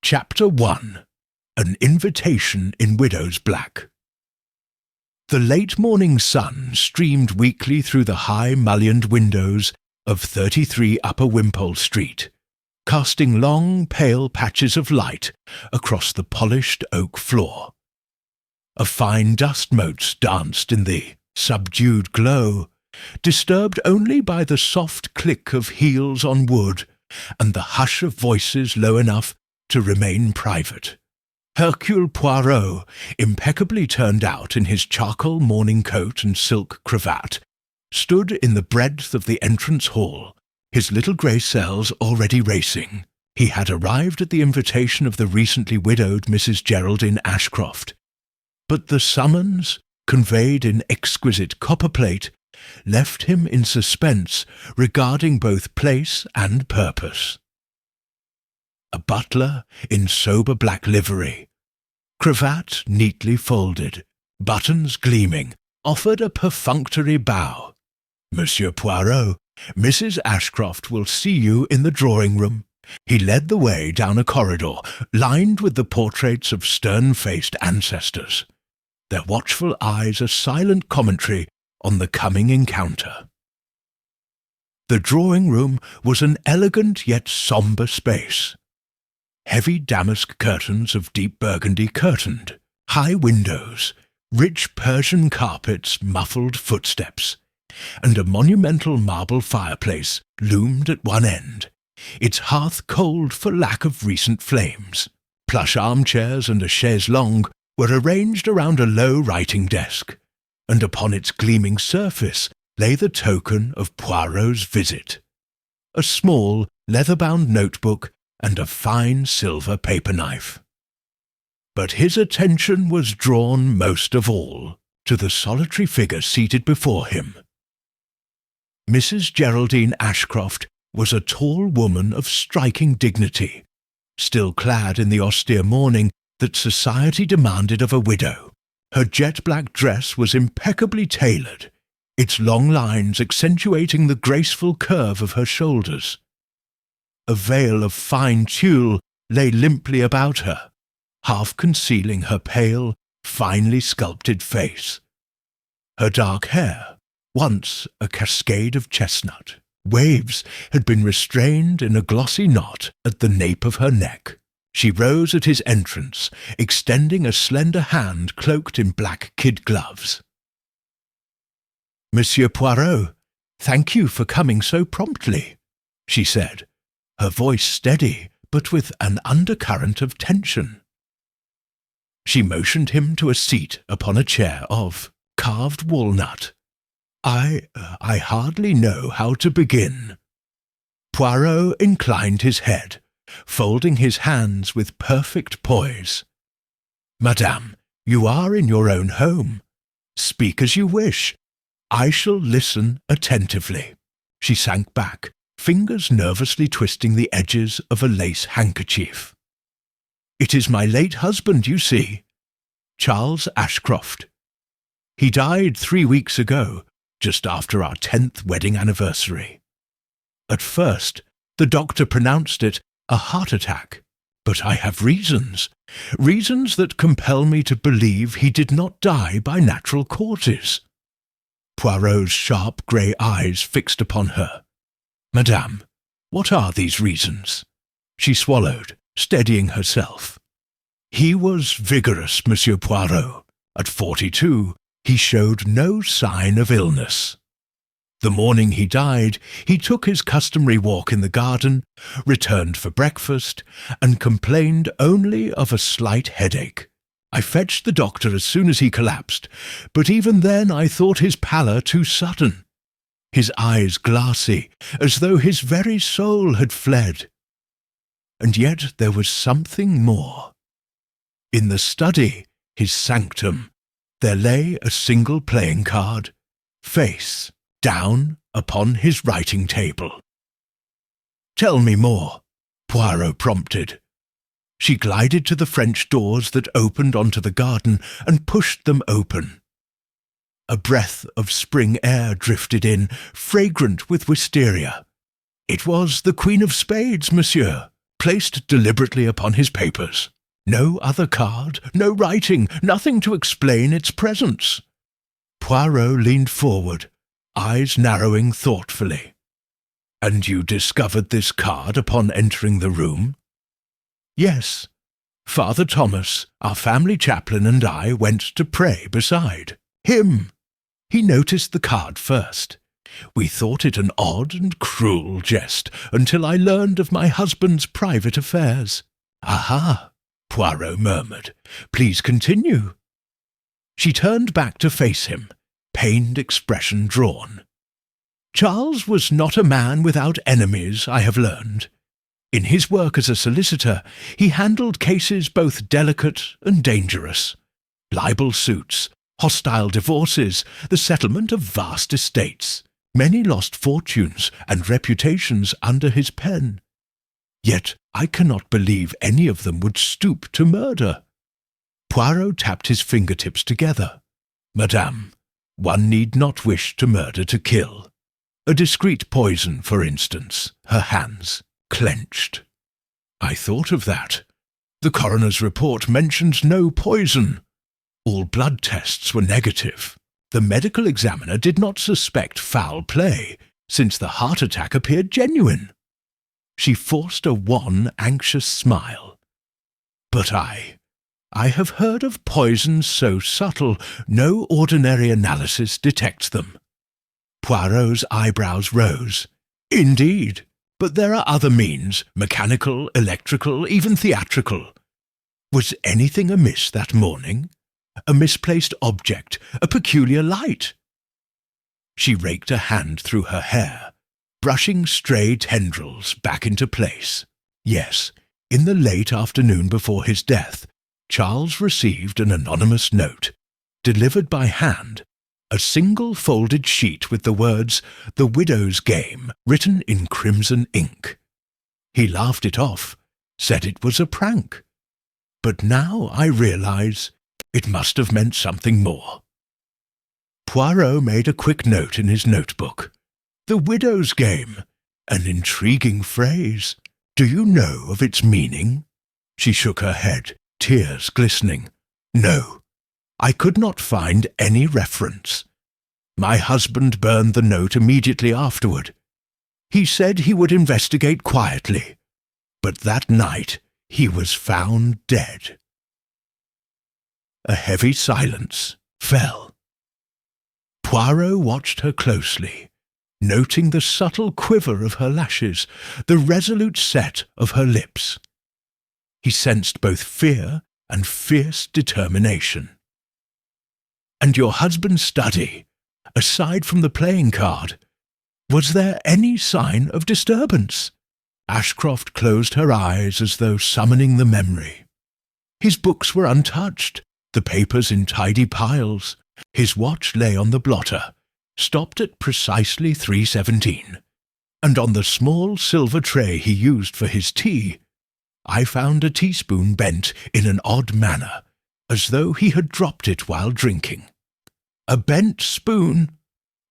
Chapter 1. An Invitation in Widow's Black. The late morning sun streamed weakly through the high mullioned windows of 33 Upper Wimpole Street, casting long, pale patches of light across the polished oak floor. A fine dust motes danced in the subdued glow, disturbed only by the soft click of heels on wood and the hush of voices low enough to remain private. Hercule Poirot, impeccably turned out in his charcoal morning coat and silk cravat, stood in the breadth of the entrance hall, his little grey cells already racing. He had arrived at the invitation of the recently widowed Mrs. Geraldine Ashcroft, but the summons, conveyed in exquisite copperplate, left him in suspense regarding both place and purpose. A butler in sober black livery, cravat neatly folded, buttons gleaming, offered a perfunctory bow. "Monsieur Poirot, Mrs. Ashcroft will see you in the drawing-room." He led the way down a corridor lined with the portraits of stern-faced ancestors, their watchful eyes a silent commentary on the coming encounter. The drawing-room was an elegant yet sombre space. Heavy damask curtains of deep burgundy curtained, high windows, rich Persian carpets muffled footsteps, and a monumental marble fireplace loomed at one end, its hearth cold for lack of recent flames. Plush armchairs and a chaise longue were arranged around a low writing desk, and upon its gleaming surface lay the token of Poirot's visit, a small, leather-bound notebook and a fine silver paper knife. But his attention was drawn most of all to the solitary figure seated before him. Mrs. Geraldine Ashcroft was a tall woman of striking dignity, still clad in the austere mourning that society demanded of a widow. Her jet-black dress was impeccably tailored, its long lines accentuating the graceful curve of her shoulders. A veil of fine tulle lay limply about her, half concealing her pale, finely sculpted face. Her dark hair, once a cascade of chestnut, waves had been restrained in a glossy knot at the nape of her neck. She rose at his entrance, extending a slender hand cloaked in black kid gloves. "Monsieur Poirot, thank you for coming so promptly," she said, her voice steady but with an undercurrent of tension. She motioned him to a seat upon a chair of carved walnut. I hardly know how to begin." Poirot inclined his head, folding his hands with perfect poise. "Madame, you are in your own home. Speak as you wish. I shall listen attentively." She sank back, fingers nervously twisting the edges of a lace handkerchief. "It is my late husband, you see, Charles Ashcroft. He died 3 weeks ago, just after our 10th wedding anniversary. At first, the doctor pronounced it a heart attack, but I have reasons that compel me to believe he did not die by natural causes." Poirot's sharp grey eyes fixed upon her. "Madame, what are these reasons?" She swallowed, steadying herself. "He was vigorous, Monsieur Poirot. At 42, he showed no sign of illness. The morning he died, he took his customary walk in the garden, returned for breakfast, and complained only of a slight headache. I fetched the doctor as soon as he collapsed, but even then I thought his pallor too sudden. His eyes glassy, as though his very soul had fled. And yet there was something more. In the study, his sanctum, there lay a single playing card, face down upon his writing table. "Tell me more," Poirot prompted. She glided to the French doors that opened onto the garden and pushed them open. A breath of spring air drifted in, fragrant with wisteria. "It was the Queen of Spades, monsieur. placed deliberately upon his papers. No other card, no writing, nothing to explain its presence. Poirot leaned forward, eyes narrowing thoughtfully. "And you discovered this card upon entering the room?" "Yes. Father Thomas, our family chaplain, and I went to pray beside him. He noticed the card first. We thought it an odd and cruel jest until I learned of my husband's private affairs." "Aha," Poirot murmured. "Please continue." She turned back to face him, pained expression drawn. "Charles was not a man without enemies, I have learned. In his work as a solicitor, he handled cases both delicate and dangerous. Libel suits, hostile divorces, the settlement of vast estates. Many lost fortunes and reputations under his pen. Yet I cannot believe any of them would stoop to murder." Poirot tapped his fingertips together. "Madame, one need not wish to murder to kill. A discreet poison, for instance." Her hands clenched. "I thought of that. The coroner's report mentions no poison. All blood tests were negative. The medical examiner did not suspect foul play, since the heart attack appeared genuine." She forced a wan, anxious smile. "But I have heard of poisons so subtle no ordinary analysis detects them." Poirot's eyebrows rose. "Indeed, but there are other means, mechanical, electrical, even theatrical. Was anything amiss that morning? A misplaced object, a peculiar light?" She raked a hand through her hair, brushing stray tendrils back into place. "Yes, in the late afternoon before his death, Charles received an anonymous note, delivered by hand, a single folded sheet with the words, 'The Widow's Game,' written in crimson ink. He laughed it off, said it was a prank. But now I realize it must have meant something more." Poirot made a quick note in his notebook. "The Widow's Game, an intriguing phrase. Do you know of its meaning?" She shook her head, tears glistening. "No, I could not find any reference. My husband burned the note immediately afterward. He said he would investigate quietly, but that night he was found dead." A heavy silence fell. Poirot watched her closely, noting the subtle quiver of her lashes, the resolute set of her lips. He sensed both fear and fierce determination. "And your husband's study, aside from the playing card, was there any sign of disturbance?" Ashcroft closed her eyes as though summoning the memory. "His books were untouched, the papers in tidy piles. His watch lay on the blotter, stopped at precisely 3:17, and on the small silver tray he used for his tea, I found a teaspoon bent in an odd manner, as though he had dropped it while drinking." "A bent spoon,"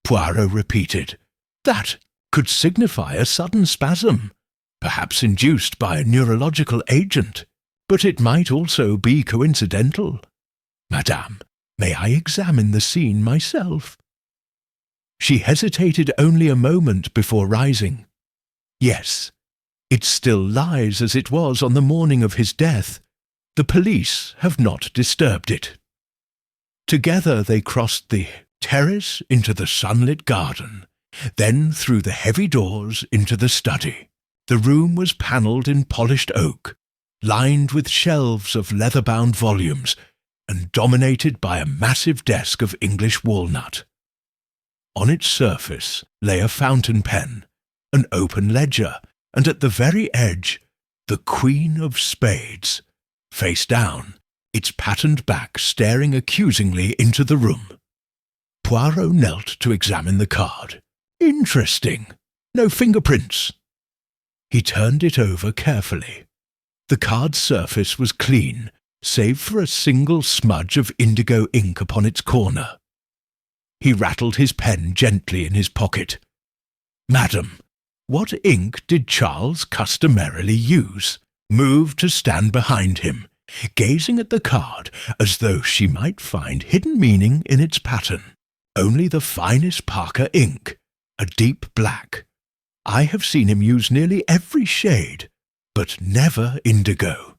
Poirot repeated. "That could signify a sudden spasm, perhaps induced by a neurological agent, but it might also be coincidental. Madame, may I examine the scene myself?" She hesitated only a moment before rising. "Yes, it still lies as it was on the morning of his death. The police have not disturbed it." Together they crossed the terrace into the sunlit garden, then through the heavy doors into the study. The room was panelled in polished oak, lined with shelves of leather-bound volumes, and dominated by a massive desk of English walnut. On its surface lay a fountain pen, an open ledger, and at the very edge, the Queen of Spades, face down, its patterned back staring accusingly into the room. Poirot knelt to examine the card. "Interesting. No fingerprints." He turned it over carefully. The card's surface was clean, save for a single smudge of indigo ink upon its corner. He rattled his pen gently in his pocket. "Madam, What ink did Charles customarily use? Moved to stand behind him, gazing at the card as though she might find hidden meaning in its pattern. Only the finest Parker ink, a deep black. I have seen him use nearly every shade, but never indigo.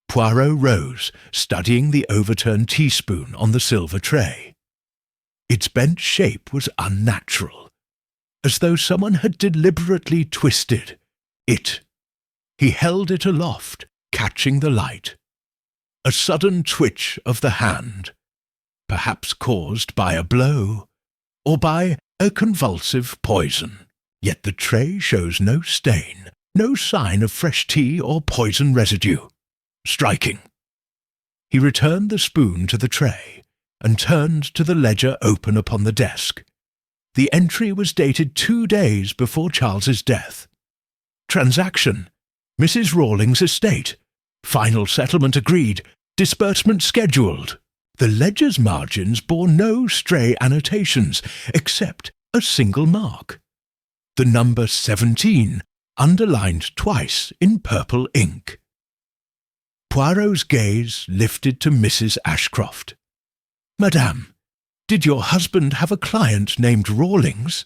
Poirot rose, studying the overturned teaspoon on the silver tray. Its bent shape was unnatural, as though someone had deliberately twisted it. He held it aloft, catching the light. A sudden twitch of the hand, perhaps caused by a blow, or by a convulsive poison. Yet the tray shows no stain, no sign of fresh tea or poison residue. Striking. He returned the spoon to the tray, and turned to the ledger open upon the desk. The entry was dated 2 days before Charles's death. Transaction: Mrs. Rawlings' estate. Final settlement agreed. Disbursement scheduled. The ledger's margins bore no stray annotations, except a single mark. The number 17, underlined twice in purple ink. Poirot's gaze lifted to Mrs. Ashcroft. "Madame, did your husband have a client named Rawlings?"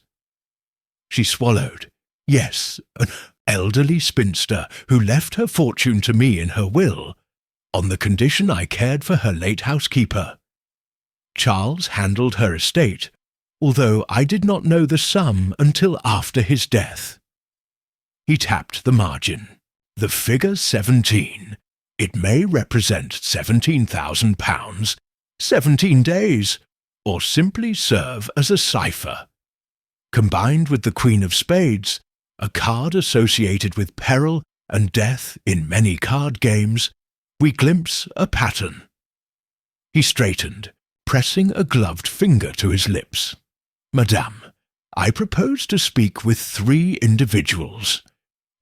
She swallowed. "Yes, an elderly spinster who left her fortune to me in her will, on the condition I cared for her late housekeeper. Charles handled her estate, although I did not know the sum until after his death." He tapped the margin. "The figure 17. It may represent £17,000, 17 days, or simply serve as a cipher. Combined with the Queen of Spades, a card associated with peril and death in many card games, we glimpse a pattern." He straightened, pressing a gloved finger to his lips. "Madame, I propose to speak with 3 individuals.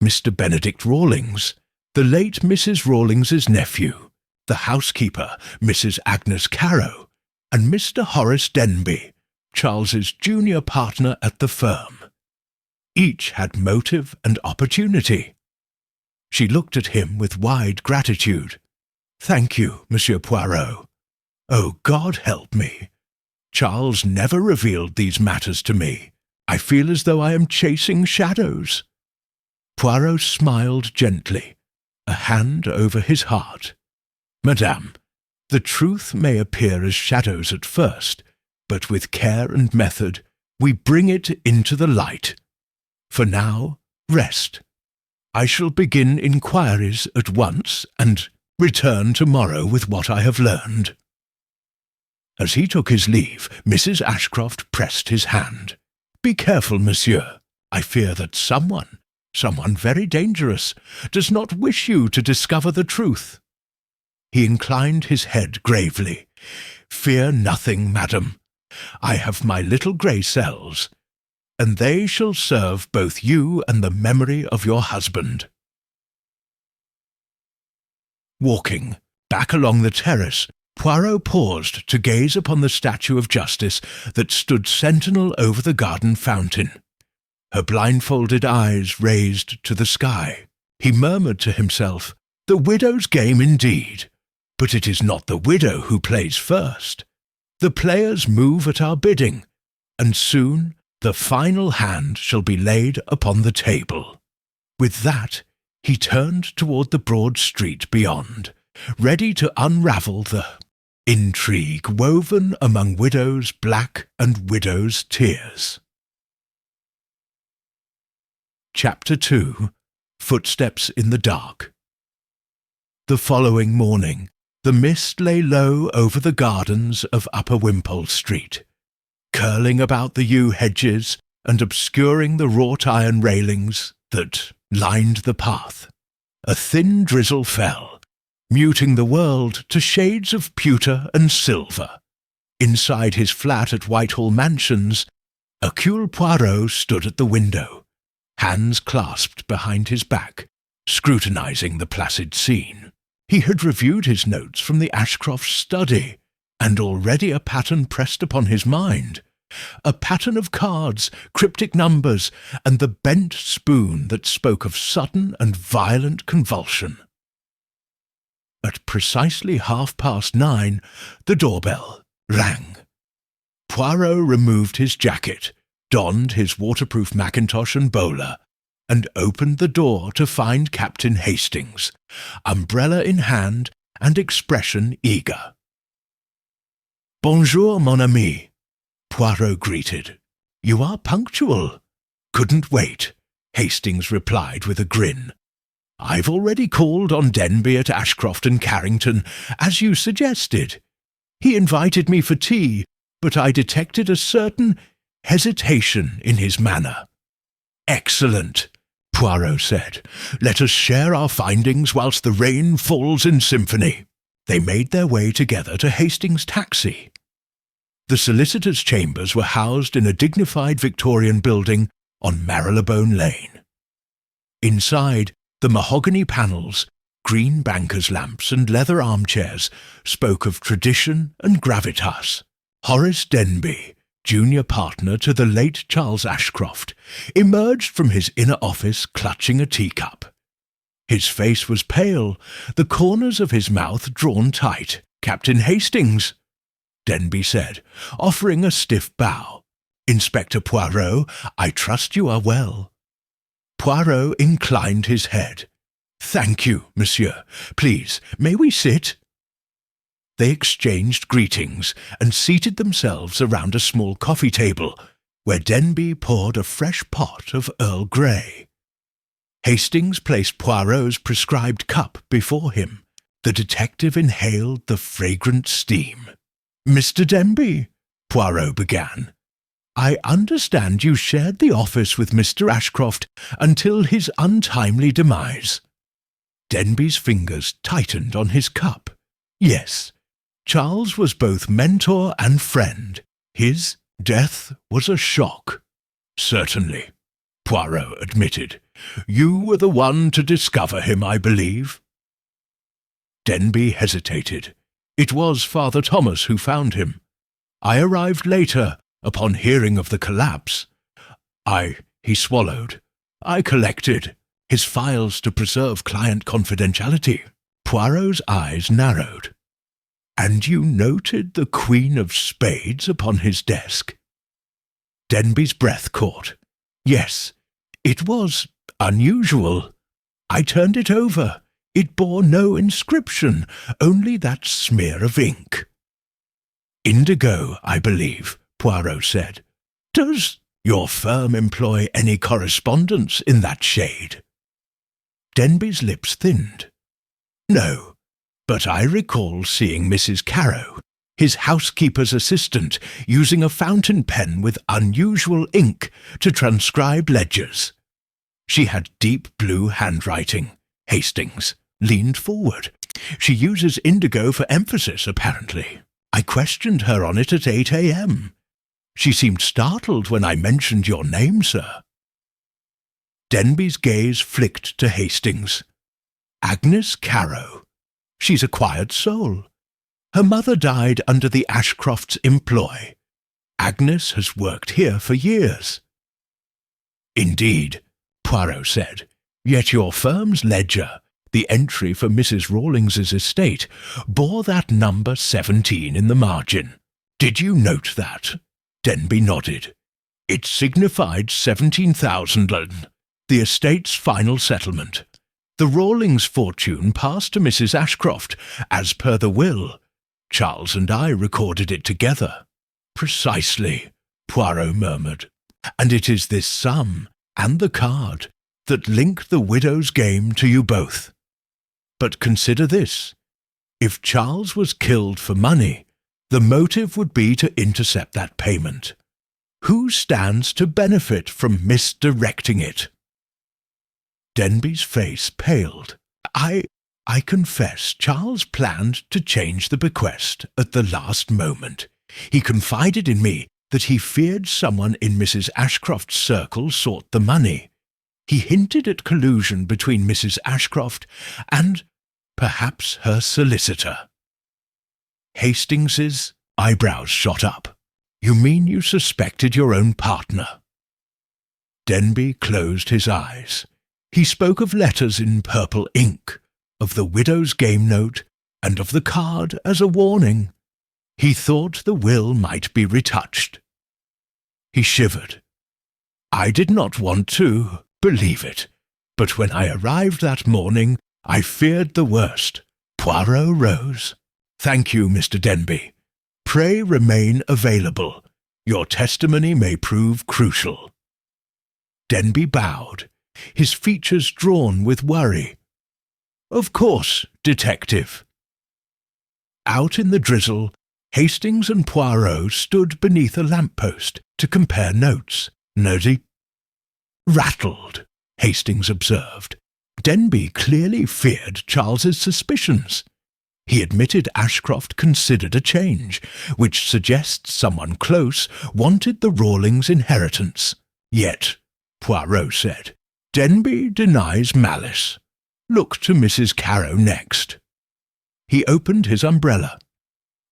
Mr. Benedict Rawlings, the late Mrs. Rawlings's nephew, the housekeeper, Mrs. Agnes Carrow, and Mr. Horace Denby, Charles's junior partner at the firm. Each had motive and opportunity." She looked at him with wide gratitude. "Thank you, Monsieur Poirot. Oh, God help me. Charles never revealed these matters to me. I feel as though I am chasing shadows." Poirot smiled gently, a hand over his heart. "Madame, the truth may appear as shadows at first, but with care and method we bring it into the light. For now, rest. I shall begin inquiries at once and return tomorrow with what I have learned." As he took his leave, Mrs. Ashcroft pressed his hand. "Be careful, monsieur. I fear that someone very dangerous, does not wish you to discover the truth." He inclined his head gravely. "Fear nothing, madam. I have my little grey cells, and they shall serve both you and the memory of your husband." Walking back along the terrace, Poirot paused to gaze upon the statue of Justice that stood sentinel over the garden fountain, her blindfolded eyes raised to the sky. He murmured to himself, "The widow's game indeed, but it is not the widow who plays first. The players move at our bidding, and soon the final hand shall be laid upon the table." With that, he turned toward the broad street beyond, ready to unravel the intrigue woven among widows' black and widows' tears. Chapter 2. Footsteps in the Dark. The following morning, the mist lay low over the gardens of Upper Wimpole Street, curling about the yew hedges and obscuring the wrought-iron railings that lined the path. A thin drizzle fell, muting the world to shades of pewter and silver. Inside his flat at Whitehall Mansions, Hercule Poirot stood at the window, hands clasped behind his back, scrutinizing the placid scene. He had reviewed his notes from the Ashcroft study, and already a pattern pressed upon his mind. A pattern of cards, cryptic numbers, and the bent spoon that spoke of sudden and violent convulsion. At precisely 9:30, the doorbell rang. Poirot removed his jacket, donned his waterproof mackintosh and bowler, and opened the door to find Captain Hastings, umbrella in hand and expression eager. "Bonjour, mon ami," Poirot greeted. "You are punctual." "Couldn't wait," Hastings replied with a grin. "I've already called on Denby at Ashcroft and Carrington, as you suggested. He invited me for tea, but I detected a certain hesitation in his manner." "Excellent," Poirot said. "Let us share our findings whilst the rain falls in symphony." They made their way together to Hastings' taxi. The solicitor's chambers were housed in a dignified Victorian building on Marylebone Lane. Inside, the mahogany panels, green banker's lamps and leather armchairs spoke of tradition and gravitas. Horace Denby, junior partner to the late Charles Ashcroft, emerged from his inner office clutching a teacup. His face was pale, the corners of his mouth drawn tight. "Captain Hastings," Denby said, offering a stiff bow. "Inspector Poirot, I trust you are well." Poirot inclined his head. "Thank you, monsieur. Please, may we sit?" They exchanged greetings and seated themselves around a small coffee table, where Denby poured a fresh pot of Earl Grey. Hastings placed Poirot's prescribed cup before him. The detective inhaled the fragrant steam. "Mr. Denby," Poirot began, "I understand you shared the office with Mr. Ashcroft until his untimely demise." Denby's fingers tightened on his cup. "Yes, Charles was both mentor and friend. His death was a shock." "Certainly," Poirot admitted. "You were the one to discover him, I believe." Denby hesitated. "It was Father Thomas who found him. I arrived later, upon hearing of the collapse. He swallowed. "I collected his files to preserve client confidentiality." Poirot's eyes narrowed. "And you noted the Queen of Spades upon his desk?" Denby's breath caught. "Yes, it was unusual. I turned it over. It bore no inscription, only that smear of ink." "Indigo, I believe," Poirot said. "Does your firm employ any correspondence in that shade?" Denby's lips thinned. "No, but I recall seeing Mrs. Carrow, his housekeeper's assistant, using a fountain pen with unusual ink to transcribe ledgers. She had deep blue handwriting." Hastings leaned forward. "She uses indigo for emphasis, apparently. I questioned her on it at 8 a.m. She seemed startled when I mentioned your name, sir." Denby's gaze flicked to Hastings. "Agnes Carrow. She's a quiet soul. Her mother died under the Ashcrofts' employ. Agnes has worked here for years." "Indeed," Poirot said. "Yet your firm's ledger, the entry for Mrs. Rawlings's estate, bore that number 17 in the margin. Did you note that?" Denby nodded. "It signified 17,000, the estate's final settlement. The Rawlings fortune passed to Mrs. Ashcroft, as per the will. Charles and I recorded it together." "Precisely," Poirot murmured. "And it is this sum, and the card, that link the widow's game to you both. But consider this. If Charles was killed for money, the motive would be to intercept that payment. Who stands to benefit from misdirecting it?" Denby's face paled. I confess Charles planned to change the bequest at the last moment. He confided in me that he feared someone in Mrs. Ashcroft's circle sought the money. He hinted at collusion between Mrs. Ashcroft and perhaps her solicitor." Hastings's eyebrows shot up. You mean you suspected your own partner? Denby closed his eyes. He spoke of letters in purple ink, of the widow's game note, and of the card as a warning. He thought the will might be retouched. He shivered. I did not want to believe it, but when I arrived that morning, I feared the worst. Poirot rose. Thank you, Mr. Denby. Pray remain available. Your testimony may prove crucial. Denby bowed, his features drawn with worry. Of course, detective. Out in the drizzle, Hastings and Poirot stood beneath a lamp-post to compare notes. Nosy. Rattled, Hastings observed. Denby clearly feared Charles's suspicions. He admitted Ashcroft considered a change, which suggests someone close wanted the Rawlings' inheritance. Yet, Poirot said, Denby denies malice. Look to Mrs. Carrow next. He opened his umbrella.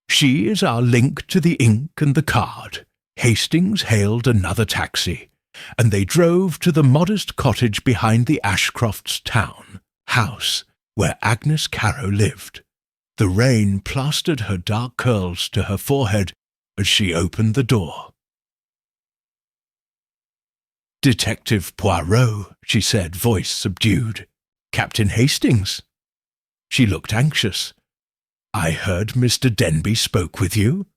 She is our link to the ink and the card. Hastings hailed another taxi, and they drove to the modest cottage behind the Ashcrofts' house, where Agnes Carrow lived. The rain plastered her dark curls to her forehead as she opened the door. Detective Poirot, she said, voice subdued. Captain Hastings. She looked anxious. I heard Mr. Denby spoke with you.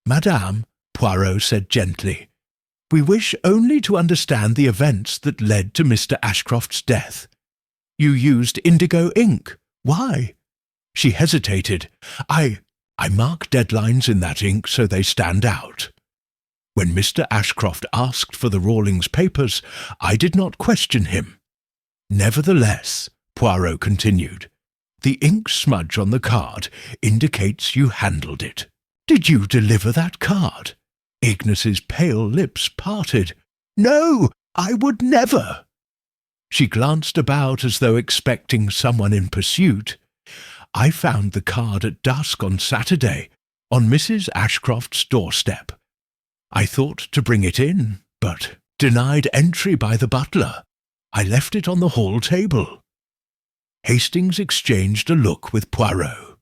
Madame, Poirot said gently, we wish only to understand the events that led to Mr. Ashcroft's death. You used indigo ink. Why? She hesitated. I mark deadlines in that ink so they stand out. When Mr. Ashcroft asked for the Rawlings papers, I did not question him. Nevertheless, Poirot continued, the ink smudge on the card indicates you handled it. Did you deliver that card? Agnes's pale lips parted. No, I would never. She glanced about as though expecting someone in pursuit. I found the card at dusk on Saturday, on Mrs. Ashcroft's doorstep. I thought to bring it in, but denied entry by the butler. I left it on the hall table. Hastings exchanged a look with Poirot.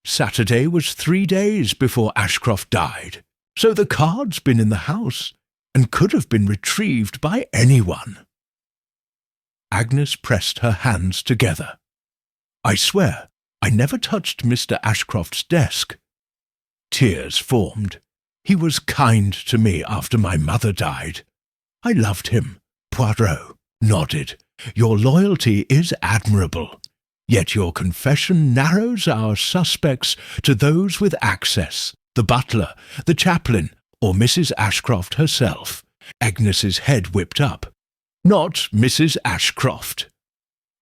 Saturday was 3 days before Ashcroft died, so the card's been in the house and could have been retrieved by anyone. Agnes pressed her hands together. I swear, I never touched Mr. Ashcroft's desk. Tears formed. He was kind to me after my mother died. I loved him. Poirot nodded. Your loyalty is admirable, yet your confession narrows our suspects to those with access, the butler, the chaplain, or Mrs. Ashcroft herself. Agnes's head whipped up. Not Mrs. Ashcroft.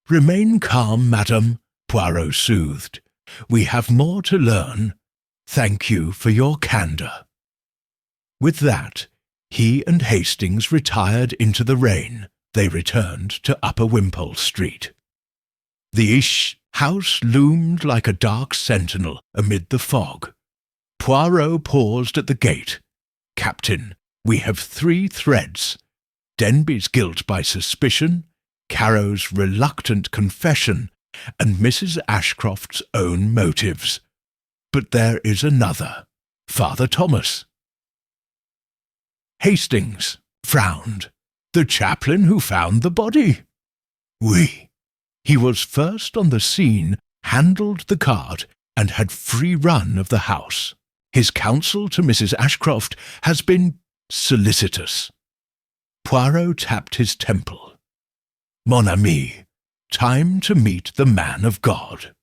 Remain calm, madam, Poirot soothed. We have more to learn. Thank you for your candour. With that, he and Hastings retired into the rain. They returned to Upper Wimpole Street. The house loomed like a dark sentinel amid the fog. Poirot paused at the gate. Captain, we have 3 threads. Denby's guilt by suspicion, Carrow's reluctant confession, and Mrs. Ashcroft's own motives. But there is another, Father Thomas. Hastings frowned. The chaplain who found the body. Oui. He was first on the scene, handled the card, and had free run of the house. His counsel to Mrs. Ashcroft has been solicitous. Poirot tapped his temple. Mon ami, time to meet the man of God.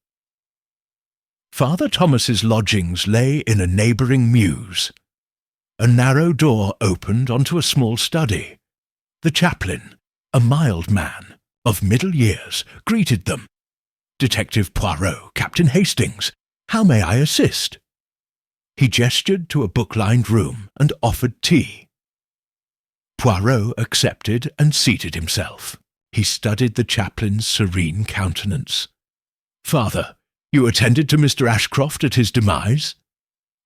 Father Thomas's lodgings lay in a neighbouring mews. A narrow door opened onto a small study. The chaplain, a mild man, of middle years, greeted them. Detective Poirot, Captain Hastings, how may I assist? He gestured to a book-lined room and offered tea. Poirot accepted and seated himself. He studied the chaplain's serene countenance. Father, you attended to Mr. Ashcroft at his demise?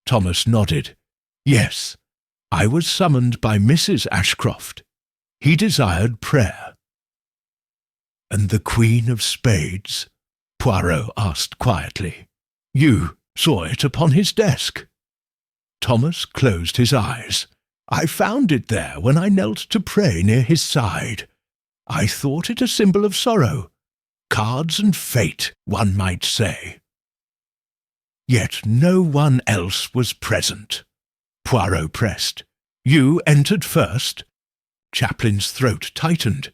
Thomas nodded. Yes, I was summoned by Mrs. Ashcroft. He desired prayer." "And the Queen of Spades?" Poirot asked quietly. "You saw it upon his desk." Thomas closed his eyes. "I found it there when I knelt to pray near his side. I thought it a symbol of sorrow. Cards and fate, one might say." "Yet no one else was present," Poirot pressed. "You entered first?" Chaplin's throat tightened.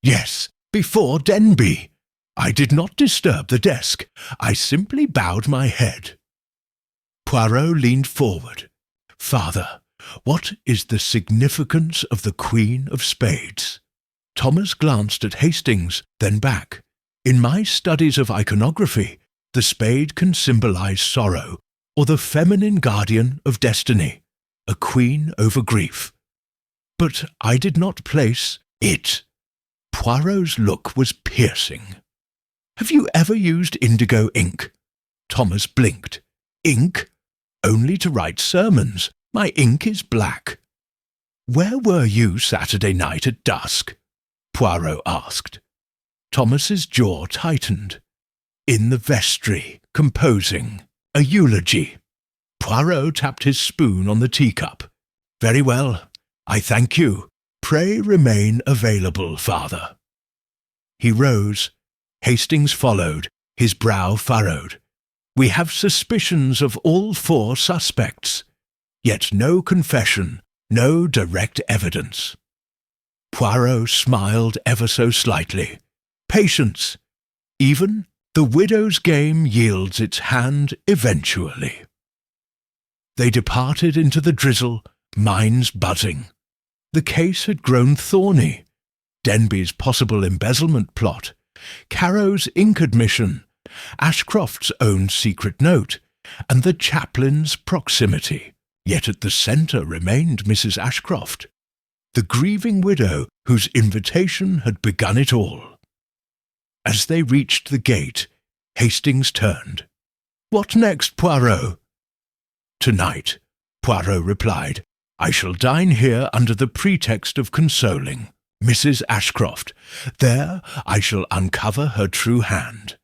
"Yes, before Denby. I did not disturb the desk. I simply bowed my head." Poirot leaned forward. "Father, what is the significance of the Queen of Spades?" Thomas glanced at Hastings, then back. "In my studies of iconography, the spade can symbolize sorrow, or the feminine guardian of destiny, a queen over grief. But I did not place it." Poirot's look was piercing. "Have you ever used indigo ink?" Thomas blinked. "Ink? Only to write sermons. My ink is black." "Where were you Saturday night at dusk?" Poirot asked. Thomas's jaw tightened. "In the vestry, composing a eulogy." Poirot tapped his spoon on the teacup. "Very well. I thank you. Pray remain available, Father." He rose. Hastings followed, his brow furrowed. "We have suspicions of all 4 suspects, yet no confession, no direct evidence." Poirot smiled ever so slightly. "Patience. Even the widow's game yields its hand eventually." They departed into the drizzle, minds buzzing. The case had grown thorny. Denby's possible embezzlement plot, Carrow's ink admission, Ashcroft's own secret note, and the chaplain's proximity. Yet at the centre remained Mrs. Ashcroft, the grieving widow whose invitation had begun it all. As they reached the gate, Hastings turned. "What next, Poirot?" "Tonight," Poirot replied, "I shall dine here under the pretext of consoling Mrs. Ashcroft. There I shall uncover her true hand."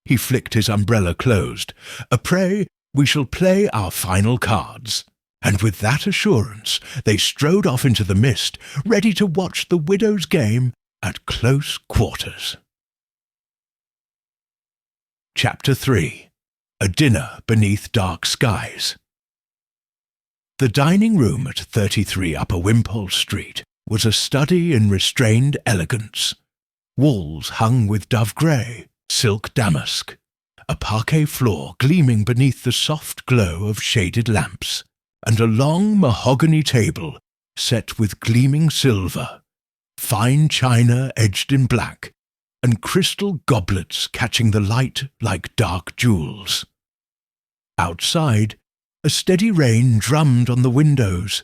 He flicked his umbrella closed. "Après, we shall play our final cards." And with that assurance, they strode off into the mist, ready to watch the widow's game at close quarters. Chapter 3. A Dinner Beneath Dark Skies. The dining room at 33 Upper Wimpole Street was a study in restrained elegance. Walls hung with dove grey, silk damask, a parquet floor gleaming beneath the soft glow of shaded lamps, and a long mahogany table set with gleaming silver, fine china edged in black, and crystal goblets catching the light like dark jewels. Outside, a steady rain drummed on the windows,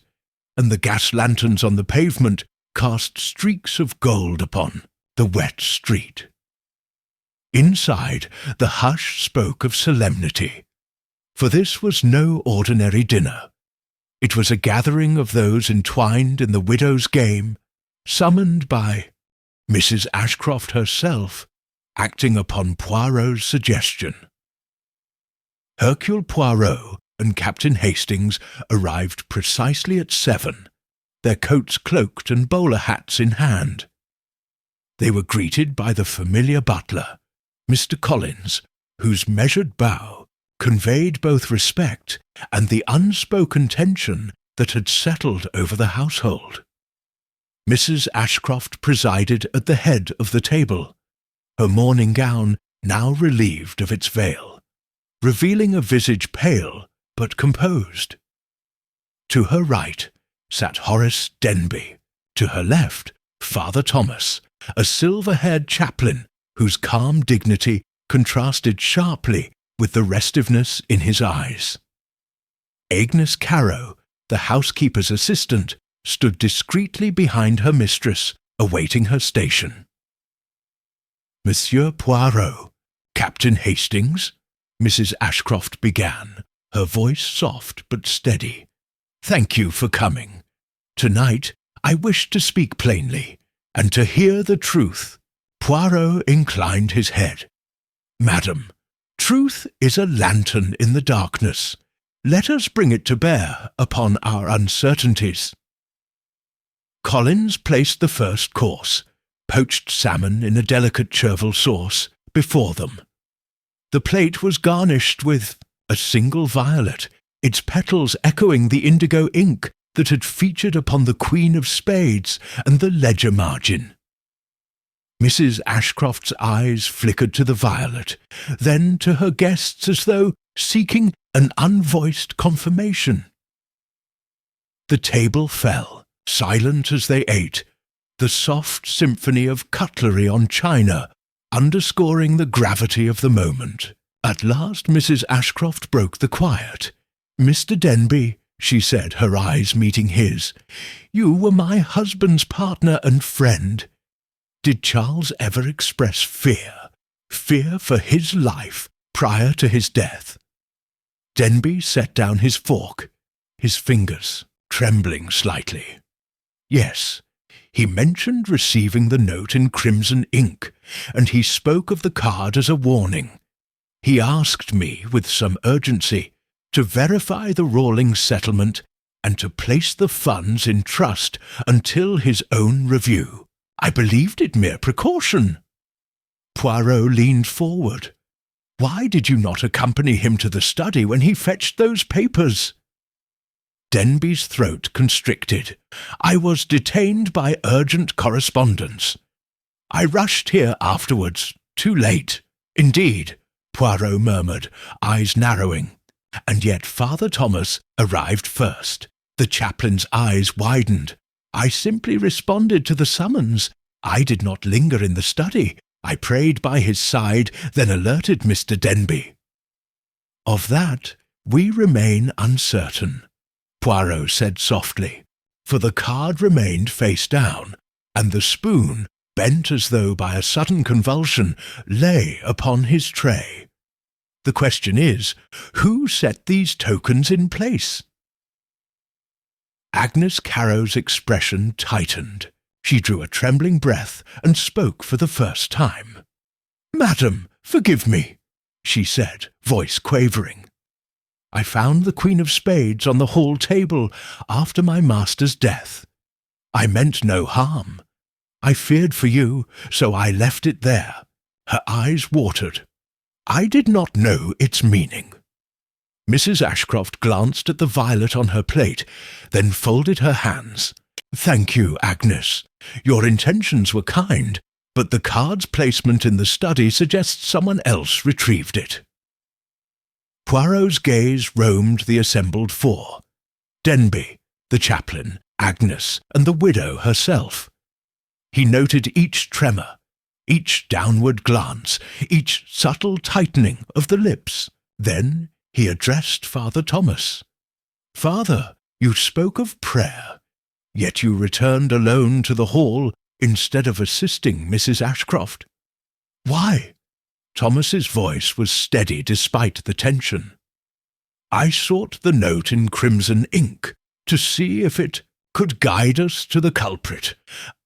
and the gas lanterns on the pavement cast streaks of gold upon the wet street. Inside, the hush spoke of solemnity, for this was no ordinary dinner. It was a gathering of those entwined in the widow's game, summoned by Mrs. Ashcroft herself, acting upon Poirot's suggestion. Hercule Poirot and Captain Hastings arrived precisely at 7, their coats cloaked and bowler hats in hand. They were greeted by the familiar butler, Mr. Collins, whose measured bow conveyed both respect and the unspoken tension that had settled over the household. Mrs. Ashcroft presided at the head of the table, her morning gown now relieved of its veil, revealing a visage pale but composed. To her right sat Horace Denby, to her left Father Thomas, a silver-haired chaplain whose calm dignity contrasted sharply with the restiveness in his eyes. Agnes Carrow, the housekeeper's assistant, stood discreetly behind her mistress, awaiting her station. "Monsieur Poirot, Captain Hastings," Mrs. Ashcroft began, her voice soft but steady. Thank you for coming. Tonight I wish to speak plainly, and to hear the truth." Poirot inclined his head. "Madam, truth is a lantern in the darkness. Let us bring it to bear upon our uncertainties." Collins placed the first course, poached salmon in a delicate chervil sauce, before them. The plate was garnished with a single violet, its petals echoing the indigo ink that had featured upon the Queen of Spades and the ledger margin. Mrs. Ashcroft's eyes flickered to the violet, then to her guests as though seeking an unvoiced confirmation. The table fell, silent as they ate, the soft symphony of cutlery on china underscoring the gravity of the moment. At last Mrs. Ashcroft broke the quiet. "Mr. Denby," she said, her eyes meeting his, "you were my husband's partner and friend. Did Charles ever express fear for his life prior to his death?" Denby set down his fork, his fingers trembling slightly. "Yes, he mentioned receiving the note in crimson ink, and he spoke of the card as a warning. He asked me, with some urgency, to verify the Rawlings settlement and to place the funds in trust until his own review. I believed it mere precaution." Poirot leaned forward. "Why did you not accompany him to the study when he fetched those papers?" Denby's throat constricted. "I was detained by urgent correspondence. I rushed here afterwards, too late." "Indeed," Poirot murmured, eyes narrowing. "And yet Father Thomas arrived first." The chaplain's eyes widened. "I simply responded to the summons. I did not linger in the study. I prayed by his side, then alerted Mr. Denby." "Of that we remain uncertain," Poirot said softly, for the card remained face down, and the spoon, bent as though by a sudden convulsion, lay upon his tray. "The question is, who set these tokens in place?" Agnes Carrow's expression tightened. She drew a trembling breath and spoke for the first time. "Madam, forgive me," she said, voice quavering. "I found the Queen of Spades on the hall table after my master's death. I meant no harm. I feared for you, so I left it there." Her eyes watered. "I did not know its meaning." Mrs. Ashcroft glanced at the violet on her plate, then folded her hands. "Thank you, Agnes. Your intentions were kind, but the card's placement in the study suggests someone else retrieved it." Poirot's gaze roamed the assembled four: Denby, the chaplain, Agnes, and the widow herself. He noted each tremor, each downward glance, each subtle tightening of the lips. Then he addressed Father Thomas. "Father, you spoke of prayer, yet you returned alone to the hall instead of assisting Mrs. Ashcroft. Why?" Thomas's voice was steady despite the tension. "I sought the note in crimson ink to see if it could guide us to the culprit.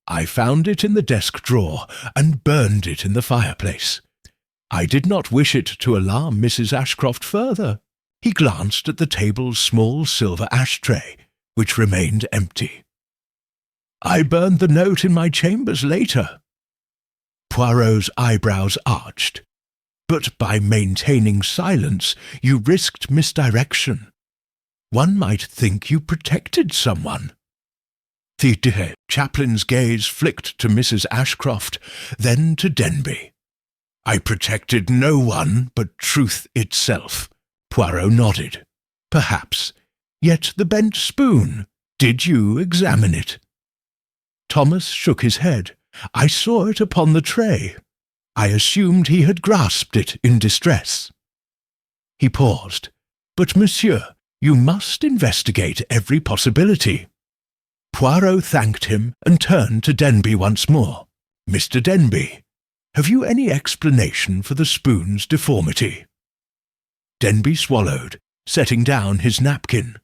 I found it in the desk drawer and burned it in the fireplace. I did not wish it to alarm Mrs. Ashcroft further." He glanced at the table's small silver ashtray, which remained empty. "I burned the note in my chambers later." Poirot's eyebrows arched. "But by maintaining silence, you risked misdirection. One might think you protected someone." The chaplain's gaze flicked to Mrs. Ashcroft, then to Denby. "I protected no one but truth itself." Poirot nodded. "Perhaps. Yet the bent spoon, did you examine it?" Thomas shook his head. "I saw it upon the tray. I assumed he had grasped it in distress." He paused. "But, monsieur, you must investigate every possibility." Poirot thanked him and turned to Denby once more. "Mr. Denby, have you any explanation for the spoon's deformity?" Denby swallowed, setting down his napkin.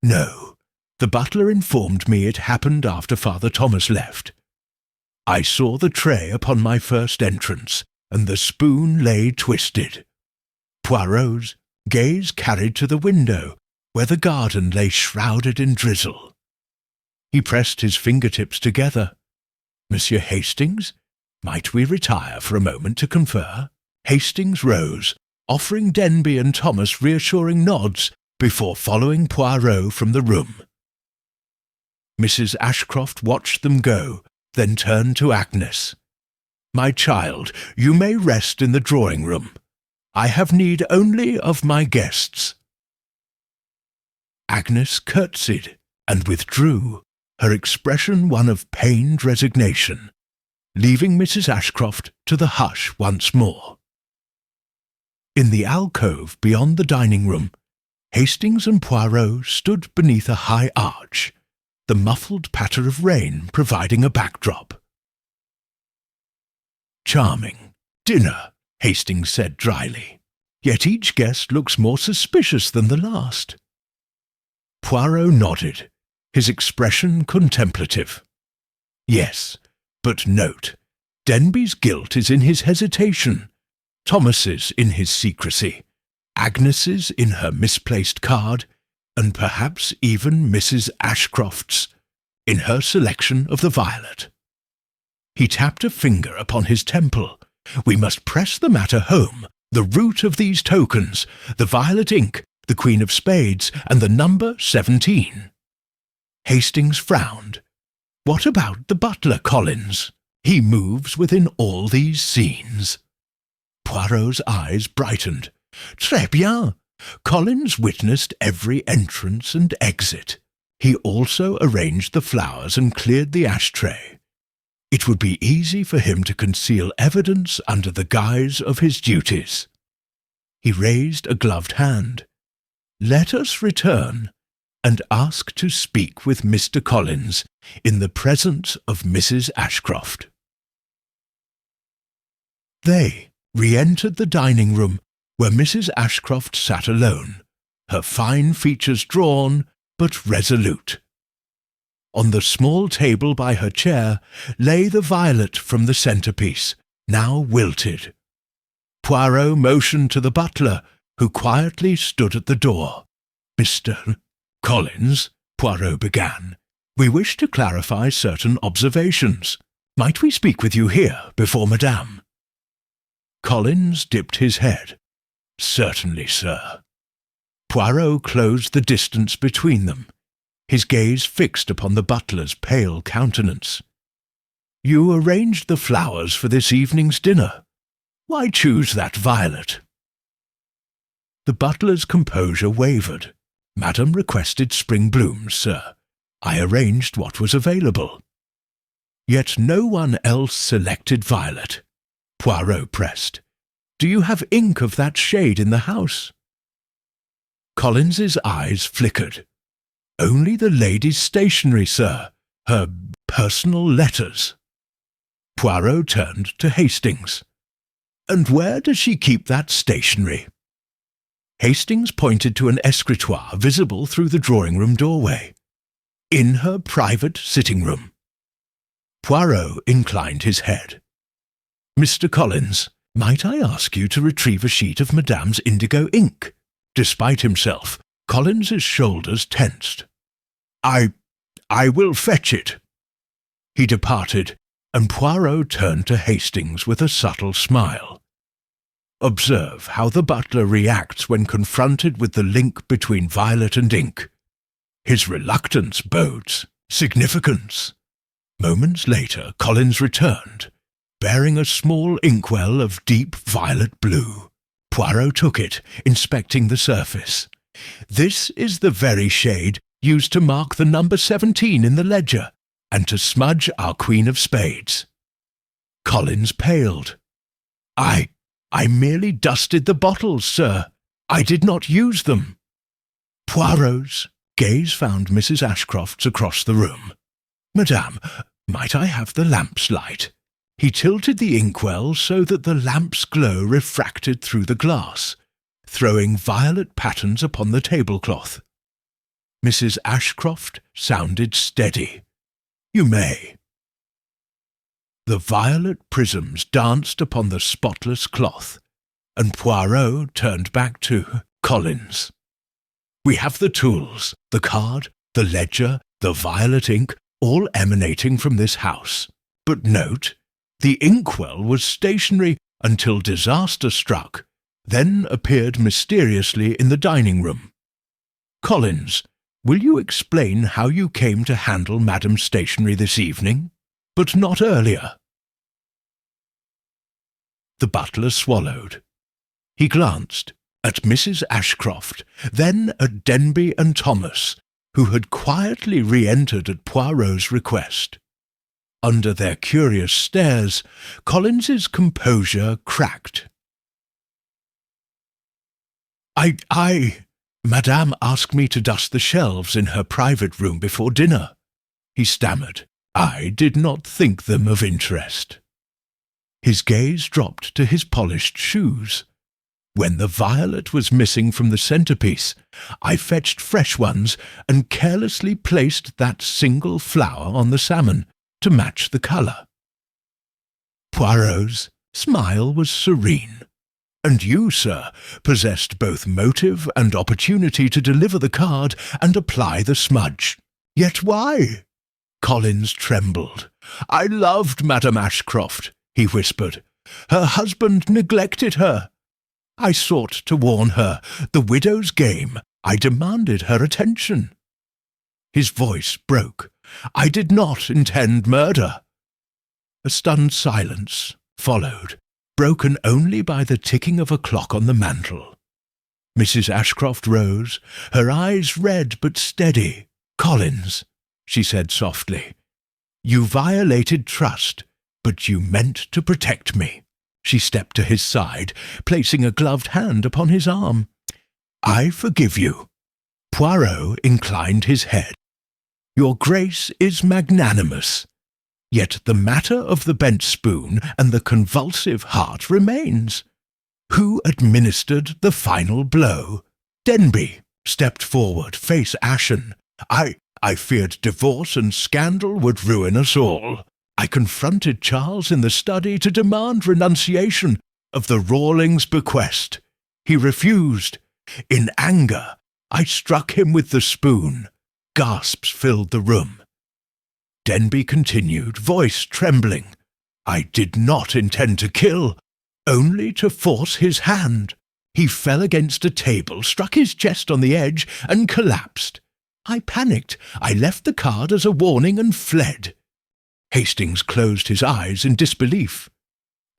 No, the butler informed me it happened after Father Thomas left. I saw the tray upon my first entrance, and the spoon lay twisted. Poirot's gaze carried to the window, where the garden lay shrouded in drizzle. He pressed his fingertips together. Monsieur Hastings, might we retire for a moment to confer? Hastings rose, offering Denby and Thomas reassuring nods before following Poirot from the room. Mrs. Ashcroft watched them go, then turned to Agnes. "My child, you may rest in the drawing-room. I have need only of my guests." Agnes curtsied and withdrew, her expression one of pained resignation, leaving Mrs. Ashcroft to the hush once more. In the alcove beyond the dining-room, Hastings and Poirot stood beneath a high arch, the muffled patter of rain providing a backdrop. "Charming. Dinner," Hastings said dryly. "Yet each guest looks more suspicious than the last." Poirot nodded, his expression contemplative. "Yes, but note, Denby's guilt is in his hesitation, Thomas's in his secrecy, Agnes's in her misplaced card, and perhaps even Mrs. Ashcroft's in her selection of the violet." He tapped a finger upon his temple. "We must press the matter home, the root of these tokens, the violet ink, the Queen of Spades, and the number 17. Hastings frowned. "What about the butler, Collins? He moves within all these scenes." Poirot's eyes brightened. "Très bien. Collins witnessed every entrance and exit. He also arranged the flowers and cleared the ashtray. It would be easy for him to conceal evidence under the guise of his duties." He raised a gloved hand. "Let us return and ask to speak with Mr. Collins in the presence of Mrs. Ashcroft." They re-entered the dining-room, where Mrs. Ashcroft sat alone, her fine features drawn but resolute. On the small table by her chair lay the violet from the centrepiece, now wilted. Poirot motioned to the butler, who quietly stood at the door. "Mr. Collins," Poirot began, "we wish to clarify certain observations. Might we speak with you here, before Madame?" Collins dipped his head. "Certainly, sir." Poirot closed the distance between them, his gaze fixed upon the butler's pale countenance. "You arranged the flowers for this evening's dinner. Why choose that violet?" The butler's composure wavered. "Madam requested spring blooms, sir. I arranged what was available." "Yet no one else selected violet," Poirot pressed. "Do you have ink of that shade in the house?" Collins's eyes flickered. "Only the lady's stationery, sir. Her personal letters." Poirot turned to Hastings. "And where does she keep that stationery?" Hastings pointed to an escritoire visible through the drawing-room doorway. "In her private sitting-room." Poirot inclined his head. "Mr. Collins, might I ask you to retrieve a sheet of Madame's indigo ink?" Despite himself, Collins's shoulders tensed. I will fetch it." He departed, and Poirot turned to Hastings with a subtle smile. "Observe how the butler reacts when confronted with the link between violet and ink. His reluctance bodes significance." Moments later, Collins returned, bearing a small inkwell of deep violet blue. Poirot took it, inspecting the surface. "This is the very shade used to mark the number 17 in the ledger, and to smudge our Queen of Spades." Collins paled. I merely dusted the bottles, sir. I did not use them." Poirot's gaze found Mrs. Ashcroft's across the room. "Madame, might I have the lamp's light?" He tilted the inkwell so that the lamp's glow refracted through the glass, throwing violet patterns upon the tablecloth. Mrs. Ashcroft sounded steady. "You may." The violet prisms danced upon the spotless cloth, and Poirot turned back to Collins. "We have the tools, the card, the ledger, the violet ink, all emanating from this house. But note, the inkwell was stationary until disaster struck, then appeared mysteriously in the dining room. Collins, will you explain how you came to handle Madame's stationery this evening, but not earlier?" The butler swallowed. He glanced at Mrs. Ashcroft, then at Denby and Thomas, who had quietly re-entered at Poirot's request. Under their curious stares, Collins's composure cracked. Madame asked me to dust the shelves in her private room before dinner," he stammered. "I did not think them of interest." His gaze dropped to his polished shoes. "When the violet was missing from the centrepiece, I fetched fresh ones and carelessly placed that single flower on the salmon to match the colour." Poirot's smile was serene. "And you, sir, possessed both motive and opportunity to deliver the card and apply the smudge. Yet why?" Collins trembled. "I loved Madame Ashcroft," he whispered. "Her husband neglected her. I sought to warn her. The widow's game. I demanded her attention." His voice broke. "I did not intend murder." A stunned silence followed, broken only by the ticking of a clock on the mantel. Mrs. Ashcroft rose, her eyes red but steady. "Collins," she said softly, "you violated trust, but you meant to protect me." She stepped to his side, placing a gloved hand upon his arm. "I forgive you." Poirot inclined his head. "Your grace is magnanimous. Yet the matter of the bent spoon and the convulsive heart remains. Who administered the final blow?" Denby stepped forward, face ashen. I feared divorce and scandal would ruin us all. I confronted Charles in the study to demand renunciation of the Rawlings bequest. He refused. In anger, I struck him with the spoon. Gasps filled the room. Denby continued, voice trembling. "I did not intend to kill, only to force his hand. He fell against a table, struck his chest on the edge, and collapsed. I panicked. I left the card as a warning and fled." Hastings closed his eyes in disbelief.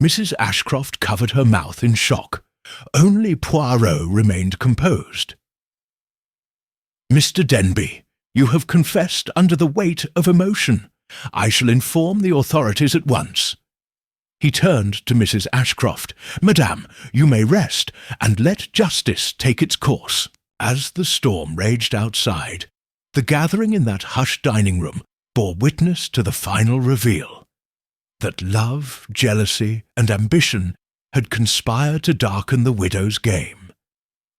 Mrs. Ashcroft covered her mouth in shock. Only Poirot remained composed. "Mr. Denby, you have confessed under the weight of emotion. I shall inform the authorities at once." He turned to Mrs. Ashcroft. "Madame, you may rest, and let justice take its course." As the storm raged outside, the gathering in that hushed dining room bore witness to the final reveal. That love, jealousy, and ambition had conspired to darken the widow's game,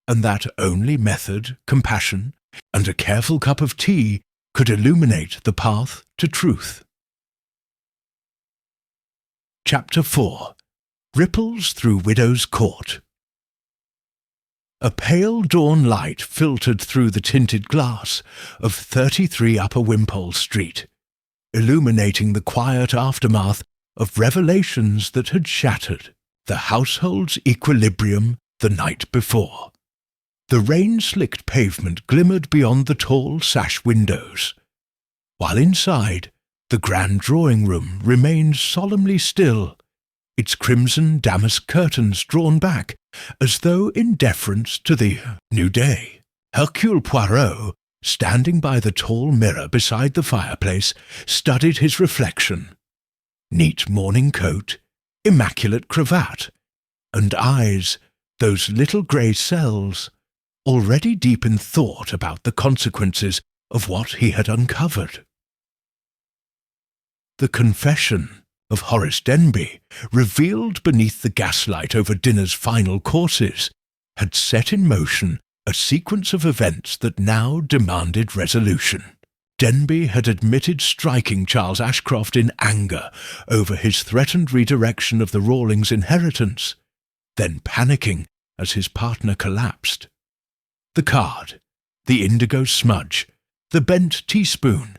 and that only method, compassion, and a careful cup of tea could illuminate the path to truth. Chapter 4. Ripples Through Widow's Court. A pale dawn light filtered through the tinted glass of 33 Upper Wimpole Street, illuminating the quiet aftermath of revelations that had shattered the household's equilibrium the night before. The rain-slicked pavement glimmered beyond the tall sash windows, while inside the grand drawing-room remained solemnly still, its crimson damask curtains drawn back as though in deference to the new day. Hercule Poirot, standing by the tall mirror beside the fireplace, studied his reflection. Neat morning coat, immaculate cravat, and eyes, those little grey cells, already deep in thought about the consequences of what he had uncovered. The confession of Horace Denby, revealed beneath the gaslight over dinner's final courses, had set in motion a sequence of events that now demanded resolution. Denby had admitted striking Charles Ashcroft in anger over his threatened redirection of the Rawlings' inheritance, then panicking as his partner collapsed. The card, the indigo smudge, the bent teaspoon,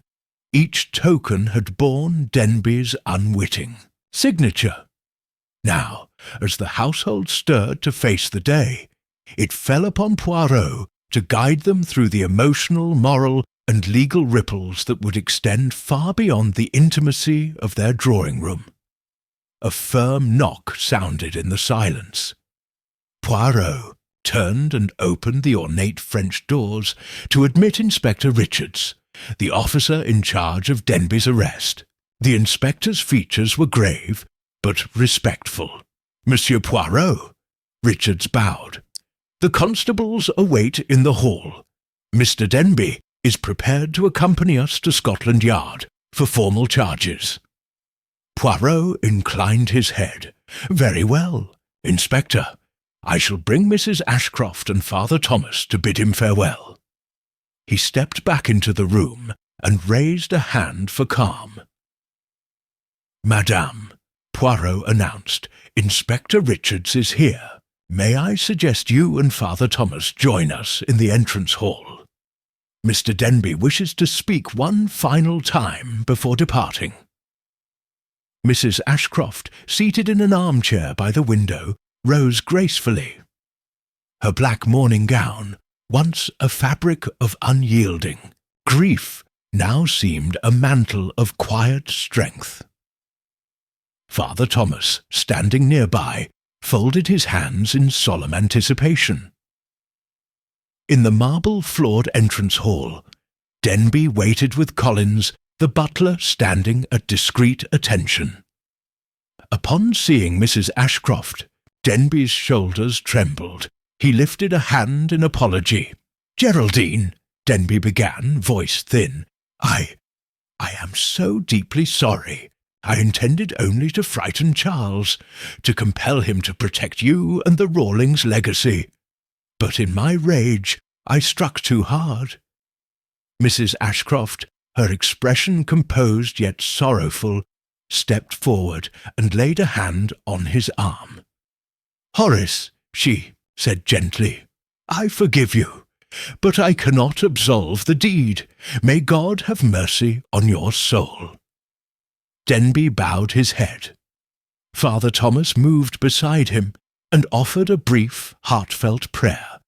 each token had borne Denby's unwitting signature. Now, as the household stirred to face the day, it fell upon Poirot to guide them through the emotional, moral, and legal ripples that would extend far beyond the intimacy of their drawing-room. A firm knock sounded in the silence. Poirot turned and opened the ornate French doors to admit Inspector Richards, the officer in charge of Denby's arrest. The inspector's features were grave, but respectful. "Monsieur Poirot," Richards bowed. "The constables await in the hall. Mr. Denby is prepared to accompany us to Scotland Yard for formal charges." Poirot inclined his head. "Very well, Inspector. I shall bring Mrs. Ashcroft and Father Thomas to bid him farewell." He stepped back into the room and raised a hand for calm. "Madame," Poirot announced, "Inspector Richards is here. May I suggest you and Father Thomas join us in the entrance hall? Mr. Denby wishes to speak one final time before departing." Mrs. Ashcroft, seated in an armchair by the window, rose gracefully. Her black morning gown, once a fabric of unyielding grief, now seemed a mantle of quiet strength. Father Thomas, standing nearby, folded his hands in solemn anticipation. In the marble-floored entrance hall, Denby waited with Collins, the butler standing at discreet attention. Upon seeing Mrs. Ashcroft, Denby's shoulders trembled. He lifted a hand in apology. "Geraldine," Denby began, voice thin, I am so deeply sorry. I intended only to frighten Charles, to compel him to protect you and the Rawlings' legacy. But in my rage, I struck too hard." Mrs. Ashcroft, her expression composed yet sorrowful, stepped forward and laid a hand on his arm. "Horace," she said gently, "I forgive you, but I cannot absolve the deed. May God have mercy on your soul." Denby bowed his head. Father Thomas moved beside him and offered a brief, heartfelt prayer,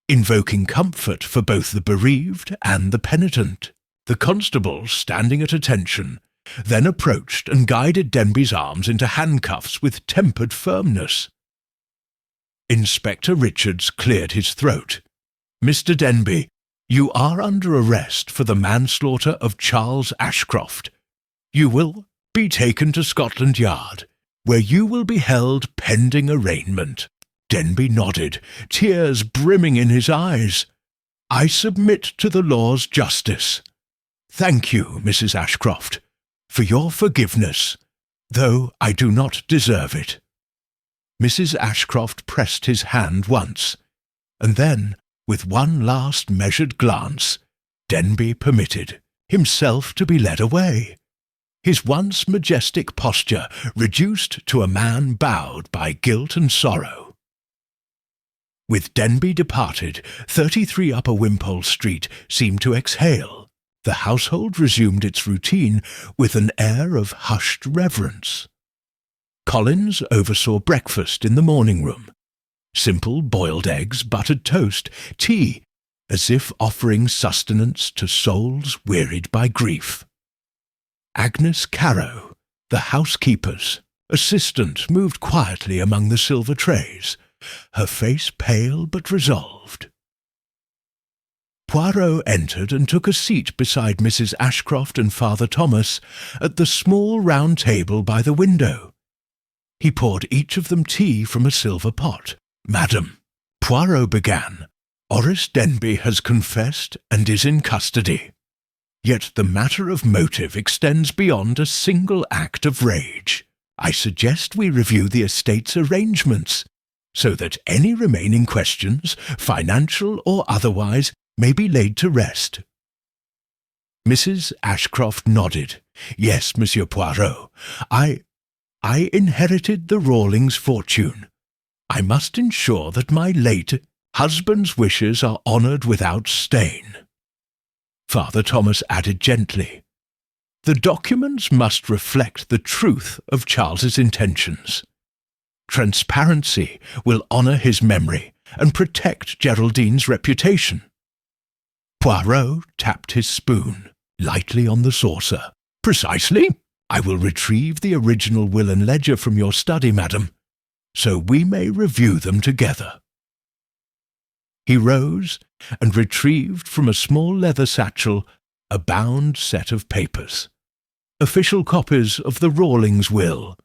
invoking comfort for both the bereaved and the penitent. The constable, standing at attention, then approached and guided Denby's arms into handcuffs with tempered firmness. Inspector Richards cleared his throat. "Mr. Denby, you are under arrest for the manslaughter of Charles Ashcroft. You will be taken to Scotland Yard, where you will be held pending arraignment." Denby nodded, tears brimming in his eyes. "I submit to the law's justice. Thank you, Mrs. Ashcroft, for your forgiveness, though I do not deserve it." Mrs. Ashcroft pressed his hand once, and then, with one last measured glance, Denby permitted himself to be led away, his once majestic posture reduced to a man bowed by guilt and sorrow. With Denby departed, 33 Upper Wimpole Street seemed to exhale. The household resumed its routine with an air of hushed reverence. Collins oversaw breakfast in the morning-room. Simple boiled eggs, buttered toast, tea, as if offering sustenance to souls wearied by grief. Agnes Carrow, the housekeeper's assistant, moved quietly among the silver trays, her face pale but resolved. Poirot entered and took a seat beside Mrs. Ashcroft and Father Thomas at the small round table by the window. He poured each of them tea from a silver pot. "Madam," Poirot began, "Horace Denby has confessed and is in custody. Yet the matter of motive extends beyond a single act of rage. I suggest we review the estate's arrangements. so that any remaining questions, financial or otherwise, may be laid to rest. Mrs. Ashcroft nodded. Yes, Monsieur Poirot. I inherited the Rawlings fortune. I must ensure that my late husband's wishes are honoured without stain. Father Thomas added gently, The documents must reflect the truth of Charles's intentions. Transparency will honour his memory and protect Geraldine's reputation. Poirot tapped his spoon lightly on the saucer. Precisely. I will retrieve the original will and ledger from your study, madam, so we may review them together. He rose and retrieved from a small leather satchel a bound set of papers. Official copies of the Rawlings will,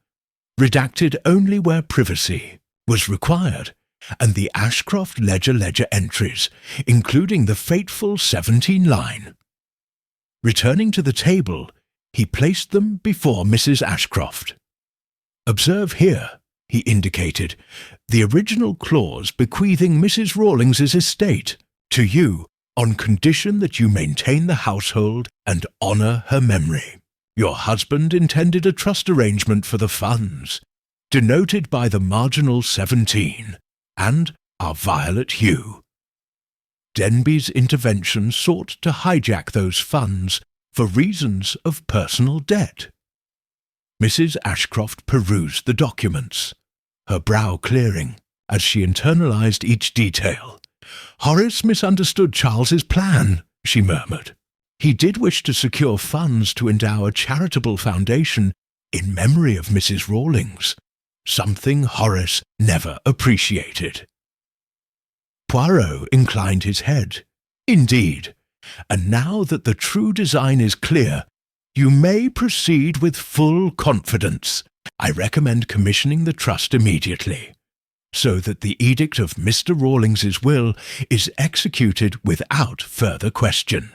redacted only where privacy was required, and the Ashcroft ledger entries, including the fateful 17-line. Returning to the table, he placed them before Mrs. Ashcroft. Observe here, he indicated, the original clause bequeathing Mrs. Rawlings's estate to you on condition that you maintain the household and honour her memory. Your husband intended a trust arrangement for the funds, denoted by the marginal 17 and our violet hue. Denby's intervention sought to hijack those funds for reasons of personal debt. Mrs. Ashcroft perused the documents, her brow clearing as she internalized each detail. Horace misunderstood Charles's plan, she murmured. He did wish to secure funds to endow a charitable foundation in memory of Mrs. Rawlings, something Horace never appreciated. Poirot inclined his head. Indeed, and now that the true design is clear, you may proceed with full confidence. I recommend commissioning the trust immediately, so that the edict of Mr. Rawlings's will is executed without further question.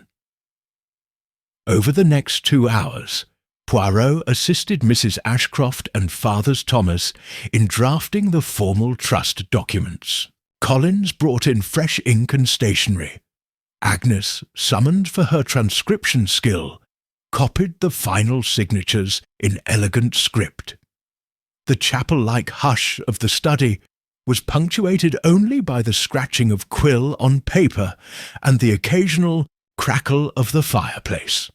Over the next 2 hours, Poirot assisted Mrs. Ashcroft and Father Thomas in drafting the formal trust documents. Collins brought in fresh ink and stationery. Agnes, summoned for her transcription skill, copied the final signatures in elegant script. The chapel-like hush of the study was punctuated only by the scratching of quill on paper and the occasional crackle of the fireplace.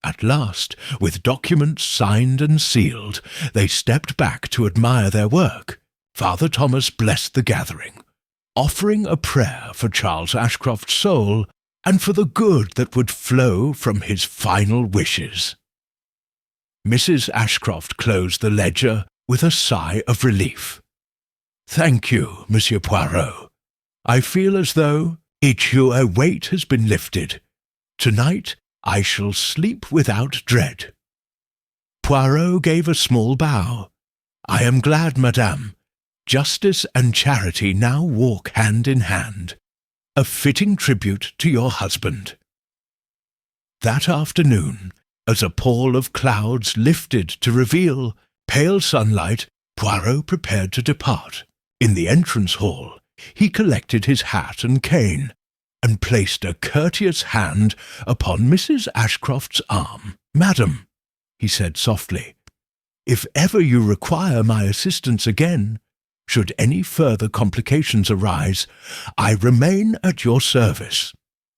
At last, with documents signed and sealed, they stepped back to admire their work. Father Thomas blessed the gathering, offering a prayer for Charles Ashcroft's soul and for the good that would flow from his final wishes. Mrs. Ashcroft closed the ledger with a sigh of relief. Thank you, Monsieur Poirot. I feel as though a weight has been lifted. Tonight I shall sleep without dread. Poirot gave a small bow. I am glad, madame. Justice and charity now walk hand in hand, a fitting tribute to your husband. That afternoon, as a pall of clouds lifted to reveal pale sunlight, Poirot prepared to depart. In the entrance hall, he collected his hat and cane, and placed a courteous hand upon Mrs. Ashcroft's arm. Madam, he said softly, if ever you require my assistance again, should any further complications arise, I remain at your service.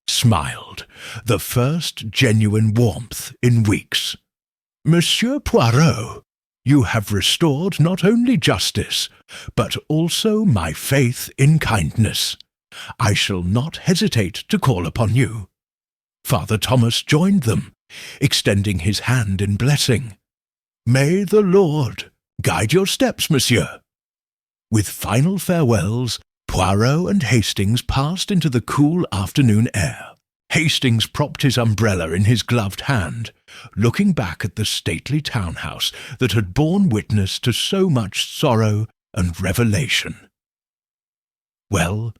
Smiled, the first genuine warmth in weeks. Monsieur Poirot, you have restored not only justice, but also my faith in kindness. I shall not hesitate to call upon you. Father Thomas joined them, extending his hand in blessing. May the Lord guide your steps, monsieur. With final farewells, Poirot and Hastings passed into the cool afternoon air. Hastings propped his umbrella in his gloved hand, looking back at the stately townhouse that had borne witness to so much sorrow and revelation. Well,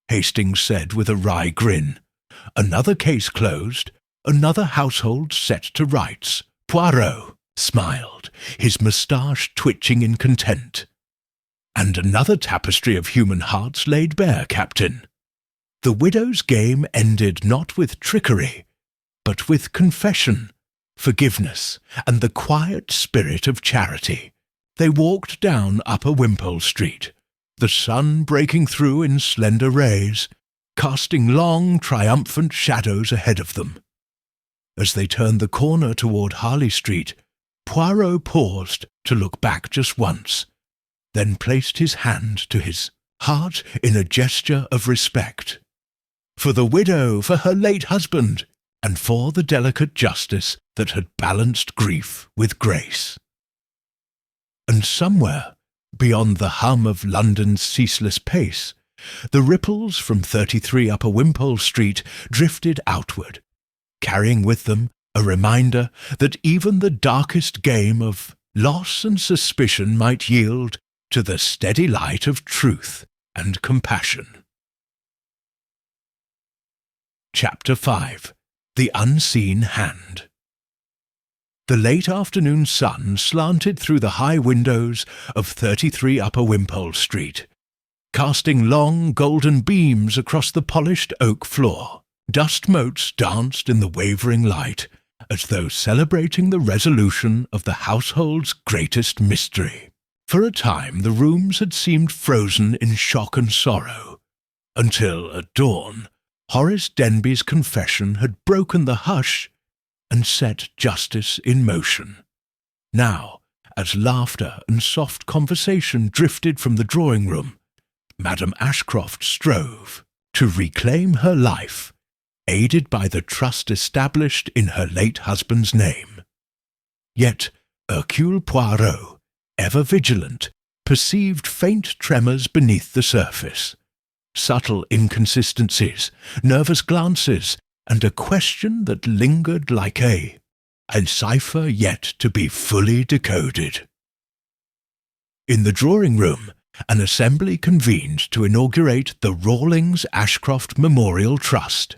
Hastings said with a wry grin, another case closed, another household set to rights. Poirot smiled, his moustache twitching in content. "And another tapestry of human hearts laid bare, Captain. The widow's game ended not with trickery, but with confession, forgiveness, and the quiet spirit of charity. They walked down Upper Wimpole Street, the sun breaking through in slender rays, casting long, triumphant shadows ahead of them. As they turned the corner toward Harley Street, Poirot paused to look back just once, then placed his hand to his heart in a gesture of respect. For the widow, for her late husband, and for the delicate justice that had balanced grief with grace. And somewhere, beyond the hum of London's ceaseless pace, the ripples from 33 Upper Wimpole Street drifted outward, carrying with them a reminder that even the darkest game of loss and suspicion might yield to the steady light of truth and compassion. Chapter 5. The Unseen Hand. The late afternoon sun slanted through the high windows of 33 Upper Wimpole Street, casting long golden beams across the polished oak floor. Dust motes danced in the wavering light, as though celebrating the resolution of the household's greatest mystery. For a time the rooms had seemed frozen in shock and sorrow, until at dawn Horace Denby's confession had broken the hush and set justice in motion. Now, as laughter and soft conversation drifted from the drawing-room, Madame Ashcroft strove to reclaim her life, aided by the trust established in her late husband's name. Yet Hercule Poirot, ever vigilant, perceived faint tremors beneath the surface, subtle inconsistencies, nervous glances, and a question that lingered like a cipher yet to be fully decoded. In the drawing-room, an assembly convened to inaugurate the Rawlings-Ashcroft Memorial Trust.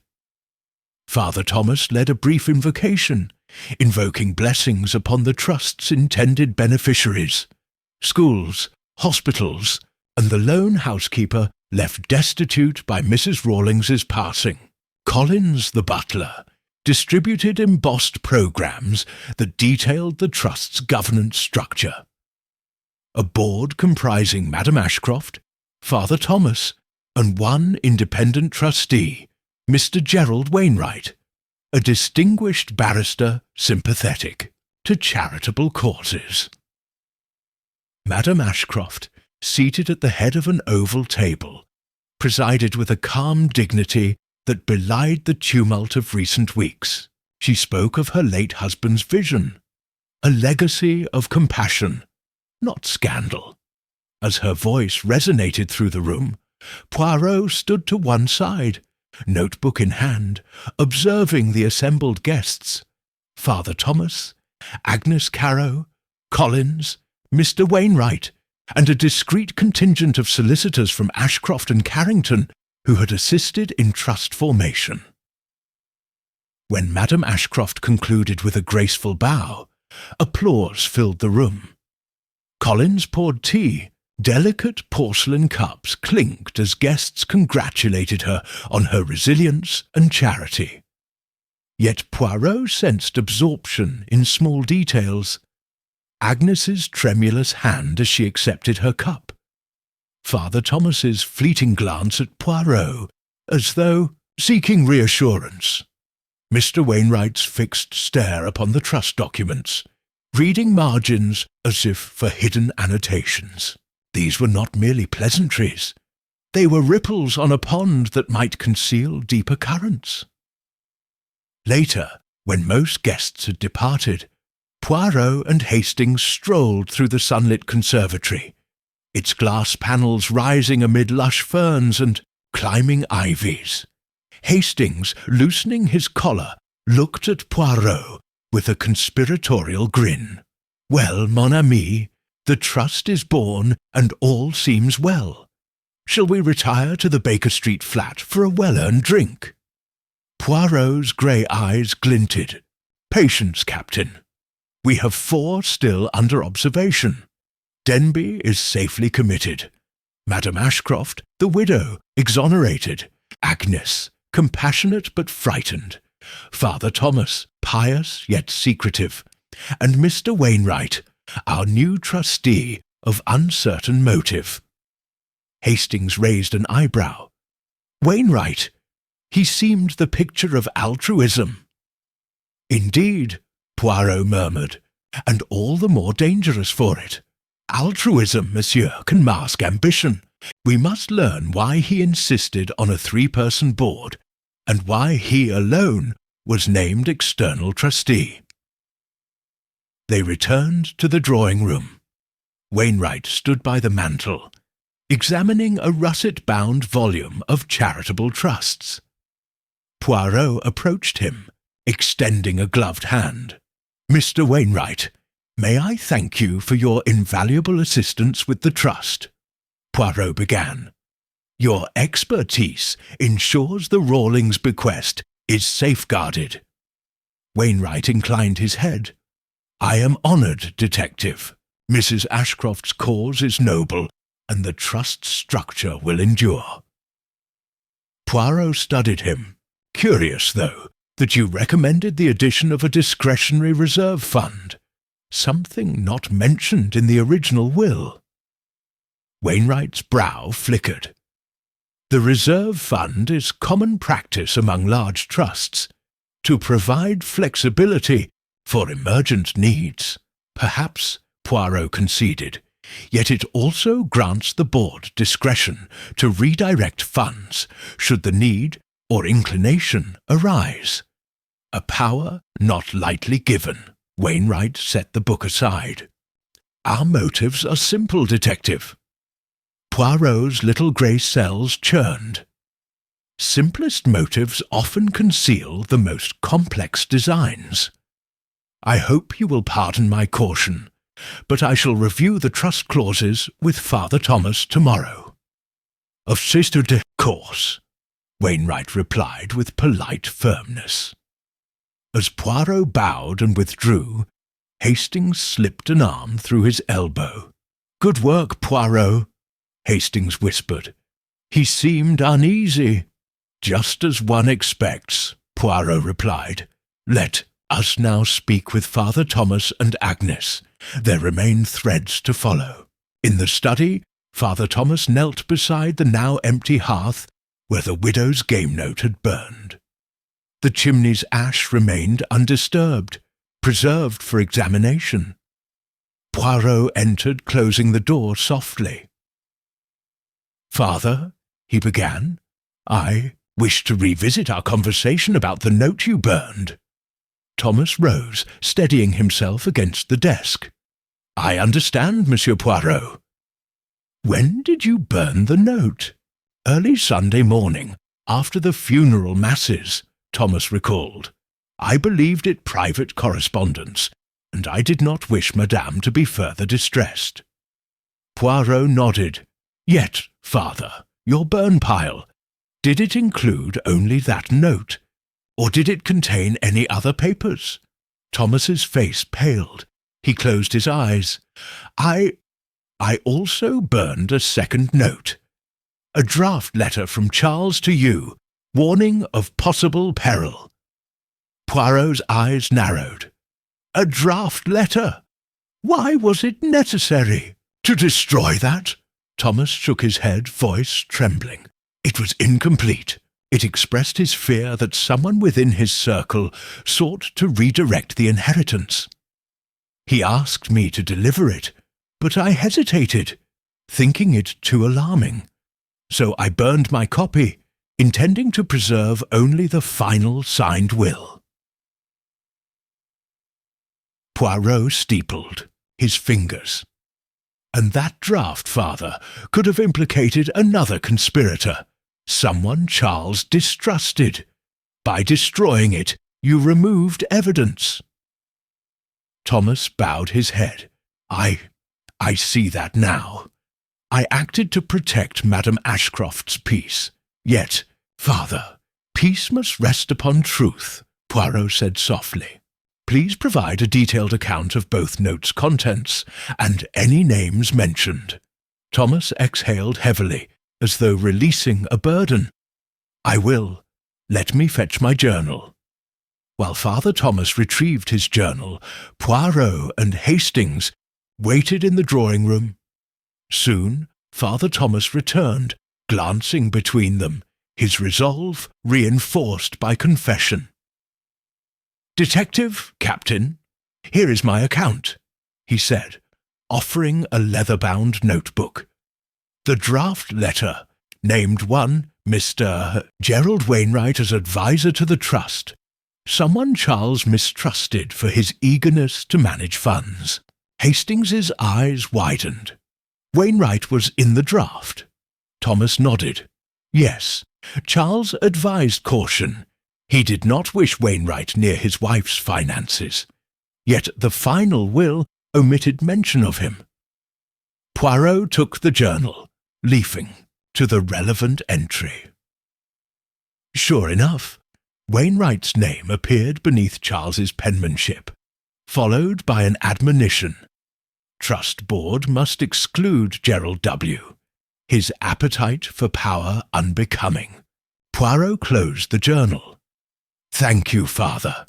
Father Thomas led a brief invocation, invoking blessings upon the Trust's intended beneficiaries, schools, hospitals, and the lone housekeeper left destitute by Mrs. Rawlings's passing. Collins, the butler, distributed embossed programs that detailed the Trust's governance structure. A board comprising Madame Ashcroft, Father Thomas, and one independent trustee, Mr. Gerald Wainwright, a distinguished barrister sympathetic to charitable causes. Madame Ashcroft, seated at the head of an oval table, presided with a calm dignity that belied the tumult of recent weeks. She spoke of her late husband's vision, a legacy of compassion, not scandal. As her voice resonated through the room, Poirot stood to one side, notebook in hand, observing the assembled guests, Father Thomas, Agnes Carrow, Collins, Mr. Wainwright, and a discreet contingent of solicitors from Ashcroft and Carrington who had assisted in trust formation. When Madame Ashcroft concluded with a graceful bow, applause filled the room. Collins poured tea. Delicate porcelain cups clinked as guests congratulated her on her resilience and charity. Yet Poirot sensed absorption in small details. Agnes's tremulous hand as she accepted her cup, Father Thomas's fleeting glance at Poirot, as though seeking reassurance, Mr. Wainwright's fixed stare upon the trust documents, reading margins as if for hidden annotations. These were not merely pleasantries. They were ripples on a pond that might conceal deeper currents. Later, when most guests had departed, Poirot and Hastings strolled through the sunlit conservatory, its glass panels rising amid lush ferns and climbing ivies. Hastings, loosening his collar, looked at Poirot with a conspiratorial grin. "Well, mon ami, the trust is born and all seems well. Shall we retire to the Baker Street flat for a well-earned drink?" Poirot's grey eyes glinted. "Patience, Captain. We have 4 still under observation. Denby is safely committed. Madam Ashcroft, the widow, exonerated. Agnes, compassionate but frightened. Father Thomas, pious yet secretive. And Mr. Wainwright, our new trustee of uncertain motive. Hastings raised an eyebrow. Wainwright! He seemed the picture of altruism. Indeed, Poirot murmured, and all the more dangerous for it. Altruism, monsieur, can mask ambition. We must learn why he insisted on a 3-person board, and why he alone was named external trustee. They returned to the drawing-room. Wainwright stood by the mantel, examining a russet-bound volume of charitable trusts. Poirot approached him, extending a gloved hand. "Mr. Wainwright, may I thank you for your invaluable assistance with the trust?" Poirot began. "Your expertise ensures the Rawlings bequest is safeguarded." Wainwright inclined his head. "I am honoured, detective. Mrs. Ashcroft's cause is noble, and the trust's structure will endure." Poirot studied him. "Curious, though, that you recommended the addition of a discretionary reserve fund, something not mentioned in the original will." Wainwright's brow flickered. "The reserve fund is common practice among large trusts, to provide flexibility for emergent needs. Perhaps," Poirot conceded, "yet it also grants the board discretion to redirect funds should the need or inclination arise. A power not lightly given." Wainwright set the book aside. "Our motives are simple, detective." Poirot's little grey cells churned. "Simplest motives often conceal the most complex designs. I hope you will pardon my caution, but I shall review the trust clauses with Father Thomas tomorrow." "Of sister de course," Wainwright replied with polite firmness. As Poirot bowed and withdrew, Hastings slipped an arm through his elbow. "Good work, Poirot," Hastings whispered. "He seemed uneasy." "Just as one expects," Poirot replied. "Let us now speak with Father Thomas and Agnes. There remain threads to follow." In the study, Father Thomas knelt beside the now empty hearth where the widow's game note had burned. The chimney's ash remained undisturbed, preserved for examination. Poirot entered, closing the door softly. "Father," he began, "I wish to revisit our conversation about the note you burned." Thomas rose, steadying himself against the desk. "I understand, Monsieur Poirot." "When did you burn the note?" "Early Sunday morning, after the funeral masses," Thomas recalled. "I believed it private correspondence, and I did not wish Madame to be further distressed." Poirot nodded. "Yet, Father, your burn pile, did it include only that note, or did it contain any other papers?" Thomas's face paled. He closed his eyes. I also burned a second note. A draft letter from Charles to you, warning of possible peril." Poirot's eyes narrowed. "A draft letter? Why was it necessary to destroy that?" Thomas shook his head, voice trembling. "It was incomplete. It expressed his fear that someone within his circle sought to redirect the inheritance. He asked me to deliver it, but I hesitated, thinking it too alarming. So I burned my copy, intending to preserve only the final signed will." Poirot steepled, his fingers. "And that draft, Father, could have implicated another conspirator, someone Charles distrusted. By destroying it, you removed evidence." Thomas bowed his head. I see that now. I acted to protect Madame Ashcroft's peace. Yet, Father, peace must rest upon truth," Poirot said softly. Please provide a detailed account of both notes' contents and any names mentioned. Thomas exhaled heavily, as though releasing a burden. I will. Let me fetch my journal. While Father Thomas retrieved his journal, Poirot and Hastings waited in the drawing-room. Soon Father Thomas returned, glancing between them, his resolve reinforced by confession. "Detective, Captain, here is my account," he said, offering a leather-bound notebook. The draft letter named one Mr. Gerald Wainwright as advisor to the trust, someone Charles mistrusted for his eagerness to manage funds. Hastings's eyes widened. Wainwright was in the draft. Thomas nodded. Yes, Charles advised caution. He did not wish Wainwright near his wife's finances. Yet the final will omitted mention of him. Poirot took the journal, leafing to the relevant entry. Sure enough, Wainwright's name appeared beneath Charles's penmanship, followed by an admonition. Trust Board must exclude Gerald W., his appetite for power unbecoming. Poirot closed the journal. Thank you, Father.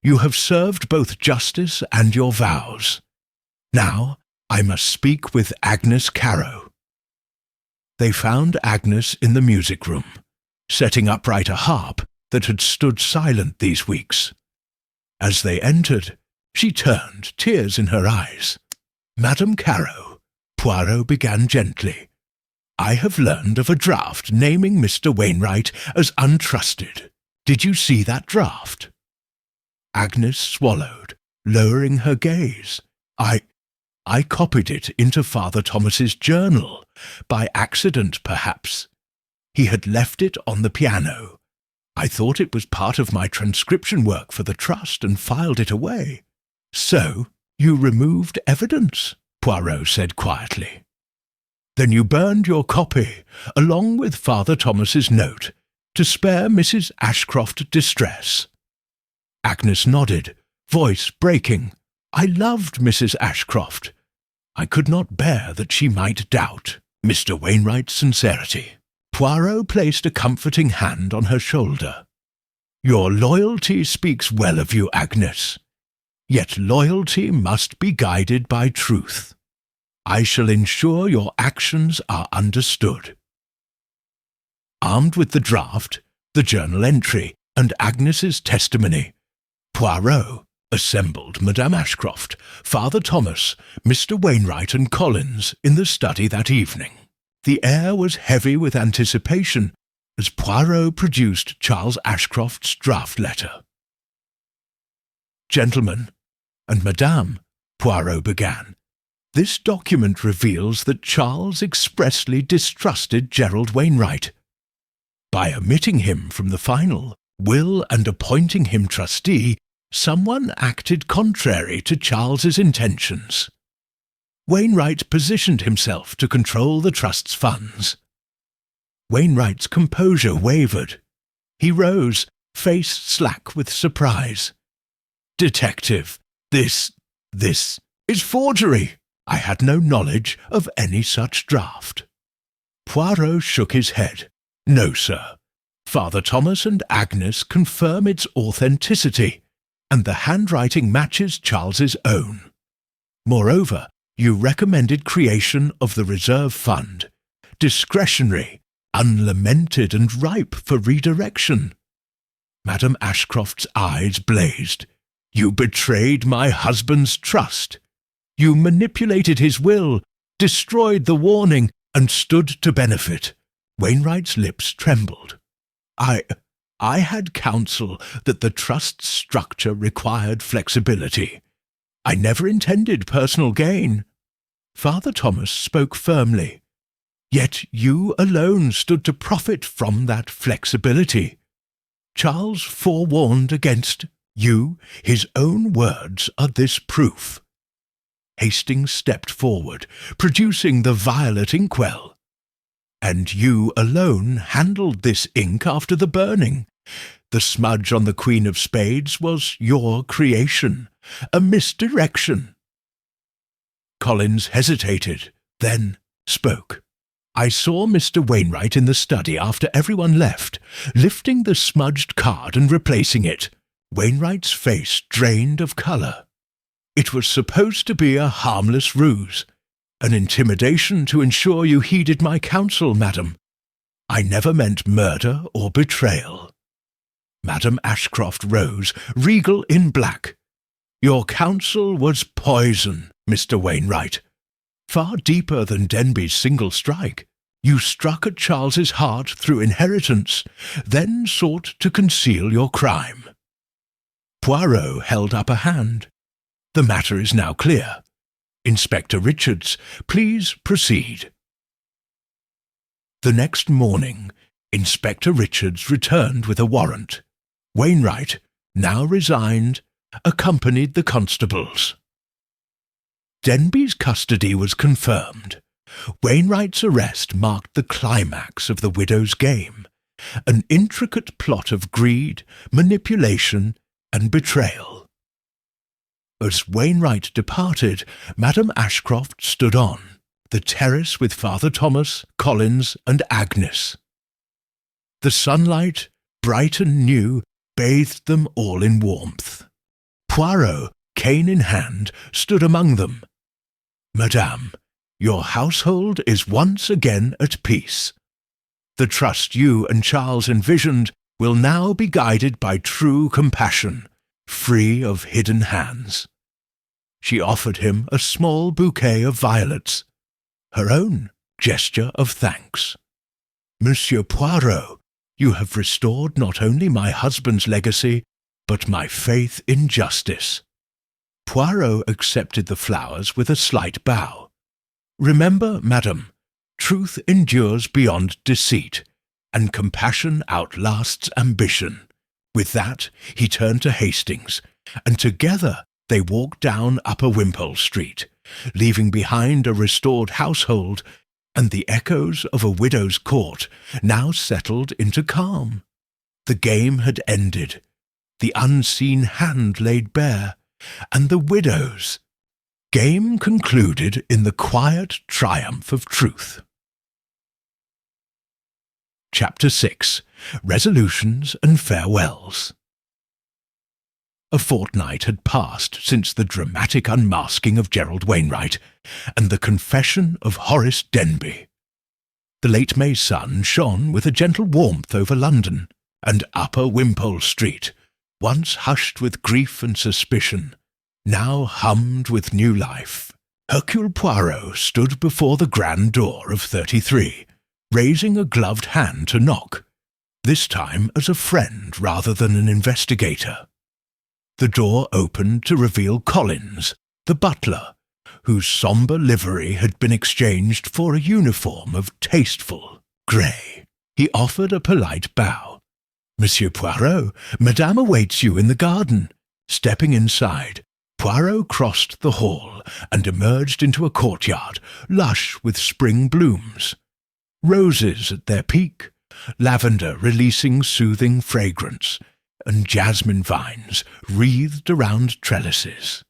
You have served both justice and your vows. Now I must speak with Agnes Carow. They found Agnes in the music room, setting upright a harp that had stood silent these weeks. As they entered, she turned, tears in her eyes. Madame Carow, Poirot began gently, I have learned of a draft naming Mr. Wainwright as untrusted. Did you see that draft? Agnes swallowed, lowering her gaze. I copied it into Father Thomas's journal, by accident perhaps. He had left it on the piano. I thought it was part of my transcription work for the trust and filed it away. So, you removed evidence, Poirot said quietly. Then you burned your copy, along with Father Thomas's note, to spare Mrs. Ashcroft distress. Agnes nodded, voice breaking. I loved Mrs. Ashcroft. I could not bear that she might doubt Mr. Wainwright's sincerity. Poirot placed a comforting hand on her shoulder. Your loyalty speaks well of you, Agnes. Yet loyalty must be guided by truth. I shall ensure your actions are understood. Armed with the draft, the journal entry, and Agnes's testimony, Poirot assembled Madame Ashcroft, Father Thomas, Mr. Wainwright and Collins in the study that evening. The air was heavy with anticipation as Poirot produced Charles Ashcroft's draft letter. Gentlemen, and Madame, Poirot began, this document reveals that Charles expressly distrusted Gerald Wainwright. By omitting him from the final will and appointing him trustee, someone acted contrary to Charles's intentions. Wainwright positioned himself to control the trust's funds. Wainwright's composure wavered. He rose, face slack with surprise. Detective, this is forgery. I had no knowledge of any such draft. Poirot shook his head. No, sir. Father Thomas and Agnes confirm its authenticity, and the handwriting matches Charles's own. Moreover, you recommended creation of the reserve fund, discretionary, unlamented and ripe for redirection. Madame Ashcroft's eyes blazed. You betrayed my husband's trust. You manipulated his will, destroyed the warning, and stood to benefit. Wainwright's lips trembled. I had counsel that the trust's structure required flexibility. I never intended personal gain. Father Thomas spoke firmly. Yet you alone stood to profit from that flexibility. Charles forewarned against you. His own words are this proof. Hastings stepped forward, producing the violet inkwell. And you alone handled this ink after the burning. The smudge on the Queen of Spades was your creation, a misdirection. Collins hesitated, then spoke. I saw Mr. Wainwright in the study after everyone left, lifting the smudged card and replacing it. Wainwright's face drained of colour. It was supposed to be a harmless ruse, an intimidation to ensure you heeded my counsel, madam. I never meant murder or betrayal. Madam Ashcroft rose, regal in black. Your counsel was poison, Mr. Wainwright. Far deeper than Denby's single strike. You struck at Charles's heart through inheritance, then sought to conceal your crime. Poirot held up a hand. The matter is now clear. Inspector Richards, please proceed. The next morning, Inspector Richards returned with a warrant. Wainwright, now resigned, accompanied the constables. Denby's custody was confirmed. Wainwright's arrest marked the climax of the widow's game, an intricate plot of greed, manipulation, and betrayal. As Wainwright departed, Madame Ashcroft stood on the terrace with Father Thomas, Collins, and Agnes. The sunlight, bright and new, bathed them all in warmth. Poirot, cane in hand, stood among them. Madame, your household is once again at peace. The trust you and Charles envisioned will now be guided by true compassion, free of hidden hands. She offered him a small bouquet of violets, her own gesture of thanks. Monsieur Poirot, you have restored not only my husband's legacy, but my faith in justice. Poirot accepted the flowers with a slight bow. Remember, madam, truth endures beyond deceit, and compassion outlasts ambition. With that, he turned to Hastings, and together they walked down Upper Wimpole Street, leaving behind a restored household and the echoes of a widow's court, now settled into calm. The game had ended, the unseen hand laid bare, and the widow's game concluded in the quiet triumph of truth. Chapter 6. Resolutions and Farewells. A fortnight had passed since the dramatic unmasking of Gerald Wainwright and the confession of Horace Denby. The late May sun shone with a gentle warmth over London, and Upper Wimpole Street, once hushed with grief and suspicion, now hummed with new life. Hercule Poirot stood before the grand door of 33, raising a gloved hand to knock, this time as a friend rather than an investigator. The door opened to reveal Collins, the butler, whose sombre livery had been exchanged for a uniform of tasteful grey. He offered a polite bow. Monsieur Poirot, Madame awaits you in the garden. Stepping inside, Poirot crossed the hall and emerged into a courtyard, lush with spring blooms. Roses at their peak, lavender releasing soothing fragrance, and jasmine vines wreathed around trellises.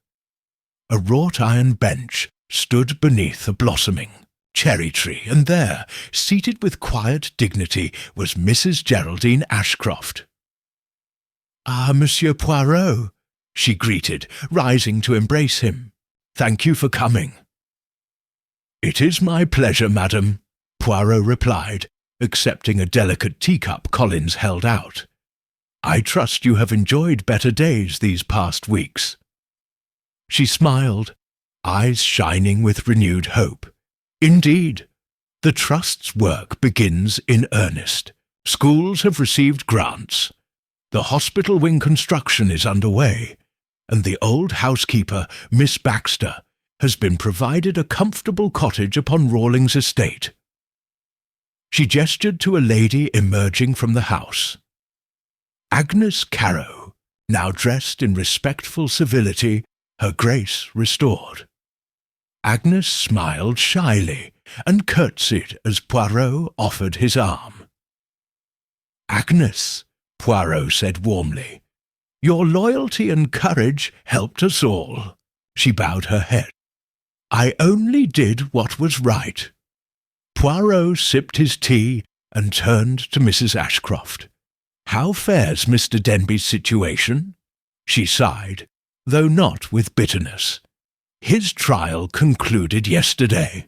A wrought-iron bench stood beneath a blossoming cherry tree, and there, seated with quiet dignity, was Mrs. Geraldine Ashcroft. "Ah, Monsieur Poirot," she greeted, rising to embrace him. "Thank you for coming." "It is my pleasure, madam," Poirot replied, accepting a delicate teacup Collins held out. "I trust you have enjoyed better days these past weeks." She smiled, eyes shining with renewed hope. "Indeed, the Trust's work begins in earnest. Schools have received grants. The hospital wing construction is underway, and the old housekeeper, Miss Baxter, has been provided a comfortable cottage upon Rawlings estate." She gestured to a lady emerging from the house. Agnes Carrow, now dressed in respectful civility, her grace restored. Agnes smiled shyly and curtsied as Poirot offered his arm. "Agnes," Poirot said warmly. "Your loyalty and courage helped us all." She bowed her head. "I only did what was right." Poirot sipped his tea and turned to Mrs. Ashcroft. "How fares Mr. Denby's situation?" She sighed, though not with bitterness. "His trial concluded yesterday.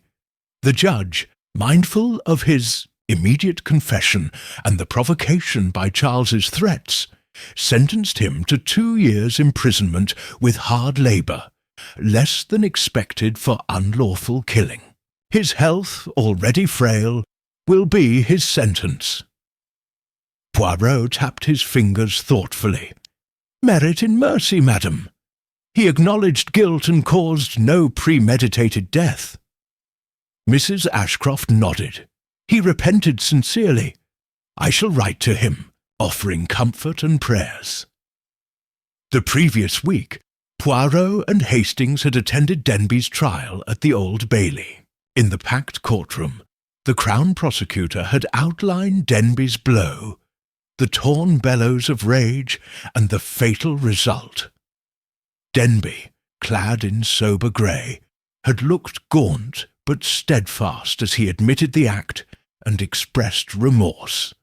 The judge, mindful of his immediate confession and the provocation by Charles's threats, sentenced him to 2 years' imprisonment with hard labour, less than expected for unlawful killing. His health, already frail, will be his sentence." Poirot tapped his fingers thoughtfully. "Merit in mercy, madam. He acknowledged guilt and caused no premeditated death." Mrs. Ashcroft nodded. "He repented sincerely. I shall write to him, offering comfort and prayers." The previous week, Poirot and Hastings had attended Denby's trial at the Old Bailey. In the packed courtroom, the Crown Prosecutor had outlined Denby's blow, the torn bellows of rage, and the fatal result. Denby, clad in sober grey, had looked gaunt but steadfast as he admitted the act and expressed remorse.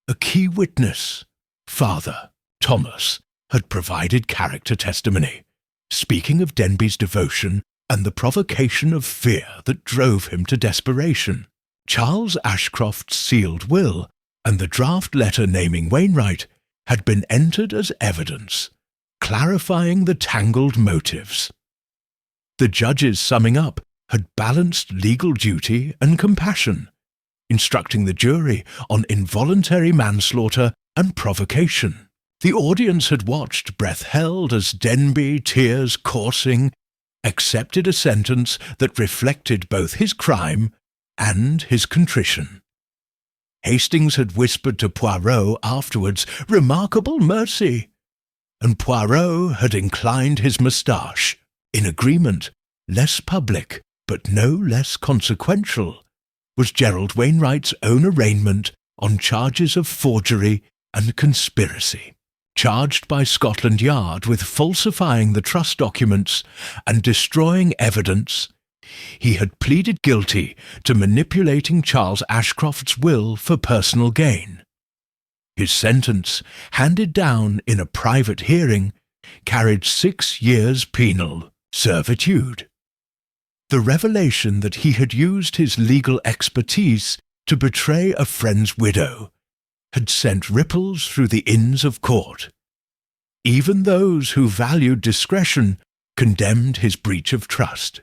A key witness, Father Thomas, had provided character testimony, speaking of Denby's devotion and the provocation of fear that drove him to desperation. Charles Ashcroft's sealed will and the draft letter naming Wainwright had been entered as evidence, clarifying the tangled motives. The judge's summing up had balanced legal duty and compassion, instructing the jury on involuntary manslaughter and provocation. The audience had watched, breath held, as Denby, tears coursing, accepted a sentence that reflected both his crime and his contrition. Hastings had whispered to Poirot afterwards, "Remarkable mercy," and Poirot had inclined his moustache, in agreement, less public, but no less consequential, was Gerald Wainwright's own arraignment on charges of forgery and conspiracy. Charged by Scotland Yard with falsifying the trust documents and destroying evidence, he had pleaded guilty to manipulating Charles Ashcroft's will for personal gain. His sentence, handed down in a private hearing, carried 6 years penal servitude. The revelation that he had used his legal expertise to betray a friend's widow had sent ripples through the inns of court. Even those who valued discretion condemned his breach of trust.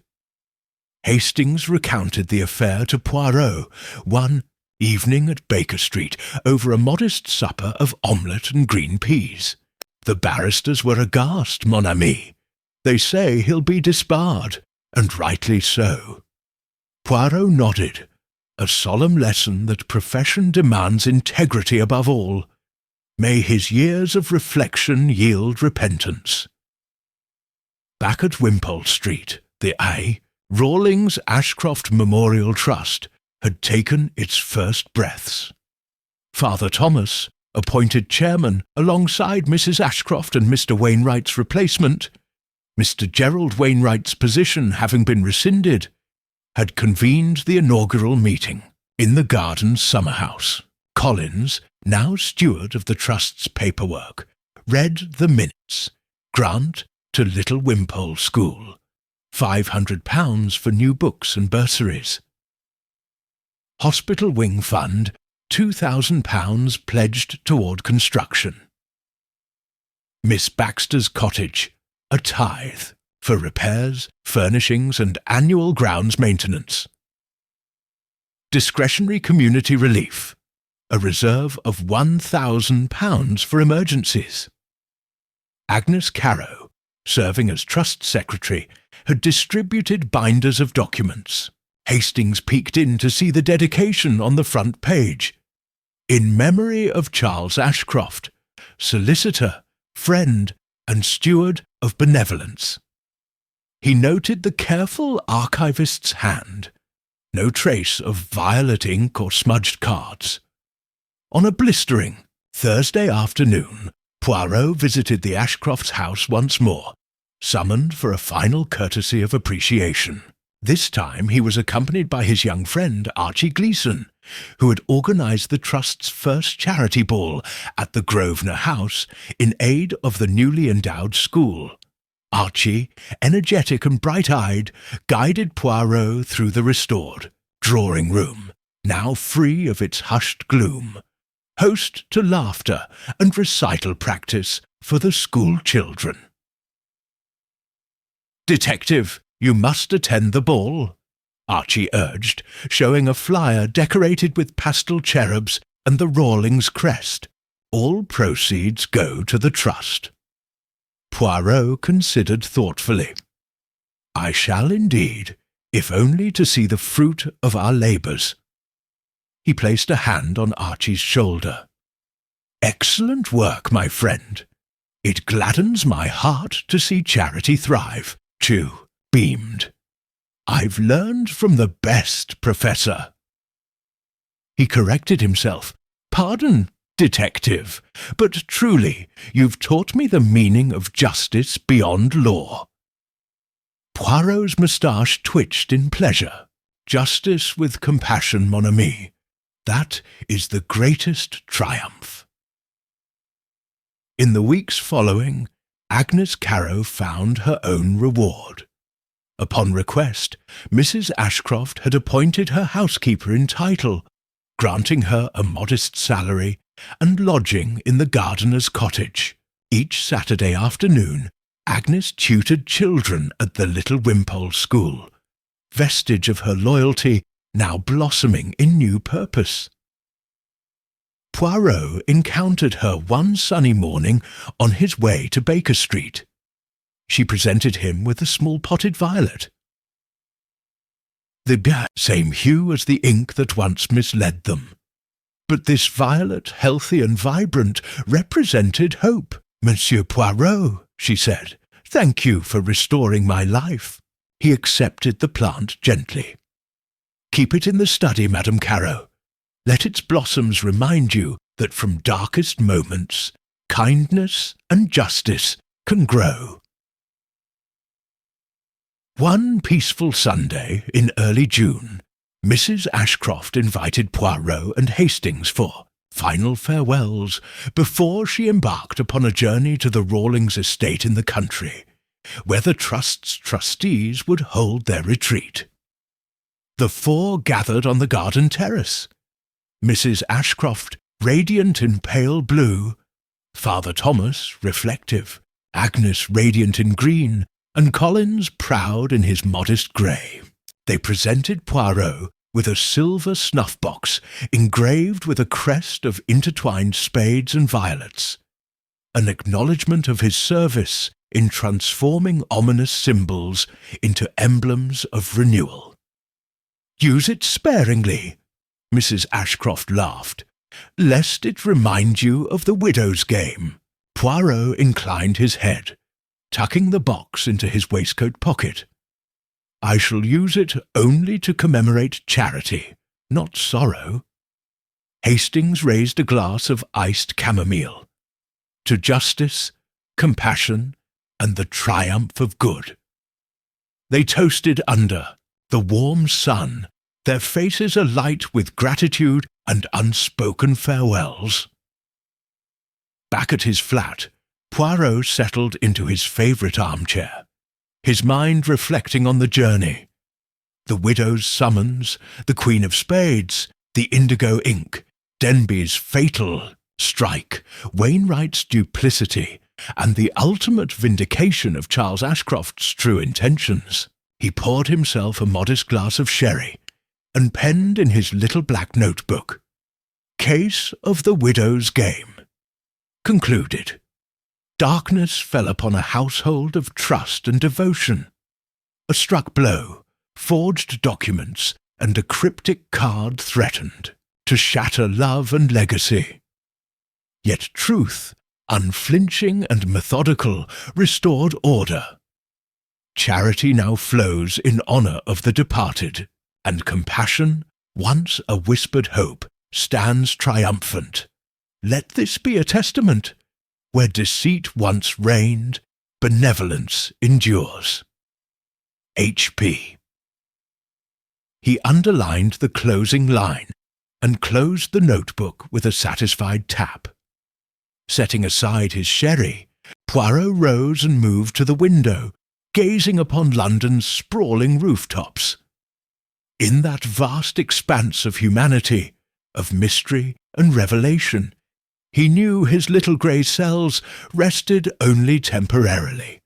Hastings recounted the affair to Poirot one evening at Baker Street over a modest supper of omelette and green peas. "The barristers were aghast, mon ami. They say he'll be disbarred, and rightly so." Poirot nodded, a solemn lesson that profession demands integrity above all. May his years of reflection yield repentance. Back at Wimpole Street, the Rawlings Ashcroft Memorial Trust had taken its first breaths. Father Thomas, appointed chairman alongside Mrs. Ashcroft and Mr. Wainwright's replacement, Mr. Gerald Wainwright's position having been rescinded, had convened the inaugural meeting in the Gardens summer house. Collins, now steward of the Trust's paperwork, read the minutes. Grant to Little Wimpole School. £500 for new books and bursaries. Hospital Wing Fund, £2,000 pledged toward construction. Miss Baxter's cottage, a tithe for repairs, furnishings and annual grounds maintenance. Discretionary community relief, a reserve of £1,000 for emergencies. Agnes Carrow, serving as Trust Secretary, had distributed binders of documents. Hastings peeked in to see the dedication on the front page. "In memory of Charles Ashcroft, solicitor, friend, and steward of benevolence." He noted the careful archivist's hand. No trace of violet ink or smudged cards. On a blistering, Thursday afternoon, Poirot visited the Ashcrofts' house once more, summoned for a final courtesy of appreciation. This time he was accompanied by his young friend Archie Gleeson, who had organised the Trust's first charity ball at the Grosvenor House in aid of the newly endowed school. Archie, energetic and bright-eyed, guided Poirot through the restored drawing-room, now free of its hushed gloom, host to laughter and recital practice for the school children. "Detective, you must attend the ball," Archie urged, showing a flyer decorated with pastel cherubs and the Rawlings crest. "All proceeds go to the trust." Poirot considered thoughtfully. "I shall indeed, if only to see the fruit of our labours." He placed a hand on Archie's shoulder. "Excellent work, my friend. It gladdens my heart to see charity thrive," Chew beamed. "I've learned from the best, Professor." He corrected himself. "Pardon, detective, but truly you've taught me the meaning of justice beyond law." Poirot's moustache twitched in pleasure. "Justice with compassion, mon ami. That is the greatest triumph." In the weeks following, Agnes Carrow found her own reward. Upon request, Mrs. Ashcroft had appointed her housekeeper in title, granting her a modest salary and lodging in the gardener's cottage. Each Saturday afternoon, Agnes tutored children at the little Wimpole school, vestige of her loyalty now blossoming in new purpose. Poirot encountered her one sunny morning on his way to Baker Street. She presented him with a small potted violet. "The same hue as the ink that once misled them. But this violet, healthy and vibrant, represented hope. Monsieur Poirot," she said, "thank you for restoring my life." He accepted the plant gently. "Keep it in the study, Madame Carrow. Let its blossoms remind you that from darkest moments, kindness and justice can grow." One peaceful Sunday in early June, Mrs. Ashcroft invited Poirot and Hastings for final farewells before she embarked upon a journey to the Rawlings estate in the country, where the Trust's trustees would hold their retreat. The four gathered on the garden terrace. Mrs. Ashcroft, radiant in pale blue, Father Thomas, reflective, Agnes radiant in green, and Collins proud in his modest grey. They presented Poirot with a silver snuff-box engraved with a crest of intertwined spades and violets, an acknowledgment of his service in transforming ominous symbols into emblems of renewal. "Use it sparingly," Mrs. Ashcroft laughed, "lest it remind you of the widow's game." Poirot inclined his head, tucking the box into his waistcoat pocket. "I shall use it only to commemorate charity, not sorrow." Hastings raised a glass of iced chamomile. "To justice, compassion, and the triumph of good." They toasted under the warm sun, their faces alight with gratitude and unspoken farewells. Back at his flat, Poirot settled into his favourite armchair, his mind reflecting on the journey. The widow's summons, the Queen of Spades, the indigo ink, Denby's fatal strike, Wainwright's duplicity, and the ultimate vindication of Charles Ashcroft's true intentions. He poured himself a modest glass of sherry and penned in his little black notebook, "Case of the widow's game." Concluded. Darkness fell upon a household of trust and devotion. A struck blow, forged documents, and a cryptic card threatened to shatter love and legacy. Yet truth, unflinching and methodical, restored order. Charity now flows in honour of the departed, and compassion, once a whispered hope, stands triumphant, Let this be a testament. Where deceit once reigned, benevolence endures. H.P. He underlined the closing line and closed the notebook with a satisfied tap. Setting aside his sherry, Poirot rose and moved to the window, gazing upon London's sprawling rooftops. In that vast expanse of humanity, of mystery and revelation, he knew his little grey cells rested only temporarily.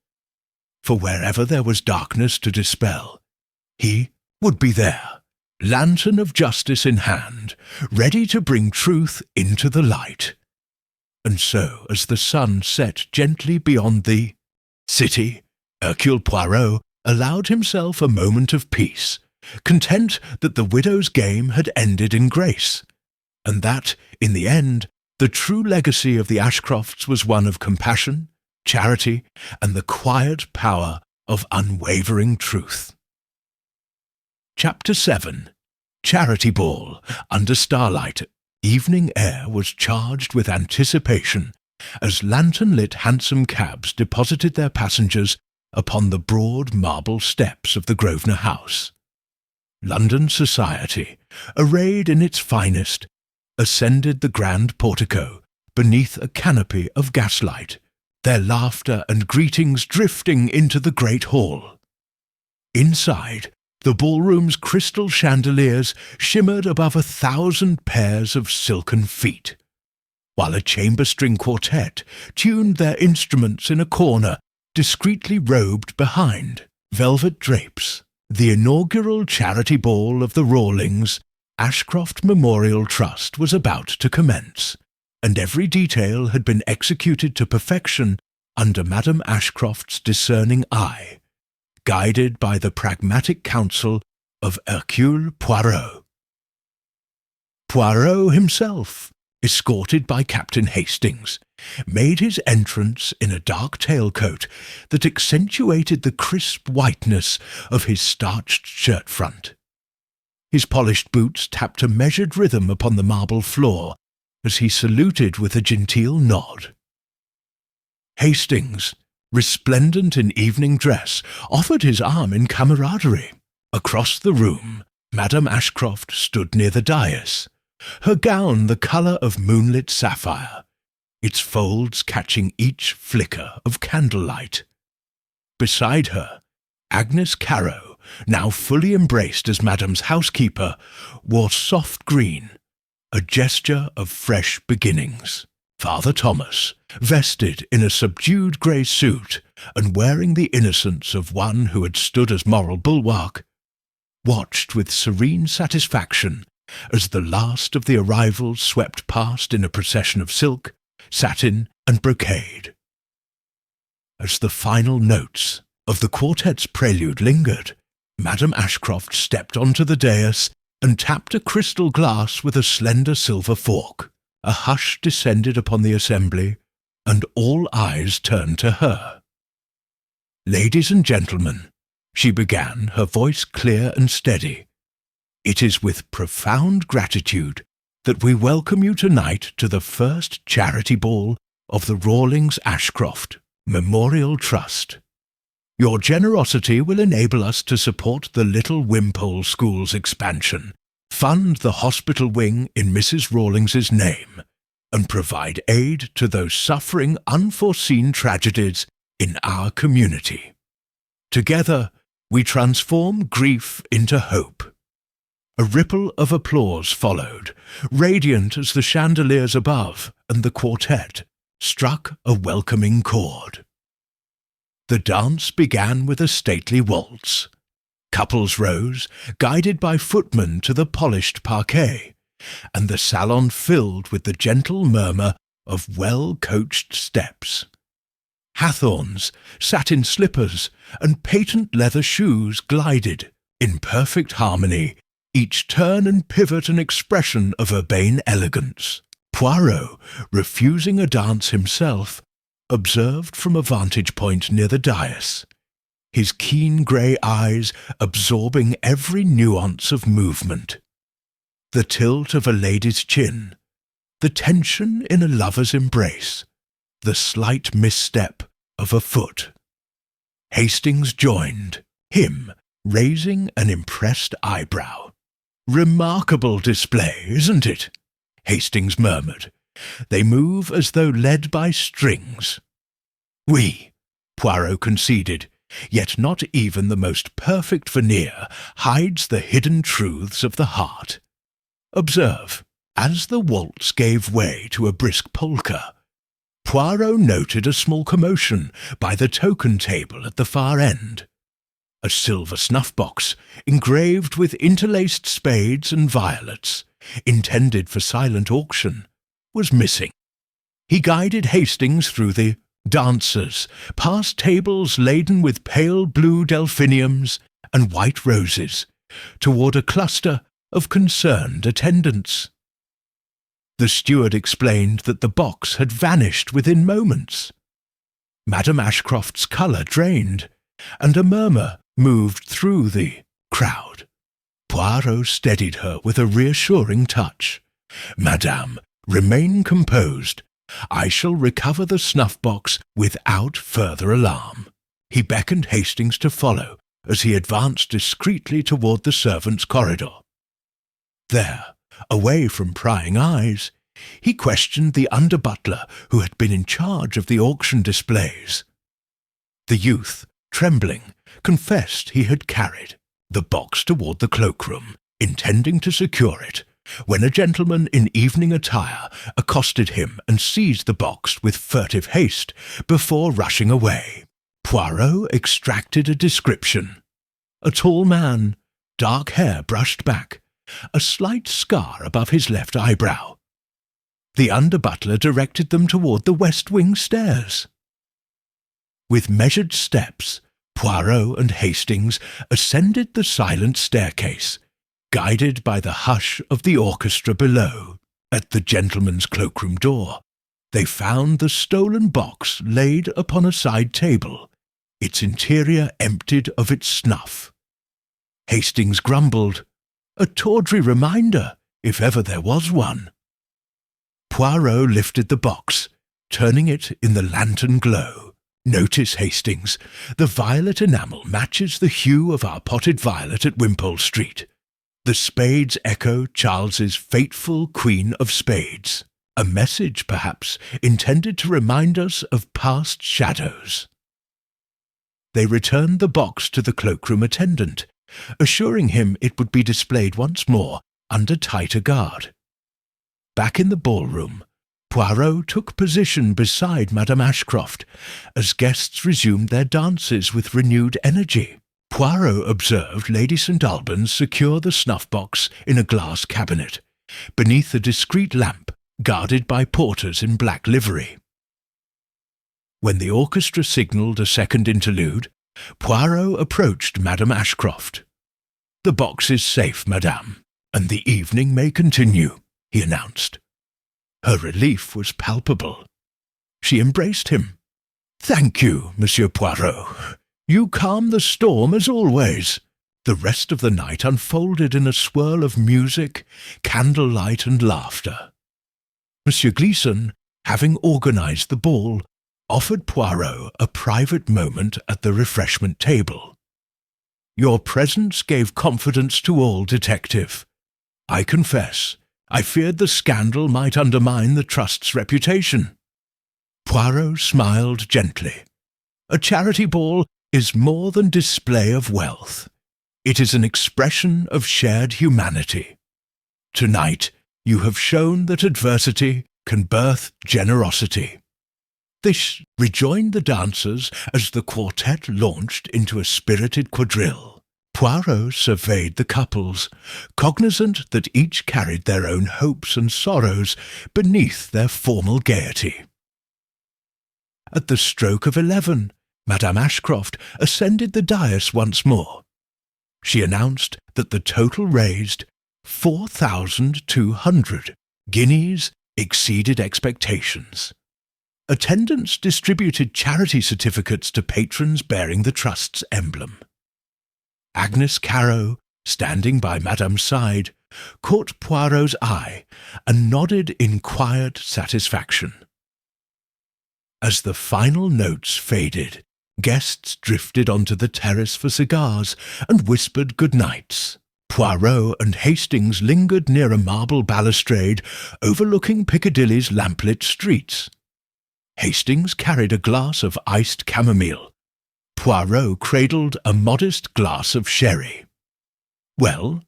For wherever there was darkness to dispel, he would be there, lantern of justice in hand, ready to bring truth into the light. And so, as the sun set gently beyond the city, Hercule Poirot allowed himself a moment of peace, content that the widow's game had ended in grace, and that, in the end, the true legacy of the Ashcrofts was one of compassion, charity, and the quiet power of unwavering truth. Chapter 7. Charity Ball. Under starlight, evening air was charged with anticipation as lantern-lit hansom cabs deposited their passengers upon the broad marble steps of the Grosvenor House. London society, arrayed in its finest, ascended the grand portico beneath a canopy of gaslight, their laughter and greetings drifting into the great hall. Inside, the ballroom's crystal chandeliers shimmered above 1,000 pairs of silken feet, while a chamber-string quartet tuned their instruments in a corner, discreetly robed behind velvet drapes. The inaugural charity ball of the Rawlings Ashcroft Memorial Trust was about to commence, and every detail had been executed to perfection under Madame Ashcroft's discerning eye, guided by the pragmatic counsel of Hercule Poirot. Poirot himself, escorted by Captain Hastings, made his entrance in a dark tailcoat that accentuated the crisp whiteness of his starched shirt-front. His polished boots tapped a measured rhythm upon the marble floor as he saluted with a genteel nod. Hastings, resplendent in evening dress, offered his arm in camaraderie. Across the room, Madame Ashcroft stood near the dais, her gown the colour of moonlit sapphire, its folds catching each flicker of candlelight. Beside her, Agnes Carrow, now fully embraced as Madame's housekeeper, wore soft green, a gesture of fresh beginnings. Father Thomas, vested in a subdued grey suit and wearing the innocence of one who had stood as moral bulwark, watched with serene satisfaction as the last of the arrivals swept past in a procession of silk, satin, and brocade. As the final notes of the quartet's prelude lingered, Madame Ashcroft stepped onto the dais and tapped a crystal glass with a slender silver fork. A hush descended upon the assembly, and all eyes turned to her. "Ladies and gentlemen," she began, her voice clear and steady, "it is with profound gratitude that we welcome you tonight to the first charity ball of the Rawlings Ashcroft Memorial Trust. Your generosity will enable us to support the Little Wimpole School's expansion, fund the hospital wing in Mrs. Rawlings's name, and provide aid to those suffering unforeseen tragedies in our community. Together, we transform grief into hope." A ripple of applause followed, radiant as the chandeliers above and the quartet struck a welcoming chord. The dance began with a stately waltz. Couples rose, guided by footmen to the polished parquet, and the salon filled with the gentle murmur of well-coached steps. Hathorns, satin slippers, and patent leather shoes glided, in perfect harmony, each turn and pivot an expression of urbane elegance. Poirot, refusing a dance himself, observed from a vantage point near the dais, his keen grey eyes absorbing every nuance of movement. The tilt of a lady's chin, the tension in a lover's embrace, the slight misstep of a foot. Hastings joined, him raising an impressed eyebrow. "Remarkable display, isn't it?" Hastings murmured. "They move as though led by strings." "Oui," Poirot conceded, "yet not even the most perfect veneer hides the hidden truths of the heart. Observe, as the waltz gave way to a brisk polka, Poirot noted a small commotion by the token table at the far end. A silver snuff-box, engraved with interlaced spades and violets, intended for silent auction, was missing. He guided Hastings through the dancers, past tables laden with pale blue delphiniums and white roses, toward a cluster of concerned attendants. The steward explained that the box had vanished within moments. Madame Ashcroft's colour drained, and a murmur moved through the crowd. Poirot steadied her with a reassuring touch. "Madame, remain composed. I shall recover the snuff-box without further alarm." He beckoned Hastings to follow as he advanced discreetly toward the servants' corridor. There, away from prying eyes, he questioned the under-butler who had been in charge of the auction displays. The youth, trembling, confessed he had carried the box toward the cloakroom, intending to secure it, when a gentleman in evening attire accosted him and seized the box with furtive haste before rushing away. Poirot extracted a description. A tall man, dark hair brushed back, a slight scar above his left eyebrow. The under-butler directed them toward the west wing stairs. With measured steps, Poirot and Hastings ascended the silent staircase, guided by the hush of the orchestra below. At the gentleman's cloakroom door, they found the stolen box laid upon a side table, its interior emptied of its snuff. Hastings grumbled, "A tawdry reminder, if ever there was one." Poirot lifted the box, turning it in the lantern glow. "Notice, Hastings, the violet enamel matches the hue of our potted violet at Wimpole Street. The spades echo Charles's fateful Queen of Spades. A message, perhaps, intended to remind us of past shadows." They returned the box to the cloakroom attendant, assuring him it would be displayed once more under tighter guard. Back in the ballroom, Poirot took position beside Madame Ashcroft as guests resumed their dances with renewed energy. Poirot observed Lady St. Albans secure the snuff-box in a glass cabinet, beneath a discreet lamp guarded by porters in black livery. When the orchestra signalled a second interlude, Poirot approached Madame Ashcroft. "The box is safe, madame, and the evening may continue," he announced. Her relief was palpable. She embraced him. "Thank you, Monsieur Poirot. You calm the storm as always." The rest of the night unfolded in a swirl of music, candlelight, and laughter. Monsieur Gleeson, having organised the ball, offered Poirot a private moment at the refreshment table. "Your presence gave confidence to all, detective. I confess, I feared the scandal might undermine the Trust's reputation." Poirot smiled gently. "A charity ball is more than display of wealth. It is an expression of shared humanity. Tonight, you have shown that adversity can birth generosity." This rejoined the dancers as the quartet launched into a spirited quadrille. Poirot surveyed the couples, cognizant that each carried their own hopes and sorrows beneath their formal gaiety. At the stroke of 11, Madame Ashcroft ascended the dais once more. She announced that the total raised 4,200 guineas exceeded expectations. Attendants distributed charity certificates to patrons bearing the Trust's emblem. Agnes Carrow, standing by Madame's side, caught Poirot's eye and nodded in quiet satisfaction. As the final notes faded, guests drifted onto the terrace for cigars and whispered good-nights. Poirot and Hastings lingered near a marble balustrade overlooking Piccadilly's lamplit streets. Hastings carried a glass of iced chamomile. Poirot cradled a modest glass of sherry. "Well,"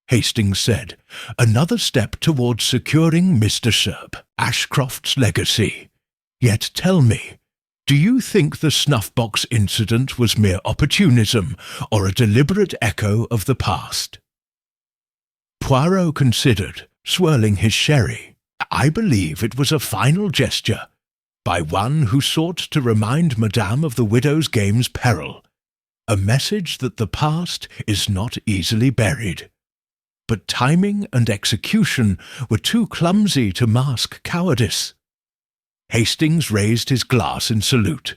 Hastings said, "another step towards securing Mr. Sherp Ashcroft's legacy. Yet tell me, do you think the snuff-box incident was mere opportunism or a deliberate echo of the past?" Poirot considered, swirling his sherry. "I believe it was a final gesture, by one who sought to remind Madame of the widow's game's peril, a message that the past is not easily buried. But timing and execution were too clumsy to mask cowardice." Hastings raised his glass in salute.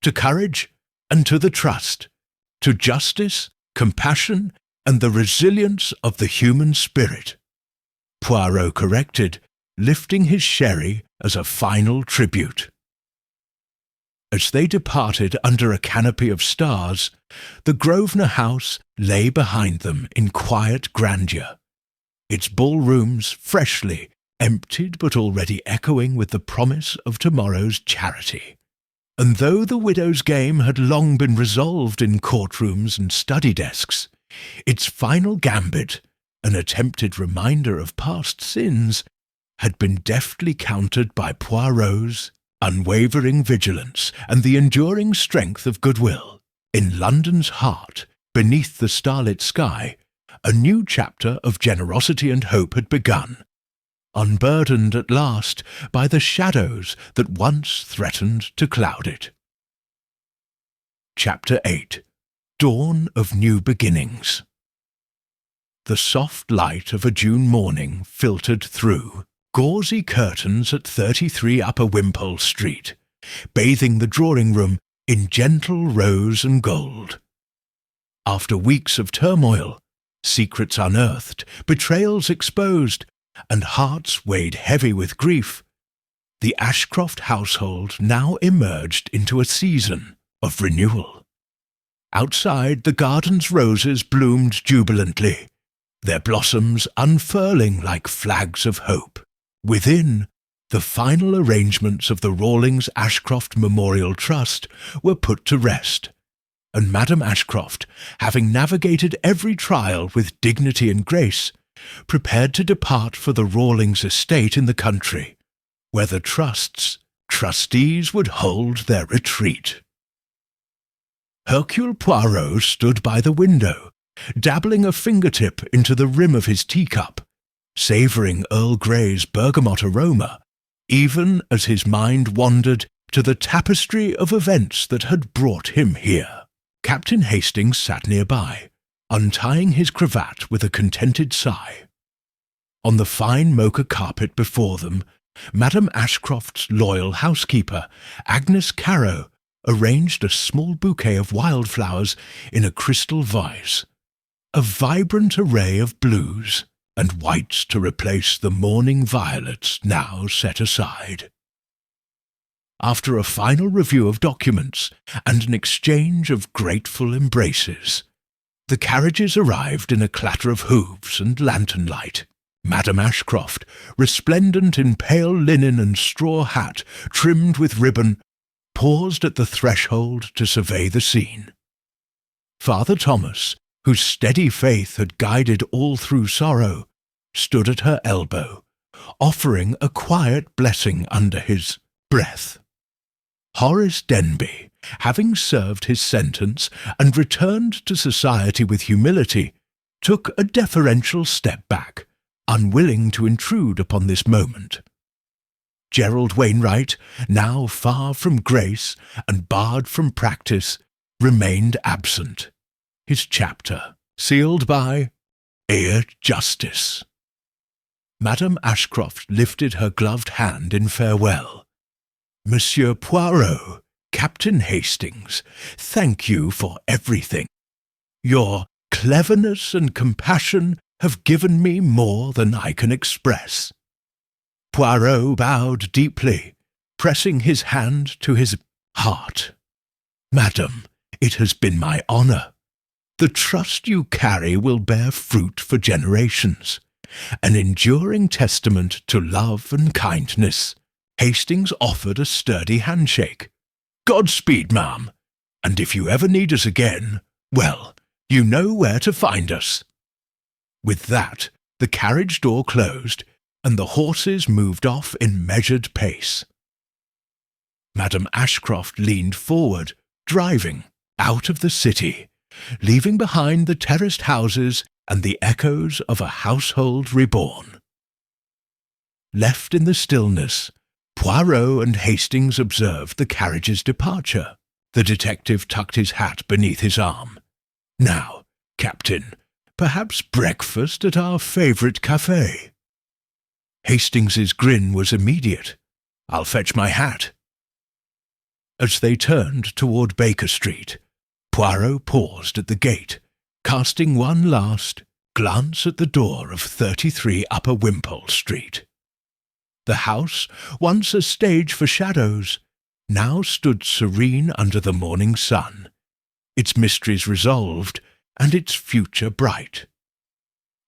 "To courage and to the trust, to justice, compassion, and the resilience of the human spirit," Poirot corrected, lifting his sherry as a final tribute. As they departed under a canopy of stars, the Grosvenor house lay behind them in quiet grandeur, its ballrooms freshly emptied but already echoing with the promise of tomorrow's charity. And though the widow's game had long been resolved in courtrooms and study desks, its final gambit, an attempted reminder of past sins, had been deftly countered by Poirot's unwavering vigilance and the enduring strength of goodwill. In London's heart, beneath the starlit sky, a new chapter of generosity and hope had begun, unburdened at last by the shadows that once threatened to cloud it. Chapter 8. Dawn of New Beginnings. The soft light of a June morning filtered through gauzy curtains at 33 Upper Wimpole Street, bathing the drawing-room in gentle rose and gold. After weeks of turmoil, secrets unearthed, betrayals exposed, and hearts weighed heavy with grief, the Ashcroft household now emerged into a season of renewal. Outside, the garden's roses bloomed jubilantly, their blossoms unfurling like flags of hope. Within, the final arrangements of the Rawlings Ashcroft Memorial Trust were put to rest, and Madame Ashcroft, having navigated every trial with dignity and grace, prepared to depart for the Rawlings estate in the country, where the Trust's trustees would hold their retreat. Hercule Poirot stood by the window, dabbling a fingertip into the rim of his teacup, savouring Earl Grey's bergamot aroma, even as his mind wandered to the tapestry of events that had brought him here. Captain Hastings sat nearby, untying his cravat with a contented sigh. On the fine mocha carpet before them, Madame Ashcroft's loyal housekeeper, Agnes Carrow, arranged a small bouquet of wildflowers in a crystal vase, a vibrant array of blues and whites to replace the morning violets now set aside. After a final review of documents and an exchange of grateful embraces, the carriages arrived in a clatter of hooves and lantern light. Madame Ashcroft, resplendent in pale linen and straw hat trimmed with ribbon, paused at the threshold to survey the scene. Father Thomas, whose steady faith had guided all through sorrow, stood at her elbow, offering a quiet blessing under his breath. Horace Denby, having served his sentence and returned to society with humility, took a deferential step back, unwilling to intrude upon this moment. Gerald Wainwright, now far from grace and barred from practice, remained absent, his chapter sealed by Heir Justice. Madame Ashcroft lifted her gloved hand in farewell. "Monsieur Poirot, Captain Hastings, thank you for everything. Your cleverness and compassion have given me more than I can express." Poirot bowed deeply, pressing his hand to his heart. "Madam, it has been my honour. The trust you carry will bear fruit for generations, an enduring testament to love and kindness." Hastings offered a sturdy handshake. "Godspeed, ma'am, and if you ever need us again, well, you know where to find us." With that, the carriage door closed, and the horses moved off in measured pace. Madame Ashcroft leaned forward, driving out of the city, leaving behind the terraced houses and the echoes of a household reborn. Left in the stillness, Poirot and Hastings observed the carriage's departure. The detective tucked his hat beneath his arm. "Now, Captain, perhaps breakfast at our favourite café." Hastings's grin was immediate. "I'll fetch my hat." As they turned toward Baker Street, Poirot paused at the gate, casting one last glance at the door of 33 Upper Wimpole Street. The house, once a stage for shadows, now stood serene under the morning sun, its mysteries resolved and its future bright.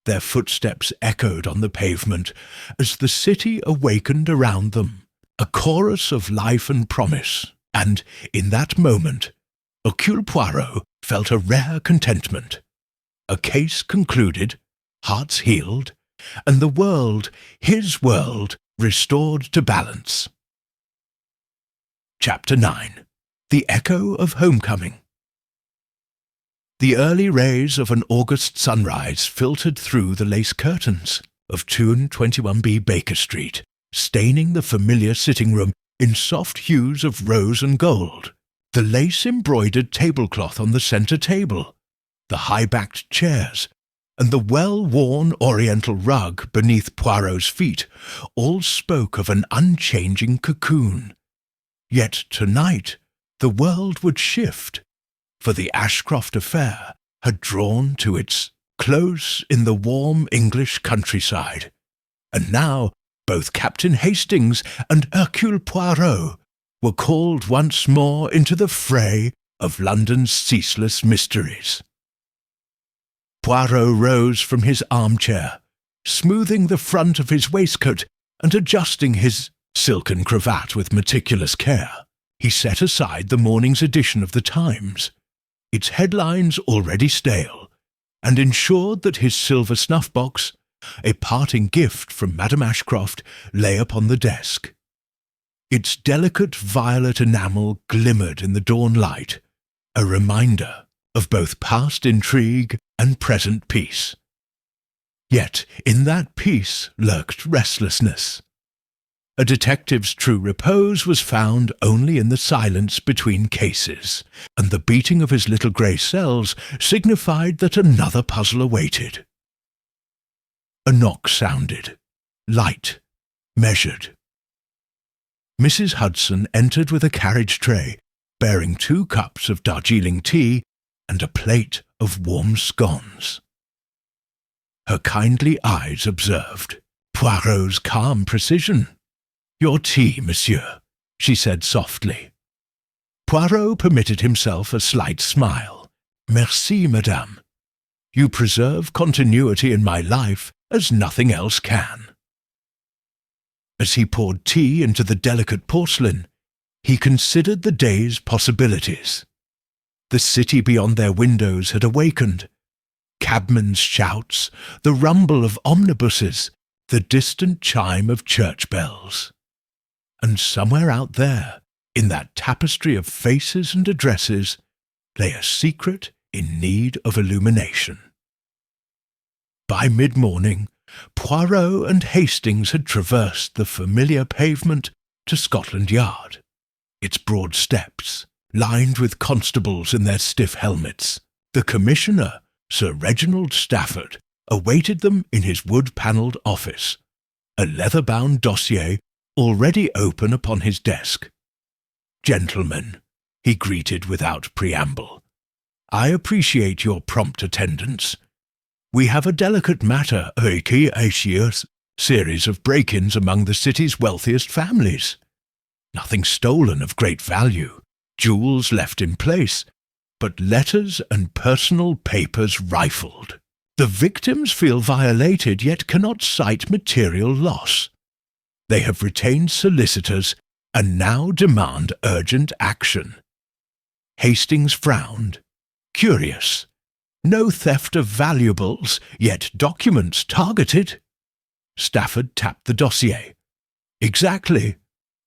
Their footsteps echoed on the pavement as the city awakened around them, a chorus of life and promise, and, in that moment, Hercule Poirot felt a rare contentment. A case concluded, hearts healed, and the world, his world, restored to balance. Chapter 9. The Echo of Homecoming. The early rays of an August sunrise filtered through the lace curtains of 221B Baker Street, staining the familiar sitting room in soft hues of rose and gold. The lace-embroidered tablecloth on the centre table, the high-backed chairs, and the well-worn oriental rug beneath Poirot's feet all spoke of an unchanging cocoon. Yet tonight the world would shift, for the Ashcroft affair had drawn to its close in the warm English countryside, and now both Captain Hastings and Hercule Poirot were called once more into the fray of London's ceaseless mysteries. Poirot rose from his armchair, smoothing the front of his waistcoat and adjusting his silken cravat with meticulous care. He set aside the morning's edition of the Times, its headlines already stale, and ensured that his silver snuff-box, a parting gift from Madame Ashcroft, lay upon the desk. Its delicate violet enamel glimmered in the dawn light, a reminder of both past intrigue and present peace. Yet in that peace lurked restlessness. A detective's true repose was found only in the silence between cases, and the beating of his little grey cells signified that another puzzle awaited. A knock sounded, light, measured. Mrs. Hudson entered with a carriage tray, bearing 2 cups of Darjeeling tea and a plate of warm scones. Her kindly eyes observed Poirot's calm precision. "Your tea, monsieur," she said softly. Poirot permitted himself a slight smile. "Merci, madame. You preserve continuity in my life as nothing else can." As he poured tea into the delicate porcelain, he considered the day's possibilities. The city beyond their windows had awakened. Cabmen's shouts, the rumble of omnibuses, the distant chime of church bells. And somewhere out there, in that tapestry of faces and addresses, lay a secret in need of illumination. By mid-morning, Poirot and Hastings had traversed the familiar pavement to Scotland Yard, its broad steps, lined with constables in their stiff helmets. The Commissioner, Sir Reginald Stafford, awaited them in his wood-panelled office, a leather-bound dossier already open upon his desk. "Gentlemen," he greeted without preamble, "I appreciate your prompt attendance. We have a delicate matter, hercules series of break-ins among the city's wealthiest families. Nothing stolen of great value, jewels left in place, but letters and personal papers rifled. The victims feel violated yet cannot cite material loss. They have retained solicitors and now demand urgent action. Hastings frowned. Curious. No theft of valuables, yet documents targeted. Stafford tapped the dossier. Exactly.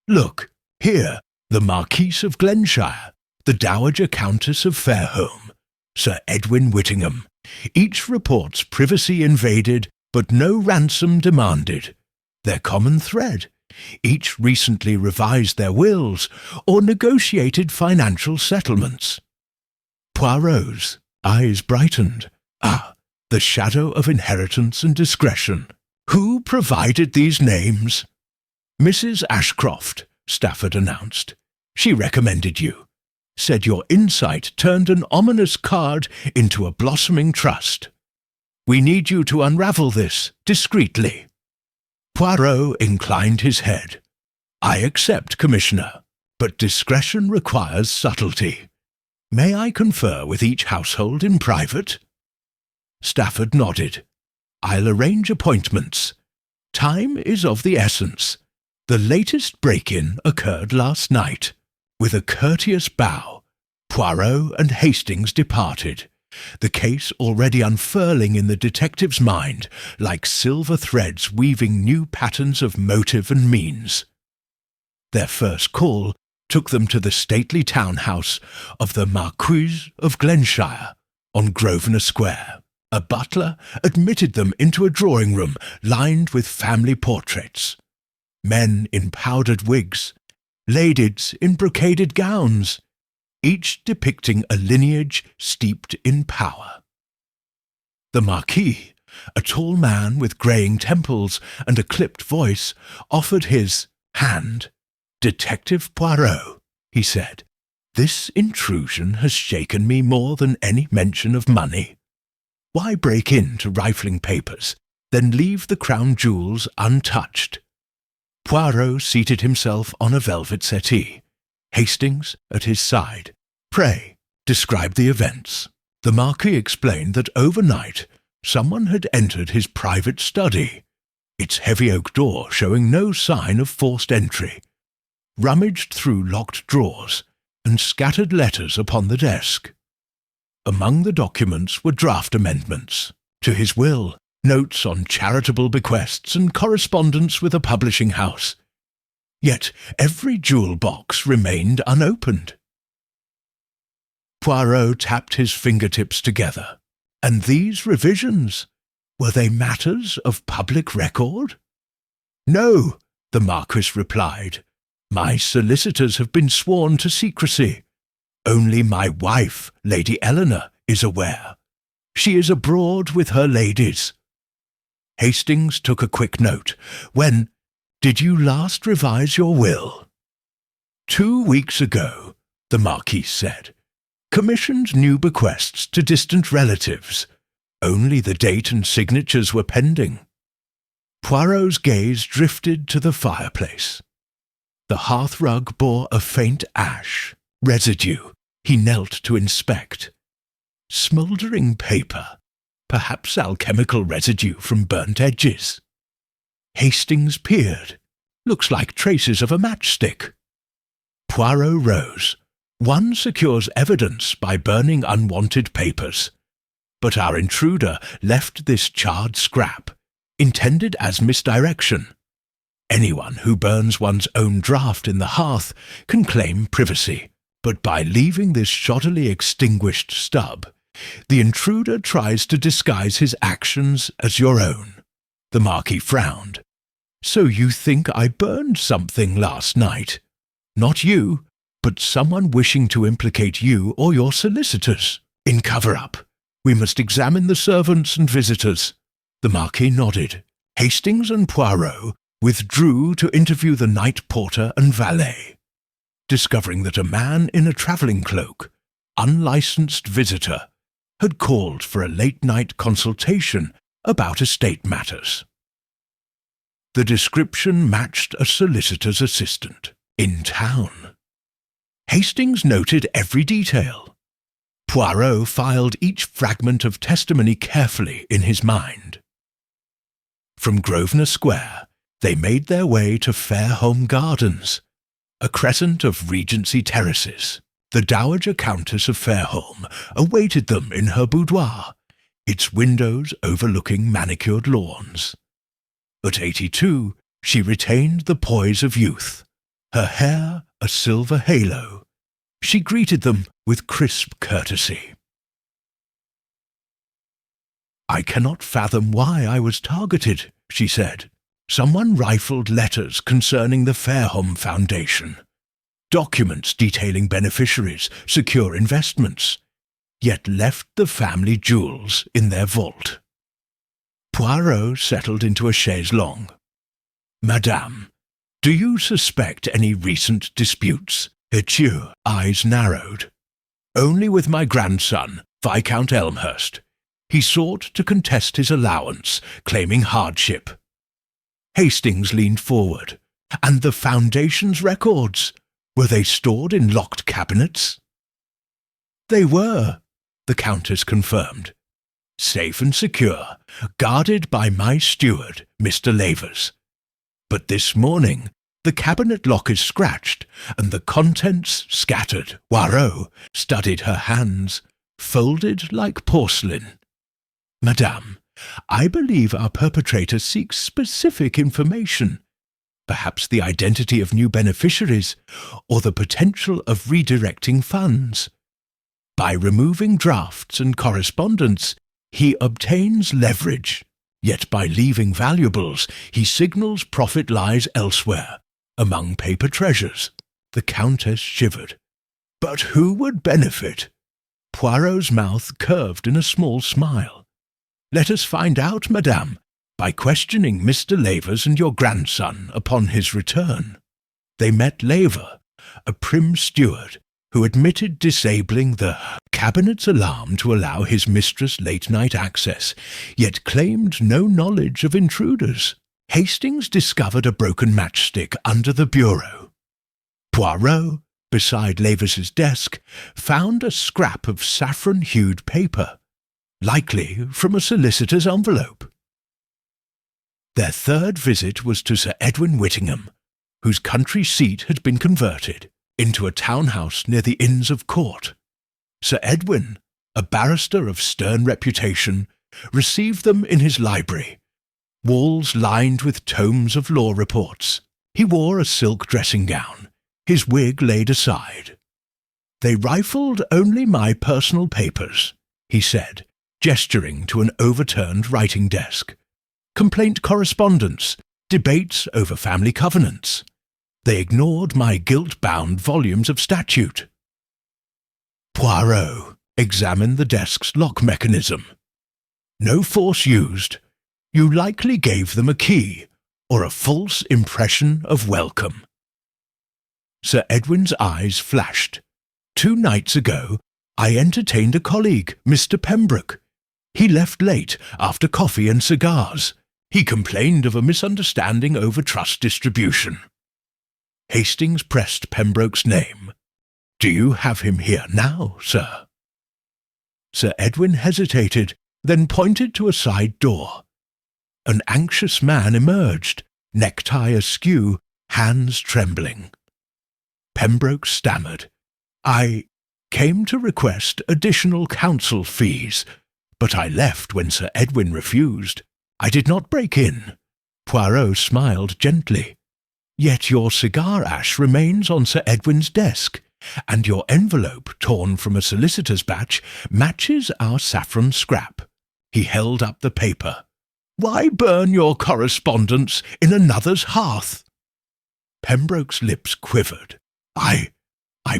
Look, here, the Marquise of Glenshire, the Dowager Countess of Fairholme, Sir Edwin Whittingham. Each reports privacy invaded, but no ransom demanded. Their common thread. Each recently revised their wills or negotiated financial settlements. Poirot's eyes brightened. Ah, the shadow of inheritance and discretion. Who provided these names? Mrs. Ashcroft, Stafford announced. She recommended you. Said your insight turned an ominous card into a blossoming trust. We need you to unravel this discreetly. Poirot inclined his head. I accept, Commissioner, but discretion requires subtlety. May I confer with each household in private? Stafford nodded. I'll arrange appointments. Time is of the essence. The latest break-in occurred last night. With a courteous bow, Poirot and Hastings departed, the case already unfurling in the detective's mind like silver threads weaving new patterns of motive and means. Their first call took them to the stately townhouse of the Marquis of Glenshire on Grosvenor Square. A butler admitted them into a drawing-room lined with family portraits. Men in powdered wigs, ladies in brocaded gowns, each depicting a lineage steeped in power. The Marquis, a tall man with greying temples and a clipped voice, offered his hand. Detective Poirot, he said, this intrusion has shaken me more than any mention of money. Why break into rifling papers, then leave the crown jewels untouched? Poirot seated himself on a velvet settee, Hastings at his side. Pray, describe the events. The Marquis explained that overnight someone had entered his private study, its heavy oak door showing no sign of forced entry, rummaged through locked drawers, and scattered letters upon the desk. Among the documents were draft amendments to his will, notes on charitable bequests and correspondence with a publishing house. Yet every jewel box remained unopened. Poirot tapped his fingertips together. And these revisions, were they matters of public record? No, the Marquis replied. My solicitors have been sworn to secrecy. Only my wife, Lady Eleanor, is aware. She is abroad with her ladies. Hastings took a quick note. When did you last revise your will? 2 weeks ago, the Marquis said. Commissioned new bequests to distant relatives. Only the date and signatures were pending. Poirot's gaze drifted to the fireplace. The hearthrug bore a faint ash, residue. He knelt to inspect. Smouldering paper, perhaps alchemical residue from burnt edges. Hastings peered. Looks like traces of a matchstick. Poirot rose. One secures evidence by burning unwanted papers. But our intruder left this charred scrap, intended as misdirection. Anyone who burns one's own draft in the hearth can claim privacy, but by leaving this shoddily extinguished stub, the intruder tries to disguise his actions as your own. The Marquis frowned. So you think I burned something last night? Not you, but someone wishing to implicate you or your solicitors in cover-up. We must examine the servants and visitors. The Marquis nodded. Hastings and Poirot withdrew to interview the night porter and valet, discovering that a man in a travelling cloak, unlicensed visitor, had called for a late-night consultation about estate matters. The description matched a solicitor's assistant in town. Hastings noted every detail. Poirot filed each fragment of testimony carefully in his mind. From Grosvenor Square, they made their way to Fairholme Gardens, a crescent of Regency terraces. The Dowager Countess of Fairholme awaited them in her boudoir, its windows overlooking manicured lawns. At 82, she retained the poise of youth, her hair a silver halo. She greeted them with crisp courtesy. "I cannot fathom why I was targeted," she said. "Someone rifled letters concerning the Fairholme Foundation, documents detailing beneficiaries, secure investments, yet left the family jewels in their vault." Poirot settled into a chaise longue. "Madame, do you suspect any recent disputes?" Hercule's eyes narrowed. "Only with my grandson, Viscount Elmhurst. He sought to contest his allowance, claiming hardship." Hastings leaned forward. "And the Foundation's records? Were they stored in locked cabinets?" "They were," the Countess confirmed. "Safe and secure, guarded by my steward, Mr. Lavers. But this morning the cabinet lock is scratched, and the contents scattered." Poirot studied her hands, folded like porcelain. "Madame, I believe our perpetrator seeks specific information, perhaps the identity of new beneficiaries, or the potential of redirecting funds. By removing drafts and correspondence, he obtains leverage, yet by leaving valuables, he signals profit lies elsewhere, among paper treasures." The Countess shivered. "But who would benefit?" Poirot's mouth curved in a small smile. "Let us find out, madame, by questioning Mr. Lavers and your grandson upon his return." They met Laver, a prim steward, who admitted disabling the cabinet's alarm to allow his mistress late-night access, yet claimed no knowledge of intruders. Hastings discovered a broken matchstick under the bureau. Poirot, beside Lavers's desk, found a scrap of saffron-hued paper, likely from a solicitor's envelope. Their third visit was to Sir Edwin Whittingham, whose country seat had been converted into a townhouse near the Inns of Court. Sir Edwin, a barrister of stern reputation, received them in his library, walls lined with tomes of law reports. He wore a silk dressing-gown, his wig laid aside. "They rifled only my personal papers," he said, gesturing to an overturned writing desk. "Complaint correspondence, debates over family covenants. They ignored my gilt-bound volumes of statute." Poirot examined the desk's lock mechanism. "No force used. You likely gave them a key, or a false impression of welcome." Sir Edwin's eyes flashed. "2 nights ago, I entertained a colleague, Mr. Pembroke. He left late after coffee and cigars. He complained of a misunderstanding over trust distribution." Hastings pressed Pembroke's name. "Do you have him here now, sir?" Sir Edwin hesitated, then pointed to a side door. An anxious man emerged, necktie askew, hands trembling. Pembroke stammered. "I came to request additional counsel fees, but I left when Sir Edwin refused. I did not break in." Poirot smiled gently. "Yet your cigar ash remains on Sir Edwin's desk, and your envelope, torn from a solicitor's batch, matches our saffron scrap." He held up the paper. "Why burn your correspondence in another's hearth?" Pembroke's lips quivered. I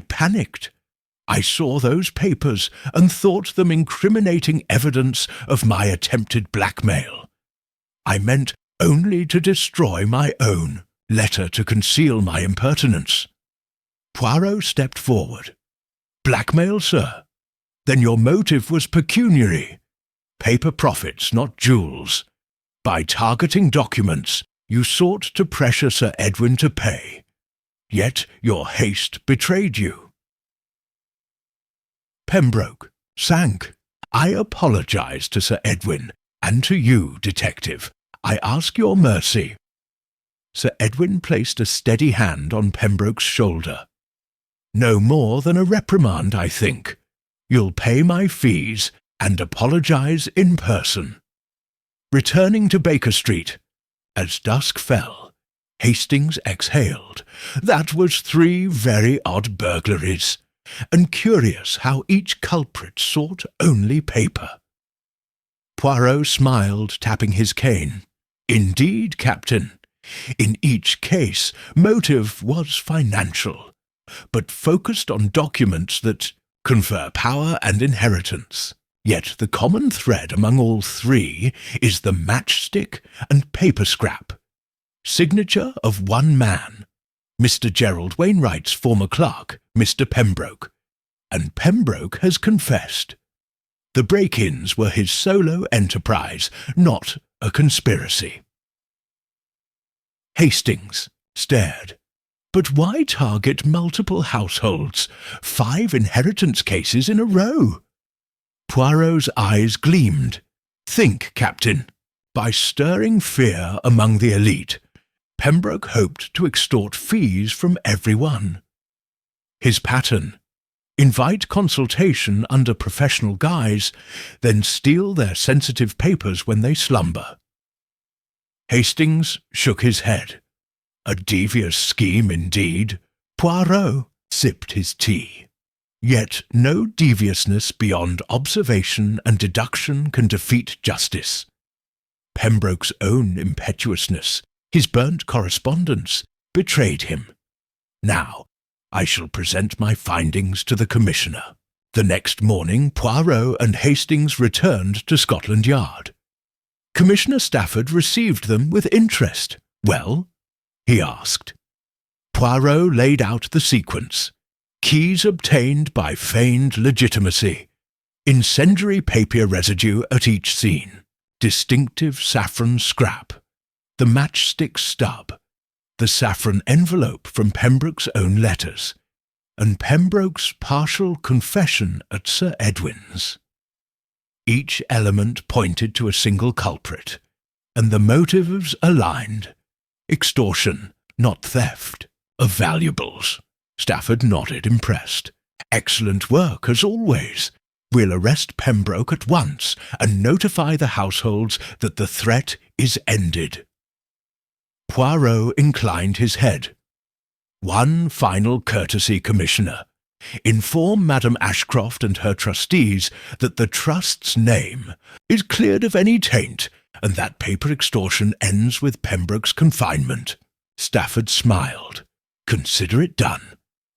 panicked. I saw those papers and thought them incriminating evidence of my attempted blackmail. I meant only to destroy my own letter to conceal my impertinence." Poirot stepped forward. "Blackmail, sir? Then your motive was pecuniary. Paper profits, not jewels. By targeting documents, you sought to pressure Sir Edwin to pay. Yet your haste betrayed you. Pembroke sank. I apologize to Sir Edwin, and to you, detective. I ask your mercy. Sir Edwin placed a steady hand on Pembroke's shoulder. No more than a reprimand, I think. You'll pay my fees and apologize in person. Returning to Baker Street, as dusk fell, Hastings exhaled. That was 3 very odd burglaries, and curious how each culprit sought only paper. Poirot smiled, tapping his cane. Indeed, Captain. In each case, motive was financial, but focused on documents that confer power and inheritance. Yet the common thread among all 3 is the matchstick and paper scrap. Signature of one man, Mr. Gerald Wainwright's former clerk, Mr. Pembroke, and Pembroke has confessed. The break-ins were his solo enterprise, not a conspiracy. Hastings stared. But why target multiple households? 5 inheritance cases in a row. Poirot's eyes gleamed. Think, Captain. By stirring fear among the elite, Pembroke hoped to extort fees from everyone. His pattern: invite consultation under professional guise, then steal their sensitive papers when they slumber. Hastings shook his head. A devious scheme indeed. Poirot sipped his tea. Yet no deviousness beyond observation and deduction can defeat justice. Pembroke's own impetuousness, his burnt correspondence, betrayed him. Now, I shall present my findings to the Commissioner. The next morning, Poirot and Hastings returned to Scotland Yard. Commissioner Stafford received them with interest. Well? He asked. Poirot laid out the sequence. Keys obtained by feigned legitimacy. Incendiary paper residue at each scene. Distinctive saffron scrap. The matchstick stub. The saffron envelope from Pembroke's own letters. And Pembroke's partial confession at Sir Edwin's. Each element pointed to a single culprit, and the motives aligned. Extortion, not theft, of valuables. Stafford nodded, impressed. Excellent work, as always. We'll arrest Pembroke at once and notify the households that the threat is ended. Poirot inclined his head. One final courtesy, Commissioner. Inform Madame Ashcroft and her trustees that the trust's name is cleared of any taint and that paper extortion ends with Pembroke's confinement. Stafford smiled. Consider it done.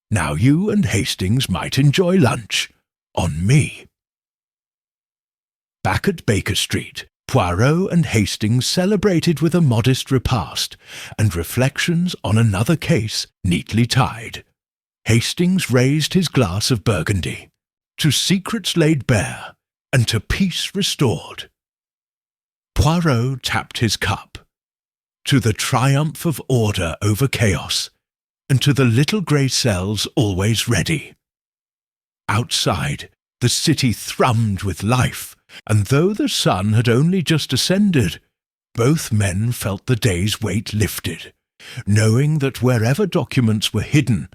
Now you and Hastings might enjoy lunch. On me. Back at Baker Street, Poirot and Hastings celebrated with a modest repast and reflections on another case neatly tied. Hastings raised his glass of Burgundy. To secrets laid bare, and to peace restored. Poirot tapped his cup. To the triumph of order over chaos, and to the little grey cells always ready. Outside, the city thrummed with life, and though the sun had only just ascended, both men felt the day's weight lifted, knowing that wherever documents were hidden,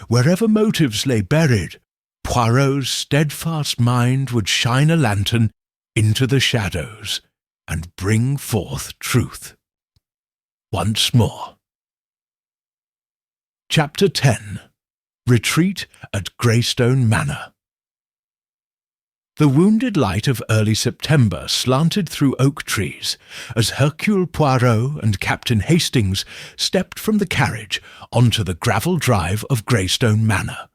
wherever motives lay buried, Poirot's steadfast mind would shine a lantern into the shadows and bring forth truth. Once more. Chapter 10. Retreat at Greystone Manor. The wounded light of early September slanted through oak trees as Hercule Poirot and Captain Hastings stepped from the carriage onto the gravel drive of Greystone Manor,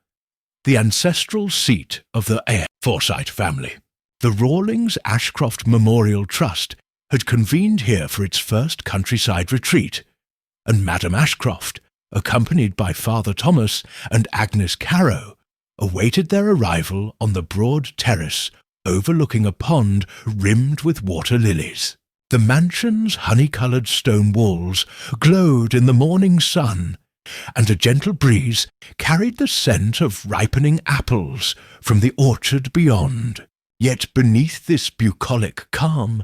the ancestral seat of the Eyre Forsyte family. The Rawlings Ashcroft Memorial Trust had convened here for its first countryside retreat, and Madame Ashcroft, accompanied by Father Thomas and Agnes Carrow, awaited their arrival on the broad terrace overlooking a pond rimmed with water lilies. The mansion's honey-coloured stone walls glowed in the morning sun, and a gentle breeze carried the scent of ripening apples from the orchard beyond. Yet beneath this bucolic calm,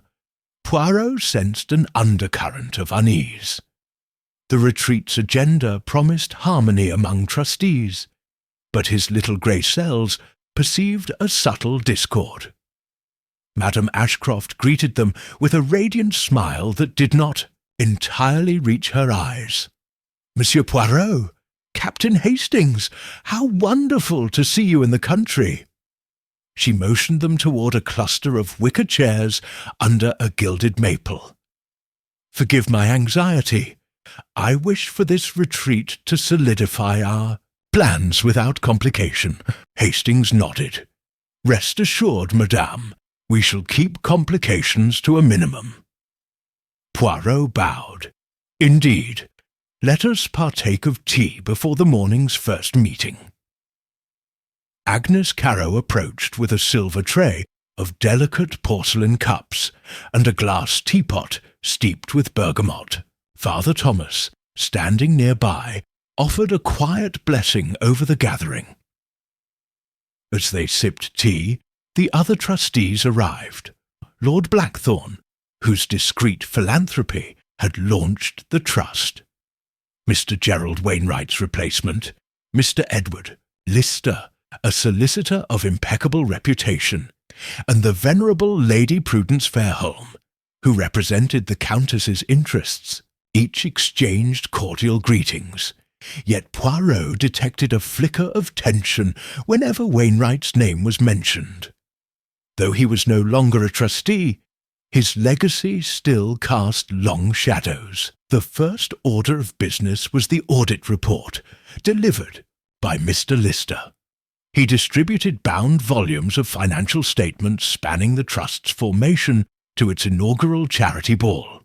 Poirot sensed an undercurrent of unease. The retreat's agenda promised harmony among trustees, but his little grey cells perceived a subtle discord. Madame Ashcroft greeted them with a radiant smile that did not entirely reach her eyes. "Monsieur Poirot, Captain Hastings, how wonderful to see you in the country!" She motioned them toward a cluster of wicker chairs under a gilded maple. "Forgive my anxiety. I wish for this retreat to solidify our plans without complication." Hastings nodded. "Rest assured, madame, we shall keep complications to a minimum." Poirot bowed. "Indeed. Let us partake of tea before the morning's first meeting." Agnes Carrow approached with a silver tray of delicate porcelain cups and a glass teapot steeped with bergamot. Father Thomas, standing nearby, offered a quiet blessing over the gathering. As they sipped tea, the other trustees arrived. Lord Blackthorne, whose discreet philanthropy had launched the trust, Mr. Gerald Wainwright's replacement, Mr. Edward Lister, a solicitor of impeccable reputation, and the venerable Lady Prudence Fairholme, who represented the Countess's interests. Each exchanged cordial greetings, yet Poirot detected a flicker of tension whenever Wainwright's name was mentioned. Though he was no longer a trustee, his legacy still cast long shadows. The first order of business was the audit report, delivered by Mr. Lister. He distributed bound volumes of financial statements spanning the Trust's formation to its inaugural charity ball.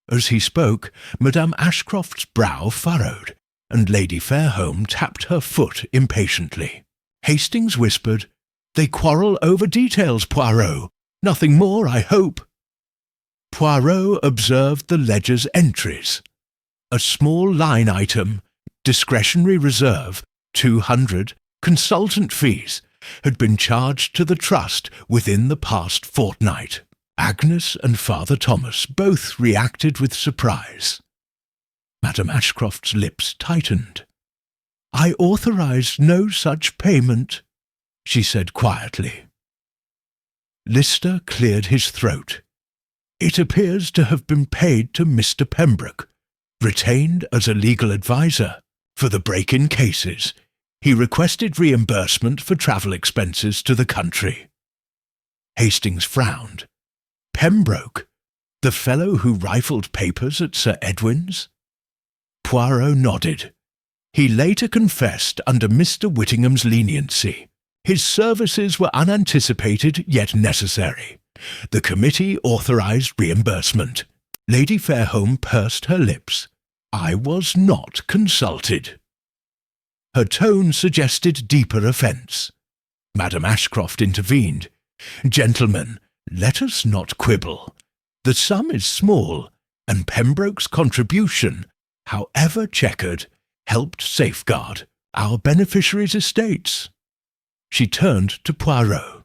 As he spoke, Madame Ashcroft's brow furrowed, and Lady Fairholme tapped her foot impatiently. Hastings whispered, "They quarrel over details, Poirot. Nothing more, I hope." Poirot observed the ledger's entries. A small line item, discretionary reserve, 200, consultant fees, had been charged to the trust within the past fortnight. Agnes and Father Thomas both reacted with surprise. Madame Ashcroft's lips tightened. "I authorized no such payment," she said quietly. Lister cleared his throat. "It appears to have been paid to Mr. Pembroke, retained as a legal adviser. For the break-in cases, he requested reimbursement for travel expenses to the country." Hastings frowned. "Pembroke? The fellow who rifled papers at Sir Edwin's?" Poirot nodded. "He later confessed under Mr. Whittingham's leniency. His services were unanticipated yet necessary. The committee authorized reimbursement." Lady Fairholme pursed her lips. "I was not consulted." Her tone suggested deeper offence. Madame Ashcroft intervened. "Gentlemen, let us not quibble. The sum is small, and Pembroke's contribution, however checkered, helped safeguard our beneficiaries' estates." She turned to Poirot.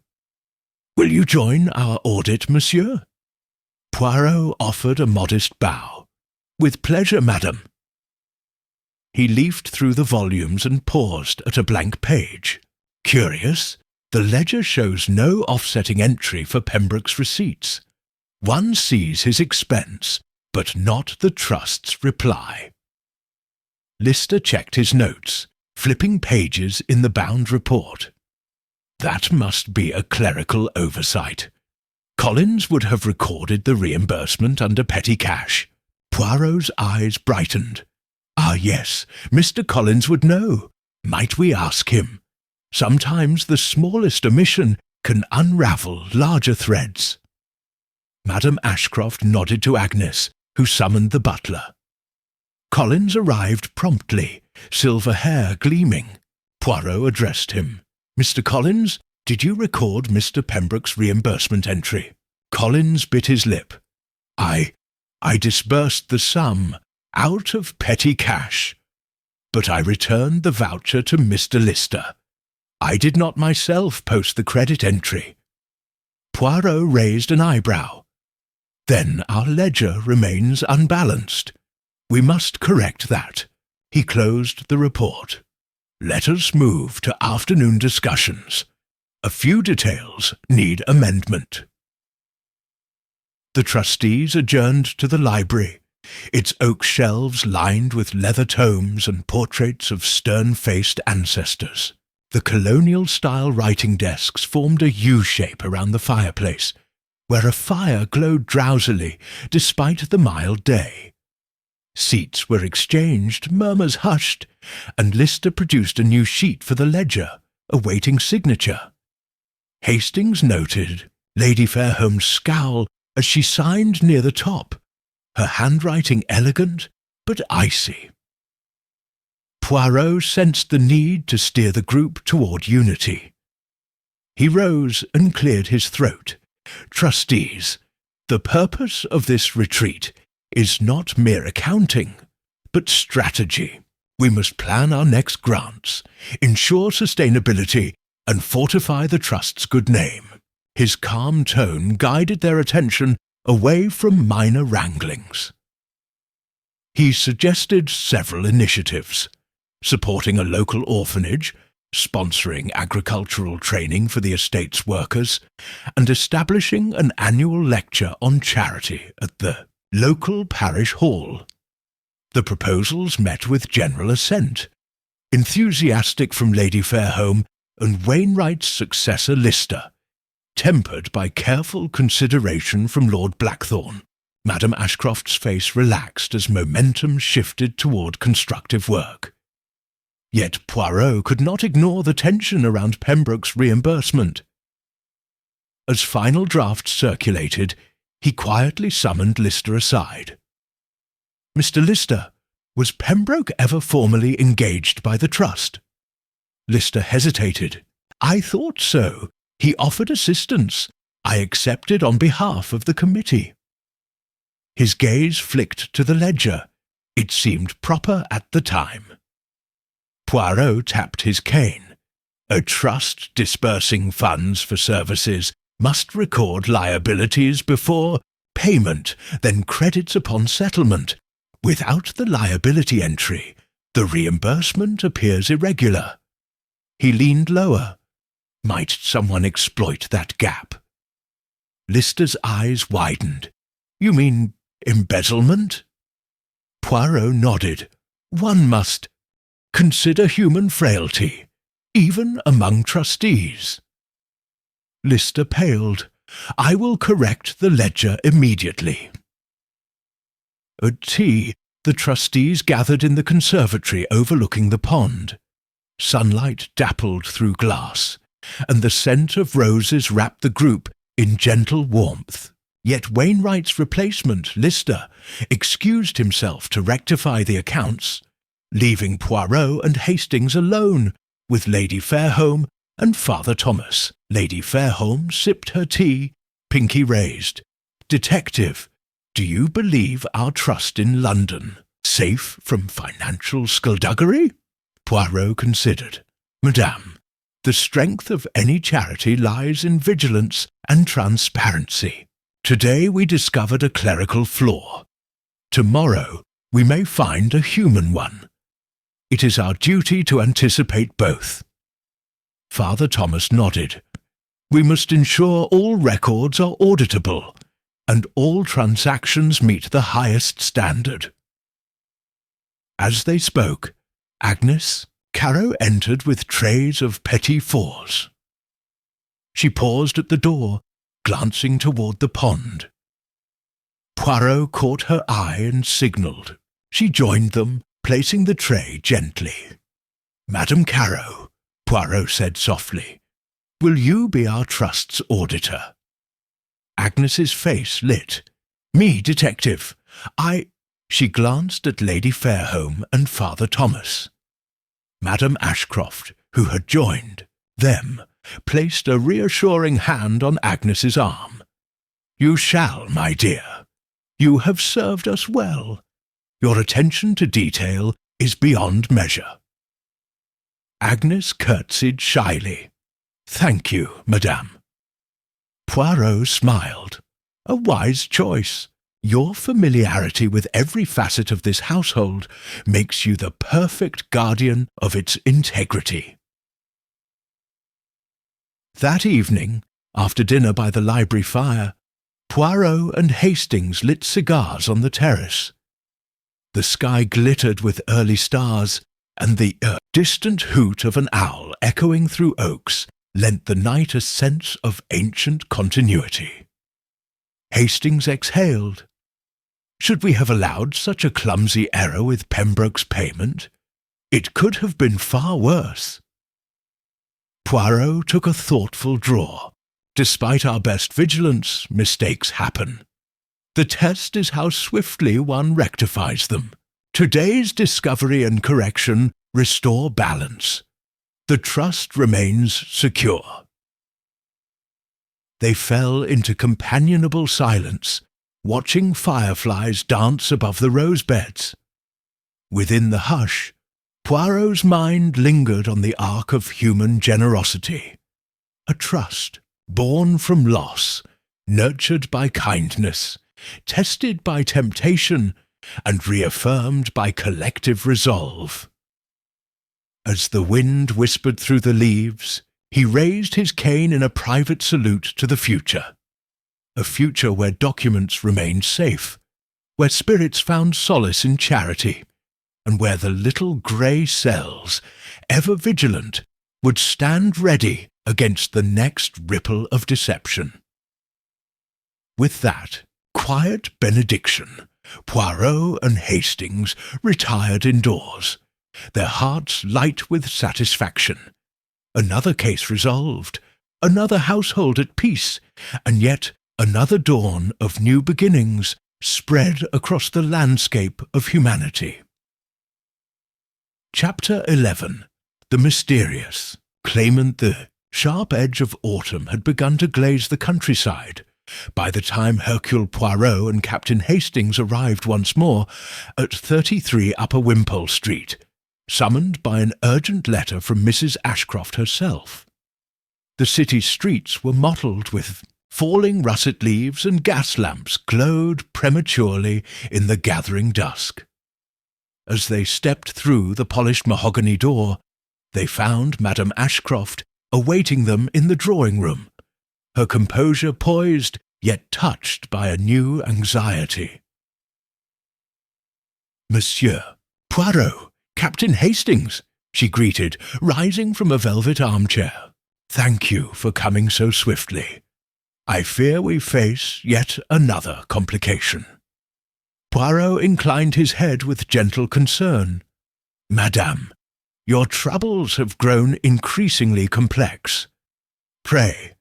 "Will you join our audit, monsieur?" Poirot offered a modest bow. "With pleasure, madame." He leafed through the volumes and paused at a blank page. Curious, the ledger shows no offsetting entry for Pembroke's receipts. One sees his expense, but not the trust's reply. Lister checked his notes, flipping pages in the bound report. That must be a clerical oversight. Collins would have recorded the reimbursement under petty cash. Poirot's eyes brightened. "Ah, yes, Mr. Collins would know. Might we ask him? Sometimes the smallest omission can unravel larger threads." Madame Ashcroft nodded to Agnes, who summoned the butler. Collins arrived promptly, silver hair gleaming. Poirot addressed him. "Mr. Collins, did you record Mr. Pembroke's reimbursement entry?" Collins bit his lip. I disbursed the sum out of petty cash, but I returned the voucher to Mr. Lister. I did not myself post the credit entry." Poirot raised an eyebrow. "Then our ledger remains unbalanced. We must correct that." He closed the report. "Let us move to afternoon discussions. A few details need amendment." The trustees adjourned to the library, its oak shelves lined with leather tomes and portraits of stern-faced ancestors. The colonial-style writing desks formed a U-shape around the fireplace, where a fire glowed drowsily despite the mild day. Seats were exchanged, murmurs hushed, and Lister produced a new sheet for the ledger, awaiting signature. Hastings noted Lady Fairholme's scowl as she signed near the top, her handwriting elegant but icy. Poirot sensed the need to steer the group toward unity. He rose and cleared his throat. "Trustees, the purpose of this retreat is not mere accounting, but strategy. We must plan our next grants, ensure sustainability, and fortify the Trust's good name." His calm tone guided their attention away from minor wranglings. He suggested several initiatives: supporting a local orphanage, sponsoring agricultural training for the estate's workers, and establishing an annual lecture on charity at the local parish hall. The proposals met with general assent, enthusiastic from Lady Fairholme and Wainwright's successor Lister, tempered by careful consideration from Lord Blackthorne. Madame Ashcroft's face relaxed as momentum shifted toward constructive work. Yet Poirot could not ignore the tension around Pembroke's reimbursement. As final drafts circulated, he quietly summoned Lister aside. "Mr. Lister, was Pembroke ever formally engaged by the Trust?" Lister hesitated. "I thought so. He offered assistance. I accepted on behalf of the committee." His gaze flicked to the ledger. It seemed proper at the time. Poirot tapped his cane. A trust disbursing funds for services must record liabilities before payment, then credits upon settlement. Without the liability entry, the reimbursement appears irregular. He leaned lower. Might someone exploit that gap? Lister's eyes widened. "You mean embezzlement?" Poirot nodded. "One must consider human frailty, even among trustees." Lister paled. "I will correct the ledger immediately." At tea, the trustees gathered in the conservatory overlooking the pond. Sunlight dappled through glass, and the scent of roses wrapped the group in gentle warmth. Yet Wainwright's replacement, Lister, excused himself to rectify the accounts, leaving Poirot and Hastings alone with Lady Fairholme and Father Thomas. Lady Fairholme sipped her tea, pinky raised. "Detective, do you believe our trust in London safe from financial skullduggery?" Poirot considered. "Madame, the strength of any charity lies in vigilance and transparency. Today we discovered a clerical flaw. Tomorrow we may find a human one. It is our duty to anticipate both." Father Thomas nodded. "We must ensure all records are auditable, and all transactions meet the highest standard." As they spoke, Agnes Caro entered with trays of petit fours. She paused at the door, glancing toward the pond. Poirot caught her eye and signalled. She joined them, placing the tray gently. "Madame Caro," Poirot said softly, "will you be our trust's auditor?" Agnes's face lit. "Me, detective. She glanced at Lady Fairholme and Father Thomas. "Madame Ashcroft, who had joined them, placed a reassuring hand on Agnes's arm. "You shall, my dear. You have served us well. Your attention to detail is beyond measure." Agnes curtsied shyly. "Thank you, madame." Poirot smiled. "A wise choice. Your familiarity with every facet of this household makes you the perfect guardian of its integrity." That evening, after dinner by the library fire, Poirot and Hastings lit cigars on the terrace. The sky glittered with early stars, and the distant hoot of an owl echoing through oaks lent the night a sense of ancient continuity. Hastings exhaled. Should we have allowed such a clumsy error with Pembroke's payment? It could have been far worse. Poirot took a thoughtful draw. Despite our best vigilance, mistakes happen. The test is how swiftly one rectifies them. Today's discovery and correction restore balance. The trust remains secure. They fell into companionable silence, watching fireflies dance above the rose beds. Within the hush, Poirot's mind lingered on the arc of human generosity. A trust, born from loss, nurtured by kindness, tested by temptation, and reaffirmed by collective resolve. As the wind whispered through the leaves, he raised his cane in a private salute to the future. A future where documents remained safe, where spirits found solace in charity, and where the little grey cells, ever vigilant, would stand ready against the next ripple of deception. With that quiet benediction, Poirot and Hastings retired indoors, their hearts light with satisfaction. Another case resolved, another household at peace, and yet another dawn of new beginnings spread across the landscape of humanity. Chapter 11. The Mysterious. Claimant. The sharp edge of autumn had begun to glaze the countryside by the time Hercule Poirot and Captain Hastings arrived once more at 33 Upper Wimpole Street, summoned by an urgent letter from Mrs. Ashcroft herself. The city streets were mottled with falling russet leaves, and gas lamps glowed prematurely in the gathering dusk. As they stepped through the polished mahogany door, they found Madame Ashcroft awaiting them in the drawing-room, her composure poised, yet touched by a new anxiety. "Monsieur Poirot, Captain Hastings," she greeted, rising from a velvet armchair. "Thank you for coming so swiftly. I fear we face yet another complication." Poirot inclined his head with gentle concern. "Madame, your troubles have grown increasingly complex. Pray,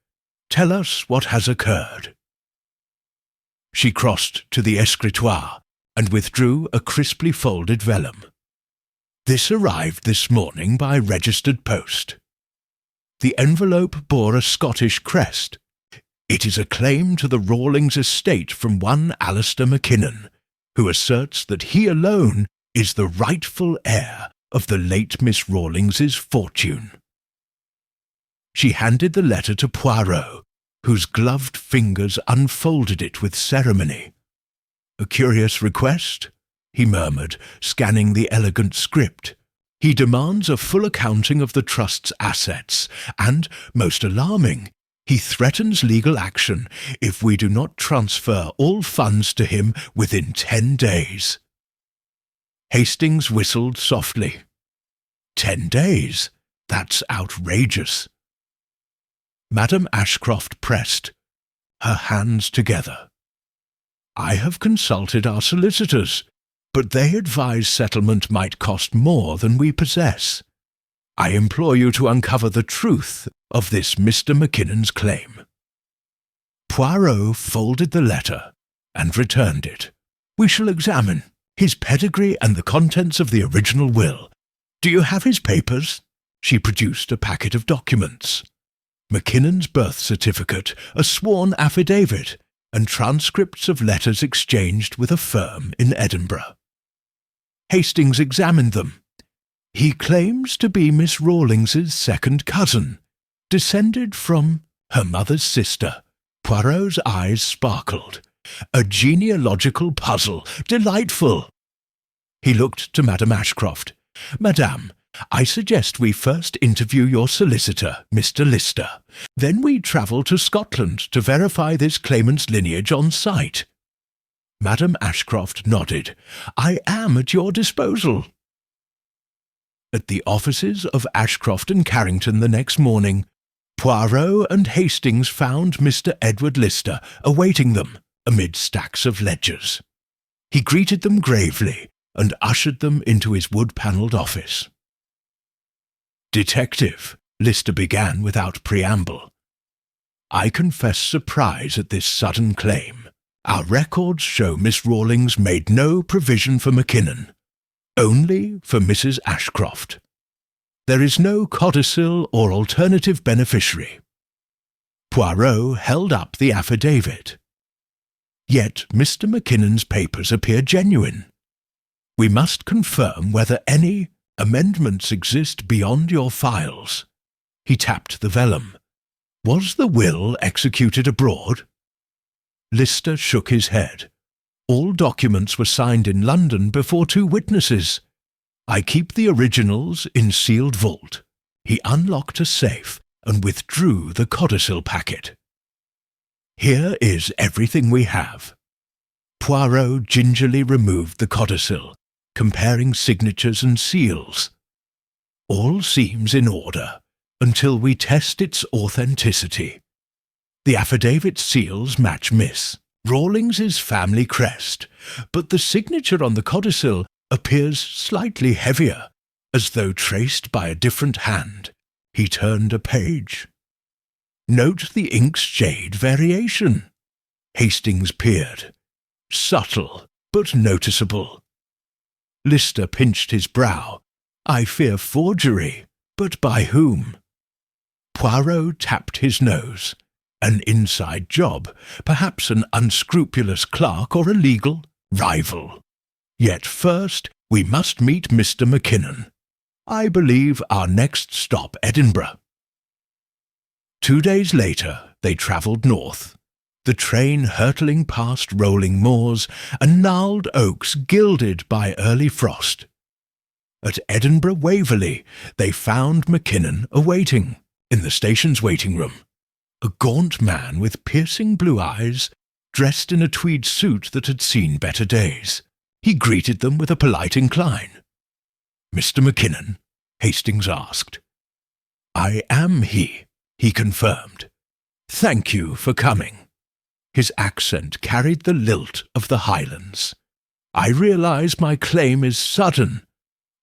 tell us what has occurred." She crossed to the escritoire and withdrew a crisply folded vellum. "This arrived this morning by registered post." The envelope bore a Scottish crest. "It is a claim to the Rawlings estate from one Alistair Mackinnon, who asserts that he alone is the rightful heir of the late Miss Rawlings's fortune." She handed the letter to Poirot, whose gloved fingers unfolded it with ceremony. "A curious request," he murmured, scanning the elegant script. "He demands a full accounting of the trust's assets, and, most alarming, he threatens legal action if we do not transfer all funds to him within 10 days. Hastings whistled softly. 10 days? That's outrageous. Madame Ashcroft pressed, her hands together. "I have consulted our solicitors, but they advise settlement might cost more than we possess. I implore you to uncover the truth of this Mr. Mackinnon's claim." Poirot folded the letter and returned it. "We shall examine his pedigree and the contents of the original will. Do you have his papers?" She produced a packet of documents: Mackinnon's birth certificate, a sworn affidavit, and transcripts of letters exchanged with a firm in Edinburgh. Hastings examined them. He claims to be Miss Rawlings's second cousin, descended from her mother's sister. Poirot's eyes sparkled. A genealogical puzzle. Delightful! He looked to Madame Ashcroft. "Madame, I suggest we first interview your solicitor, Mr. Lister. Then we travel to Scotland to verify this claimant's lineage on sight." Madame Ashcroft nodded. "I am at your disposal." At the offices of Ashcroft and Carrington the next morning, Poirot and Hastings found Mr. Edward Lister awaiting them amid stacks of ledgers. He greeted them gravely and ushered them into his wood-panelled office. "Detective," Lister began without preamble, "I confess surprise at this sudden claim. Our records show Miss Rawlings made no provision for Mackinnon, only for Mrs. Ashcroft. There is no codicil or alternative beneficiary." Poirot held up the affidavit. "Yet Mr. Mackinnon's papers appear genuine. We must confirm whether any amendments exist beyond your files." He tapped the vellum. "Was the will executed abroad?" Lister shook his head. "All documents were signed in London before 2 witnesses. I keep the originals in sealed vault." He unlocked a safe and withdrew the codicil packet. "Here is everything we have." Poirot gingerly removed the codicil, comparing signatures and seals. "All seems in order until we test its authenticity. The affidavit seals match Miss Rawlings's family crest, but the signature on the codicil appears slightly heavier, as though traced by a different hand." He turned a page. "Note the ink's shade variation." Hastings peered. "Subtle, but noticeable." Lister pinched his brow. "I fear forgery, but by whom?" Poirot tapped his nose. "An inside job, perhaps an unscrupulous clerk or a legal rival. Yet first we must meet Mr. Mackinnon. I believe our next stop Edinburgh." 2 days later they travelled north, the train hurtling past rolling moors and gnarled oaks gilded by early frost. At Edinburgh Waverley they found Mackinnon awaiting, in the station's waiting room. A gaunt man with piercing blue eyes, dressed in a tweed suit that had seen better days. He greeted them with a polite incline. "Mr. Mackinnon?" Hastings asked. "I am he," he confirmed. "Thank you for coming." His accent carried the lilt of the Highlands. "I realize my claim is sudden,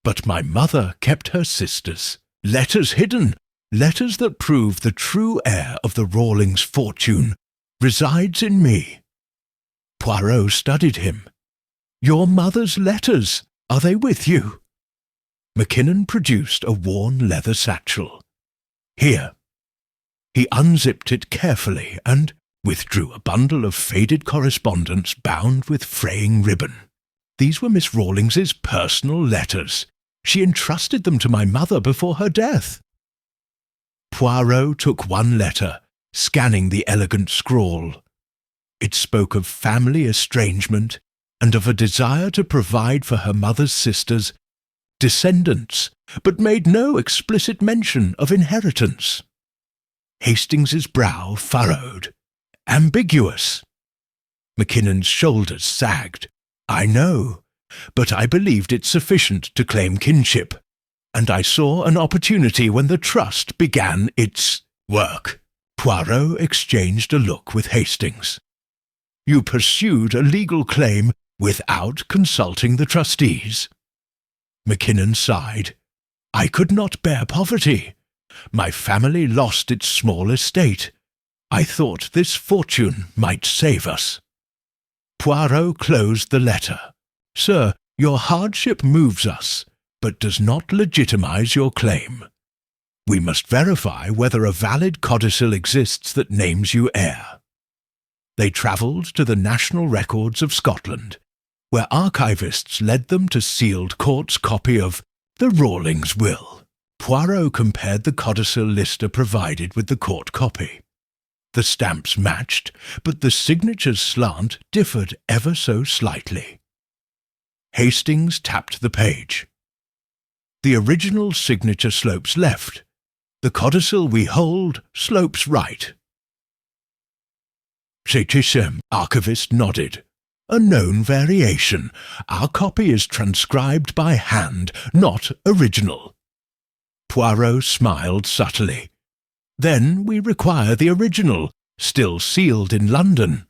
but my mother kept her sister's letters hidden. Letters that prove the true heir of the Rawlings fortune resides in me." Poirot studied him. "Your mother's letters, are they with you?" Mackinnon produced a worn leather satchel. "Here." He unzipped it carefully and withdrew a bundle of faded correspondence bound with fraying ribbon. These were Miss Rawlings's personal letters. She entrusted them to my mother before her death. Poirot took one letter, scanning the elegant scrawl. It spoke of family estrangement and of a desire to provide for her mother's sisters descendants, but made no explicit mention of inheritance. Hastings's brow furrowed. Ambiguous. Mackinnon's shoulders sagged. "I know, but I believed it sufficient to claim kinship, and I saw an opportunity when the trust began its work." Poirot exchanged a look with Hastings. "You pursued a legal claim without consulting the trustees?" Mackinnon sighed. "I could not bear poverty. My family lost its small estate. I thought this fortune might save us." Poirot closed the letter. "Sir, your hardship moves us, but does not legitimize your claim. We must verify whether a valid codicil exists that names you heir. They travelled to the National Records of Scotland, where archivists led them to Sealed Court's copy of the Rawlings Will. Poirot compared the codicil Lister provided with the court copy. The stamps matched, but the signature's slant differed ever so slightly. Hastings tapped the page. The original signature slopes left. The codicil we hold slopes right. Cetichem, archivist nodded. A known variation. Our copy is transcribed by hand, not original. Poirot smiled subtly. Then we require the original, still sealed in London.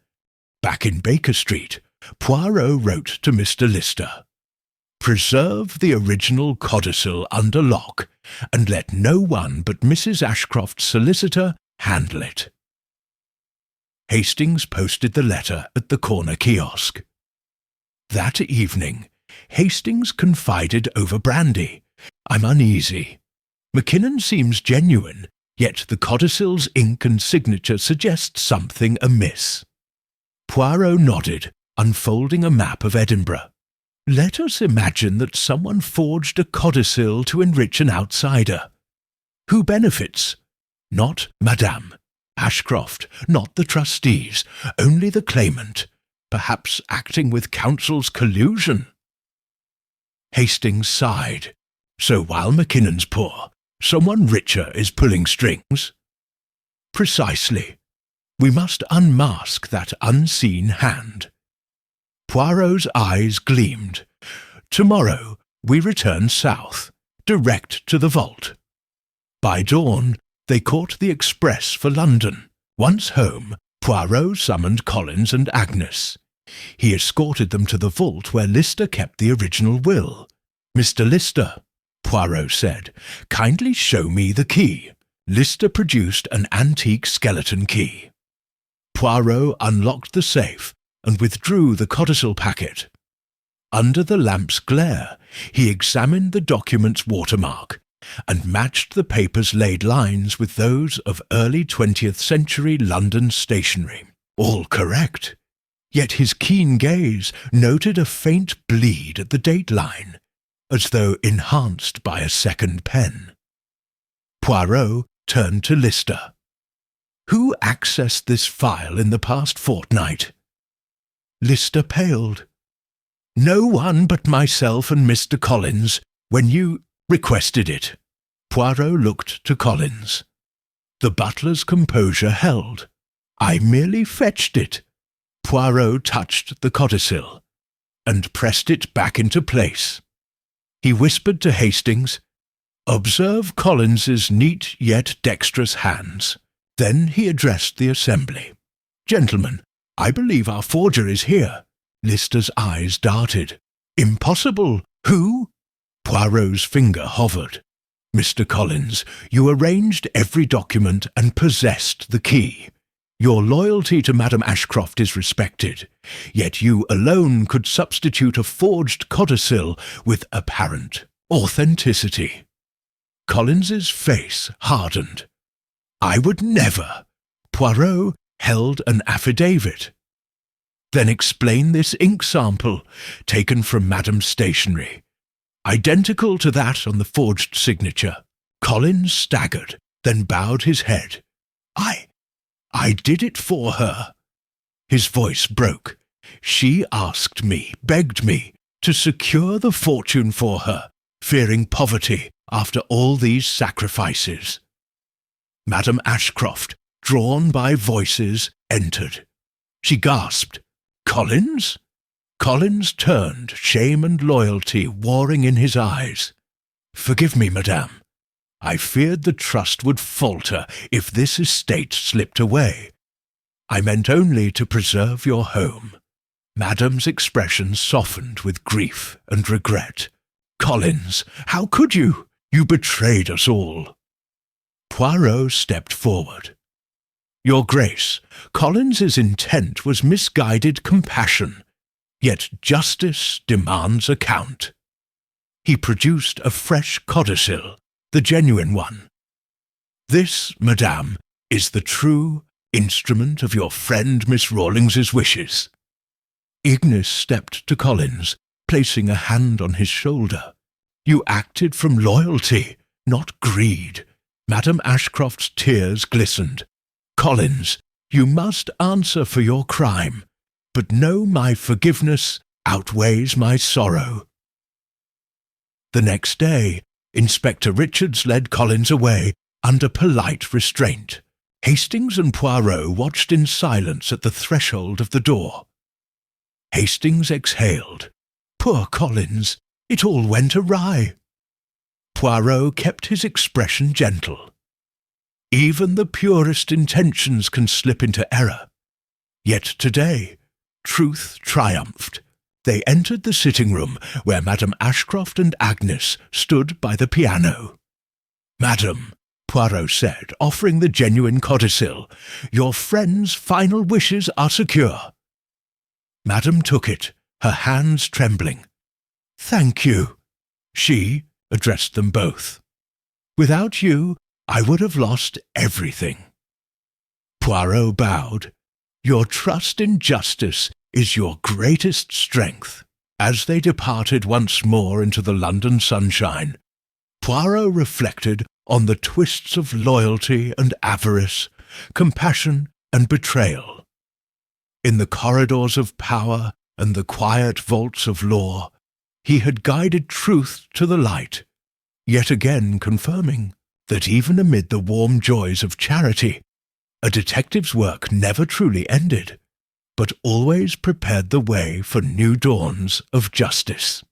Back in Baker Street, Poirot wrote to Mr. Lister. Preserve the original codicil under lock, and let no one but Mrs. Ashcroft's solicitor handle it. Hastings posted the letter at the corner kiosk. That evening, Hastings confided over brandy. I'm uneasy. Mackinnon seems genuine, yet the codicil's ink and signature suggest something amiss. Poirot nodded, unfolding a map of Edinburgh. Let us imagine that someone forged a codicil to enrich an outsider. Who benefits? Not Madame Ashcroft, not the trustees, only the claimant, perhaps acting with counsel's collusion. Hastings sighed. So while Mackinnon's poor, someone richer is pulling strings? Precisely. We must unmask that unseen hand. Poirot's eyes gleamed. Tomorrow we return south, direct to the vault. By dawn, they caught the express for London. Once home, Poirot summoned Collins and Agnes. He escorted them to the vault where Lister kept the original will. Mr. Lister, Poirot said, kindly show me the key. Lister produced an antique skeleton key. Poirot unlocked the safe and withdrew the codicil packet. Under the lamp's glare, he examined the document's watermark and matched the paper's laid lines with those of early 20th century London stationery. All correct. Yet his keen gaze noted a faint bleed at the date line, as though enhanced by a second pen. Poirot turned to Lister. Who accessed this file in the past fortnight? Lister paled. No one but myself and Mr. Collins, when you requested it. Poirot looked to Collins. The butler's composure held. I merely fetched it. Poirot touched the codicil and pressed it back into place. He whispered to Hastings, Observe Collins's neat yet dexterous hands. Then he addressed the assembly. Gentlemen, I believe our forger is here. Lister's eyes darted. Impossible! Who? Poirot's finger hovered. Mr. Collins, you arranged every document and possessed the key. Your loyalty to Madame Ashcroft is respected, yet you alone could substitute a forged codicil with apparent authenticity. Collins's face hardened. I would never. Poirot held an affidavit. Then explain this ink sample, taken from Madame's stationery, identical to that on the forged signature. Collins staggered, then bowed his head. I did it for her. His voice broke. She asked me, begged me, to secure the fortune for her, fearing poverty after all these sacrifices. Madame Ashcroft, drawn by voices, entered. She gasped, Collins? Collins turned, shame and loyalty warring in his eyes. Forgive me, madame. I feared the trust would falter if this estate slipped away. I meant only to preserve your home. Madame's expression softened with grief and regret. Collins, how could you? You betrayed us all. Poirot stepped forward. Your Grace, Collins's intent was misguided compassion, yet justice demands account. He produced a fresh codicil, the genuine one. This, madame, is the true instrument of your friend Miss Rawlings's wishes." Ignis stepped to Collins, placing a hand on his shoulder. "You acted from loyalty, not greed." Madame Ashcroft's tears glistened. "Collins, you must answer for your crime, but know my forgiveness outweighs my sorrow." The next day, Inspector Richards led Collins away under polite restraint. Hastings and Poirot watched in silence at the threshold of the door. Hastings exhaled. "Poor Collins, it all went awry." Poirot kept his expression gentle. "Even the purest intentions can slip into error. Yet today, truth triumphed." They entered the sitting-room where Madame Ashcroft and Agnes stood by the piano. "Madame," Poirot said, offering the genuine codicil, "your friend's final wishes are secure." Madame took it, her hands trembling. "Thank you." She addressed them both. "Without you, I would have lost everything." Poirot bowed. "Your trust in justice is your greatest strength." As they departed once more into the London sunshine, Poirot reflected on the twists of loyalty and avarice, compassion and betrayal. In the corridors of power and the quiet vaults of law, he had guided truth to the light, yet again confirming that even amid the warm joys of charity, a detective's work never truly ended, but always prepared the way for new dawns of justice.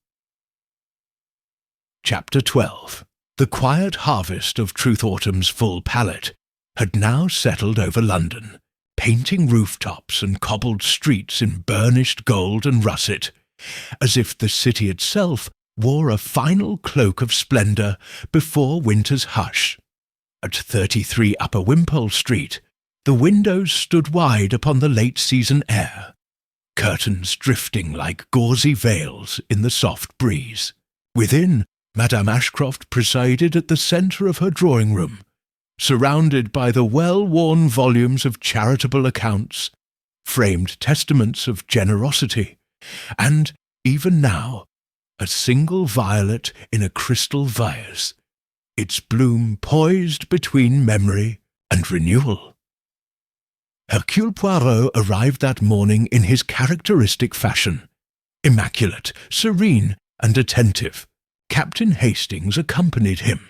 Chapter 12. The quiet harvest of Truth Autumn's full palette had now settled over London, painting rooftops and cobbled streets in burnished gold and russet, as if the city itself wore a final cloak of splendour before winter's hush. At 33 Upper Wimpole Street, the windows stood wide upon the late-season air, curtains drifting like gauzy veils in the soft breeze. Within, Madame Ashcroft presided at the centre of her drawing-room, surrounded by the well-worn volumes of charitable accounts, framed testaments of generosity, and, even now, a single violet in a crystal vase, its bloom poised between memory and renewal. Hercule Poirot arrived that morning in his characteristic fashion, immaculate, serene, and attentive. Captain Hastings accompanied him,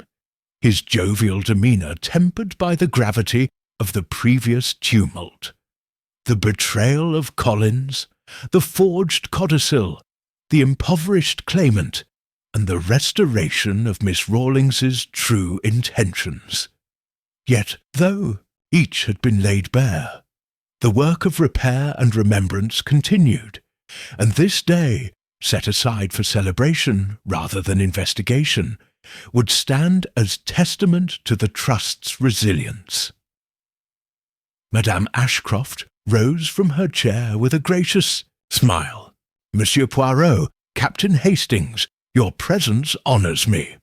his jovial demeanour tempered by the gravity of the previous tumult. The betrayal of Collins, the forged codicil, the impoverished claimant, and the restoration of Miss Rawlings's true intentions. Yet, though each had been laid bare, the work of repair and remembrance continued, and this day, set aside for celebration rather than investigation, would stand as testament to the Trust's resilience. Madame Ashcroft rose from her chair with a gracious smile. "Monsieur Poirot, Captain Hastings, your presence honours me."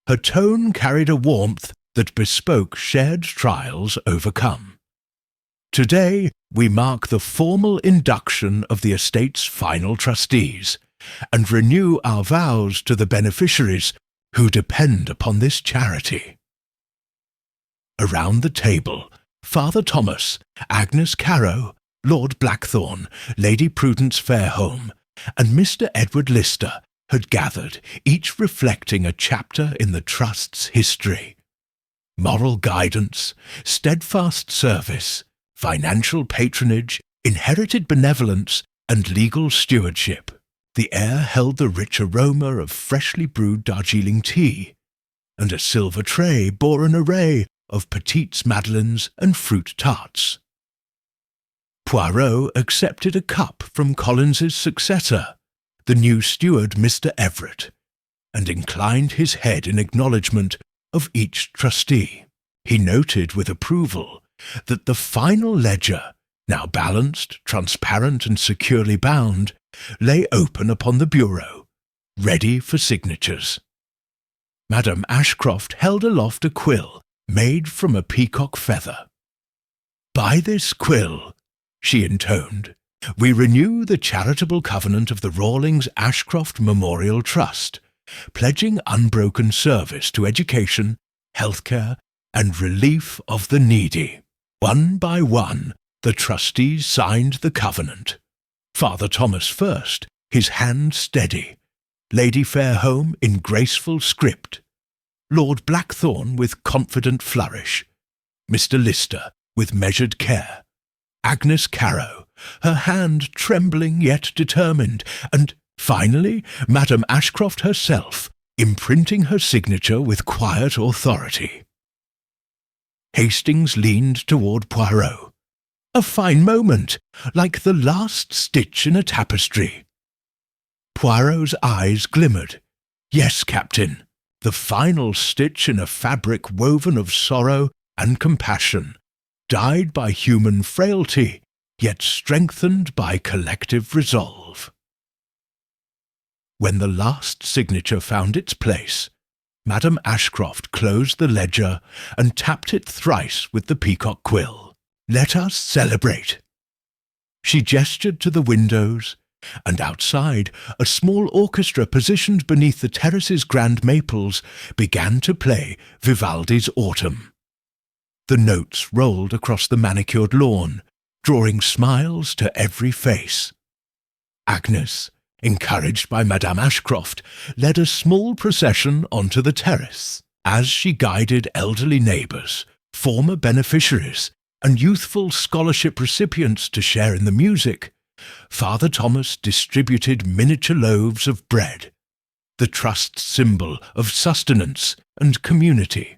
Her tone carried a warmth that bespoke shared trials overcome. "Today we mark the formal induction of the estate's final trustees, and renew our vows to the beneficiaries who depend upon this charity." Around the table, Father Thomas, Agnes Carrow, Lord Blackthorne, Lady Prudence Fairholme, and Mr. Edward Lister had gathered, each reflecting a chapter in the Trust's history. Moral guidance, steadfast service, financial patronage, inherited benevolence, and legal stewardship. The air held the rich aroma of freshly brewed Darjeeling tea, and a silver tray bore an array of petites madeleines and fruit tarts. Poirot accepted a cup from Collins's successor, the new steward Mr. Everett, and inclined his head in acknowledgment of each trustee. He noted with approval that the final ledger, now balanced, transparent, and securely bound, lay open upon the bureau, ready for signatures. Madame Ashcroft held aloft a quill made from a peacock feather. "By this quill," she intoned, "we renew the charitable covenant of the Rawlings Ashcroft Memorial Trust, pledging unbroken service to education, healthcare, and relief of the needy." One by one, the trustees signed the covenant. Father Thomas first, his hand steady, Lady Fairholme in graceful script, Lord Blackthorne with confident flourish, Mr. Lister with measured care, Agnes Carrow, her hand trembling yet determined, and finally Madame Ashcroft herself, imprinting her signature with quiet authority. Hastings leaned toward Poirot. A fine moment, like the last stitch in a tapestry. Poirot's eyes glimmered. "Yes, Captain, the final stitch in a fabric woven of sorrow and compassion, dyed by human frailty, yet strengthened by collective resolve." When the last signature found its place, Madame Ashcroft closed the ledger and tapped it thrice with the peacock quill. "Let us celebrate." She gestured to the windows, and outside a small orchestra positioned beneath the terrace's grand maples began to play Vivaldi's Autumn. The notes rolled across the manicured lawn, drawing smiles to every face. Agnes, encouraged by Madame Ashcroft, led a small procession onto the terrace. As she guided elderly neighbours, former beneficiaries, and youthful scholarship recipients to share in the music, Father Thomas distributed miniature loaves of bread, the Trust's symbol of sustenance and community.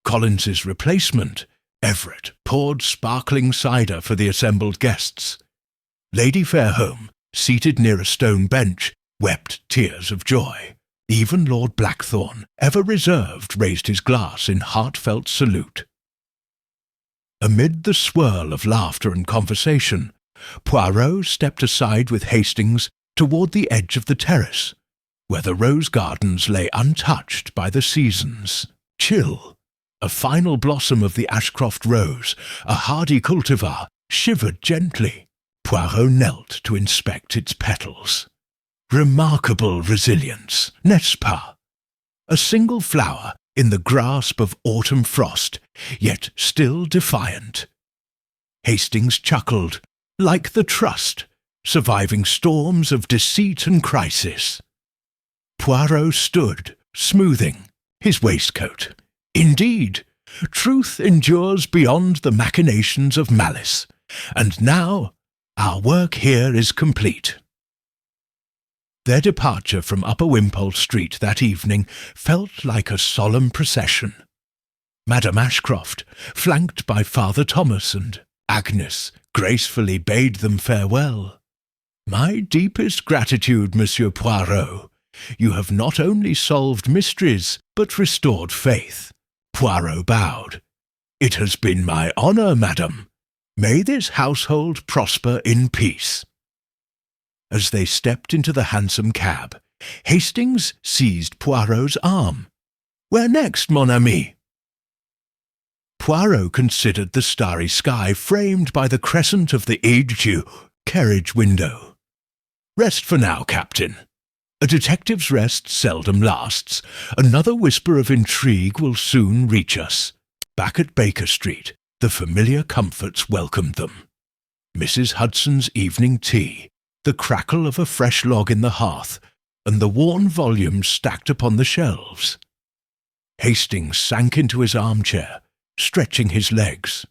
Collins's replacement, Everett, poured sparkling cider for the assembled guests. Lady Fairholme, seated near a stone bench, wept tears of joy. Even Lord Blackthorne, ever reserved, raised his glass in heartfelt salute. Amid the swirl of laughter and conversation, Poirot stepped aside with Hastings toward the edge of the terrace, where the rose gardens lay untouched by the seasons. Chill, a final blossom of the Ashcroft rose, a hardy cultivar, shivered gently. Poirot knelt to inspect its petals. Remarkable resilience, n'est-ce pas? A single flower in the grasp of autumn frost, yet still defiant. Hastings chuckled, like the Trust, surviving storms of deceit and crisis. Poirot stood, smoothing his waistcoat. Indeed, truth endures beyond the machinations of malice, and now our work here is complete. Their departure from Upper Wimpole Street that evening felt like a solemn procession. Madame Ashcroft, flanked by Father Thomas and Agnes, gracefully bade them farewell. "My deepest gratitude, Monsieur Poirot. You have not only solved mysteries, but restored faith." Poirot bowed. "It has been my honour, madame. May this household prosper in peace." As they stepped into the hansom cab, Hastings seized Poirot's arm. "Where next, mon ami?" Poirot considered the starry sky framed by the crescent of the Age-Dieu carriage window. "Rest for now, Captain. A detective's rest seldom lasts. Another whisper of intrigue will soon reach us." Back at Baker Street, the familiar comforts welcomed them. Mrs. Hudson's evening tea, the crackle of a fresh log in the hearth, and the worn volumes stacked upon the shelves. Hastings sank into his armchair, stretching his legs.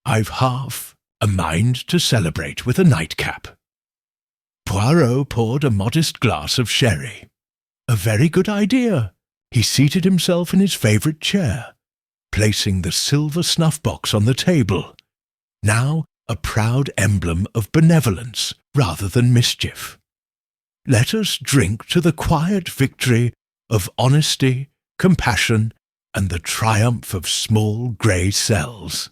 "I've half a mind to celebrate with a nightcap." Poirot poured a modest glass of sherry. "A very good idea." He seated himself in his favourite chair, placing the silver snuff-box on the table, now a proud emblem of benevolence rather than mischief. "Let us drink to the quiet victory of honesty, compassion, and the triumph of small grey cells."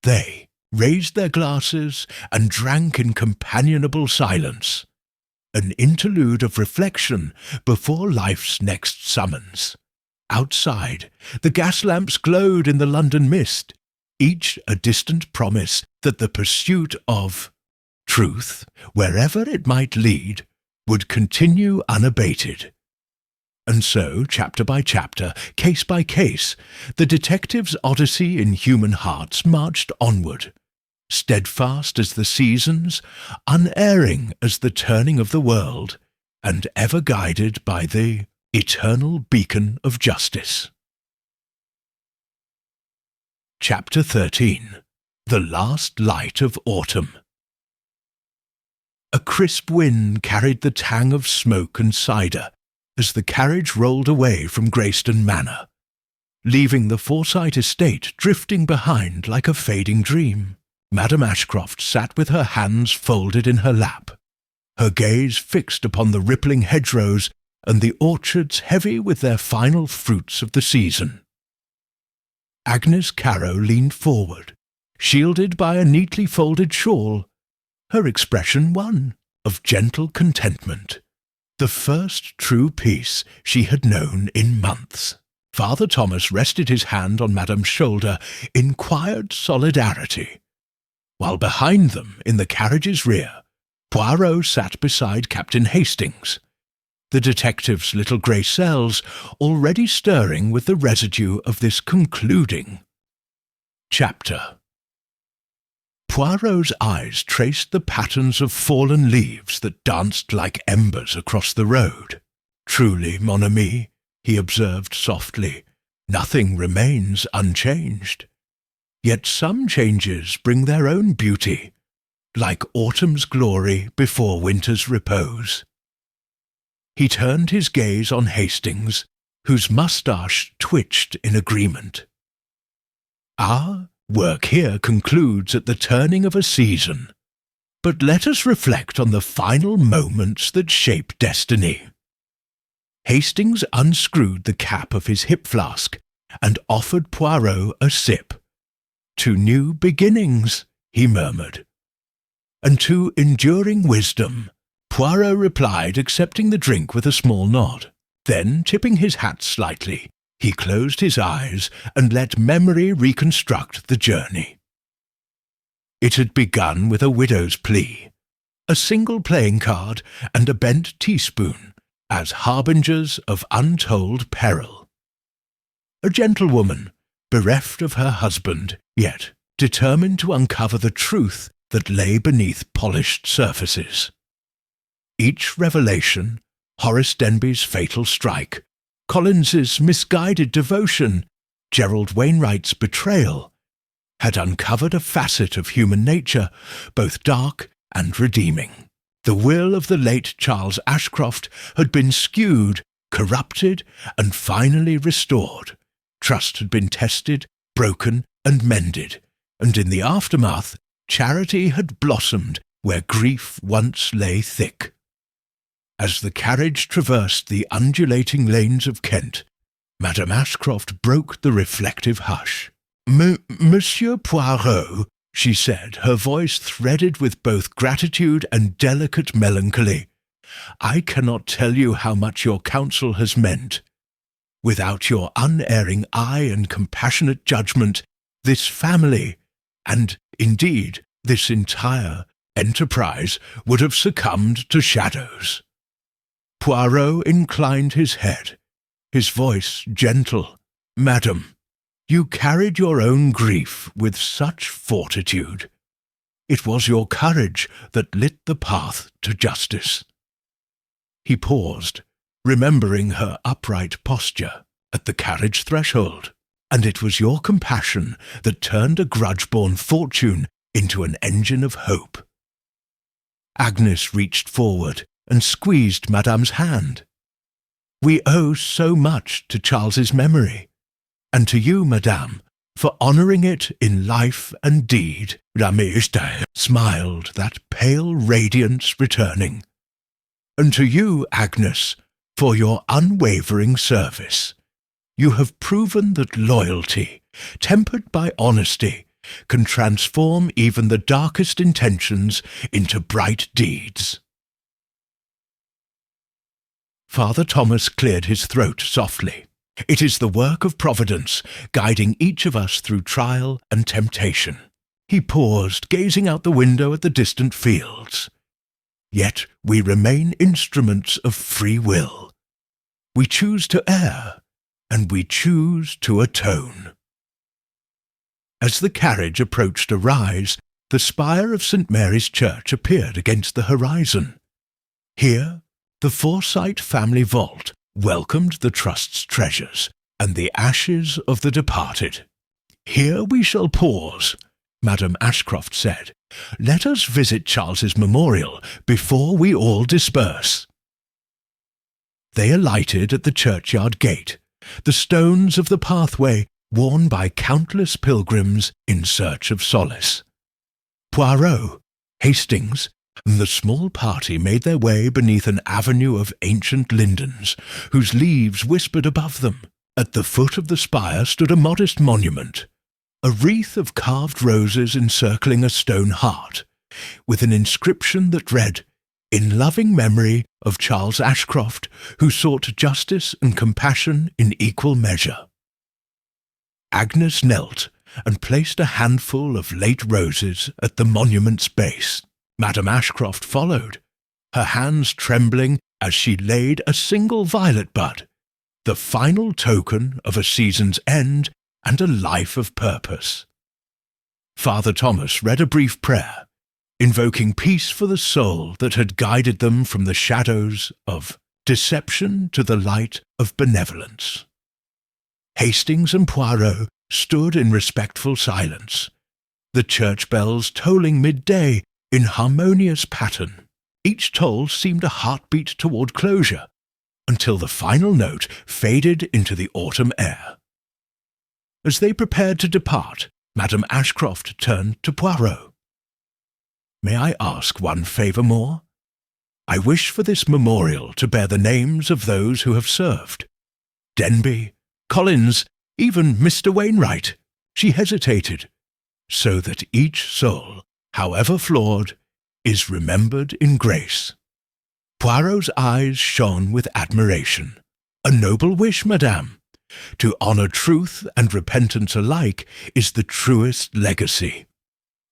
They raised their glasses and drank in companionable silence, an interlude of reflection before life's next summons. Outside, the gas lamps glowed in the London mist, each a distant promise that the pursuit of truth, wherever it might lead, would continue unabated. And so, chapter by chapter, case by case, the detective's odyssey in human hearts marched onward, steadfast as the seasons, unerring as the turning of the world, and ever guided by the eternal beacon of justice. Chapter 13. The Last Light of Autumn. A crisp wind carried the tang of smoke and cider as the carriage rolled away from Greyston Manor, leaving the Forsyte estate drifting behind like a fading dream. Madame Ashcroft sat with her hands folded in her lap, her gaze fixed upon the rippling hedgerows and the orchards heavy with their final fruits of the season. Agnes Carrow leaned forward, shielded by a neatly folded shawl, her expression one of gentle contentment, the first true peace she had known in months. Father Thomas rested his hand on Madame's shoulder in quiet solidarity, while behind them, in the carriage's rear, Poirot sat beside Captain Hastings, the detective's little grey cells already stirring with the residue of this concluding chapter. Poirot's eyes traced the patterns of fallen leaves that danced like embers across the road. "Truly, mon ami," he observed softly, "nothing remains unchanged. Yet some changes bring their own beauty, like autumn's glory before winter's repose." He turned his gaze on Hastings, whose moustache twitched in agreement. "Our work here concludes at the turning of a season, but let us reflect on the final moments that shape destiny." Hastings unscrewed the cap of his hip flask and offered Poirot a sip. "To new beginnings," he murmured. "And to enduring wisdom," Poirot replied, accepting the drink with a small nod. Then, tipping his hat slightly, he closed his eyes and let memory reconstruct the journey. It had begun with a widow's plea, a single playing card and a bent teaspoon as harbingers of untold peril. A gentlewoman, bereft of her husband, yet determined to uncover the truth that lay beneath polished surfaces. Each revelation, Horace Denby's fatal strike, Collins's misguided devotion, Gerald Wainwright's betrayal, had uncovered a facet of human nature, both dark and redeeming. The will of the late Charles Ashcroft had been skewed, corrupted, and finally restored. Trust had been tested, broken, and mended, and in the aftermath, charity had blossomed where grief once lay thick. As the carriage traversed the undulating lanes of Kent, Madame Ashcroft broke the reflective hush. "Monsieur Poirot," she said, her voice threaded with both gratitude and delicate melancholy, "I cannot tell you how much your counsel has meant. Without your unerring eye and compassionate judgment, this family, and, indeed, this entire enterprise would have succumbed to shadows." Poirot inclined his head, his voice gentle. "Madam, you carried your own grief with such fortitude. It was your courage that lit the path to justice." He paused, remembering her upright posture at the carriage threshold, "and it was your compassion that turned a grudge-born fortune into an engine of hope." Agnes reached forward and squeezed Madame's hand. "We owe so much to Charles's memory, and to you, Madame, for honouring it in life and deed." Ramage smiled, that pale radiance returning. "And to you, Agnes, for your unwavering service. You have proven that loyalty, tempered by honesty, can transform even the darkest intentions into bright deeds." Father Thomas cleared his throat softly. It is the work of Providence, guiding each of us through trial and temptation. He paused, gazing out the window at the distant fields. Yet we remain instruments of free will. We choose to err, and we choose to atone. As the carriage approached a rise, the spire of St. Mary's Church appeared against the horizon. Here, the Forsyte family vault welcomed the Trust's treasures and the ashes of the departed. "Here we shall pause," Madame Ashcroft said. "Let us visit Charles's memorial before we all disperse." They alighted at the churchyard gate, the stones of the pathway worn by countless pilgrims in search of solace. Poirot, Hastings, and the small party made their way beneath an avenue of ancient lindens, whose leaves whispered above them. At the foot of the spire stood a modest monument, a wreath of carved roses encircling a stone heart, with an inscription that read, "In loving memory of Charles Ashcroft, who sought justice and compassion in equal measure." Agnes knelt and placed a handful of late roses at the monument's base. Madame Ashcroft followed, her hands trembling as she laid a single violet bud, the final token of a season's end and a life of purpose. Father Thomas read a brief prayer, invoking peace for the soul that had guided them from the shadows of deception to the light of benevolence. Hastings and Poirot stood in respectful silence, the church bells tolling midday in harmonious pattern. Each toll seemed a heartbeat toward closure, until the final note faded into the autumn air. As they prepared to depart, Madame Ashcroft turned to Poirot. "May I ask one favour more? I wish for this memorial to bear the names of those who have served. Denby, Collins, even Mr. Wainwright." She hesitated, "so that each soul, however flawed, is remembered in grace." Poirot's eyes shone with admiration. "A noble wish, madame. To honour truth and repentance alike is the truest legacy."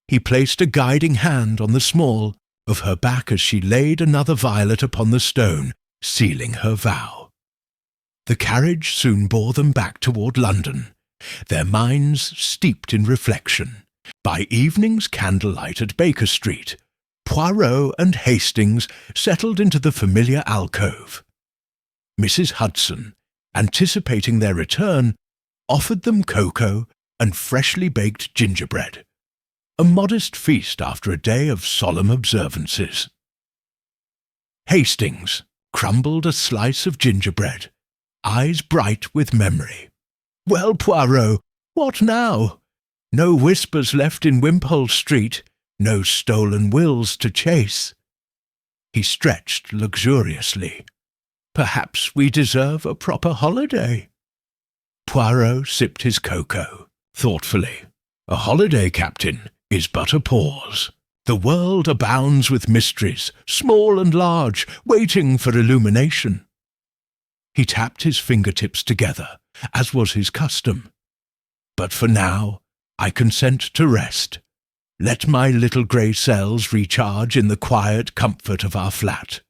He placed a guiding hand on the small of her back as she laid another violet upon the stone, sealing her vow. The carriage soon bore them back toward London, their minds steeped in reflection. By evening's candlelight at Baker Street, Poirot and Hastings settled into the familiar alcove. Mrs. Hudson, anticipating their return, offered them cocoa and freshly baked gingerbread, a modest feast after a day of solemn observances. Hastings crumbled a slice of gingerbread, eyes bright with memory. "Well, Poirot, what now? No whispers left in Wimpole Street, no stolen wills to chase." He stretched luxuriously. "Perhaps we deserve a proper holiday." Poirot sipped his cocoa, thoughtfully. "A holiday, Captain, is but a pause. The world abounds with mysteries, small and large, waiting for illumination." He tapped his fingertips together, as was his custom. "But for now, I consent to rest. Let my little grey cells recharge in the quiet comfort of our flat."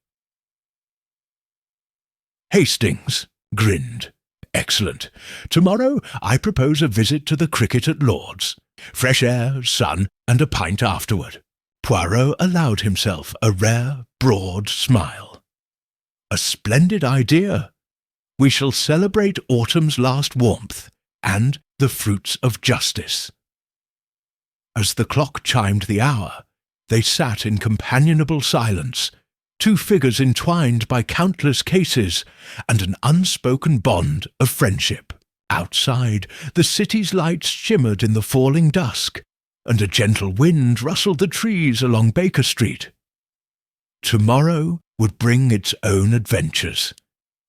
Hastings grinned. "Excellent. Tomorrow I propose a visit to the cricket at Lord's. Fresh air, sun, and a pint afterward." Poirot allowed himself a rare, broad smile. "A splendid idea. We shall celebrate autumn's last warmth and the fruits of justice." As the clock chimed the hour, they sat in companionable silence, two figures entwined by countless cases and an unspoken bond of friendship. Outside, the city's lights shimmered in the falling dusk, and a gentle wind rustled the trees along Baker Street. Tomorrow would bring its own adventures.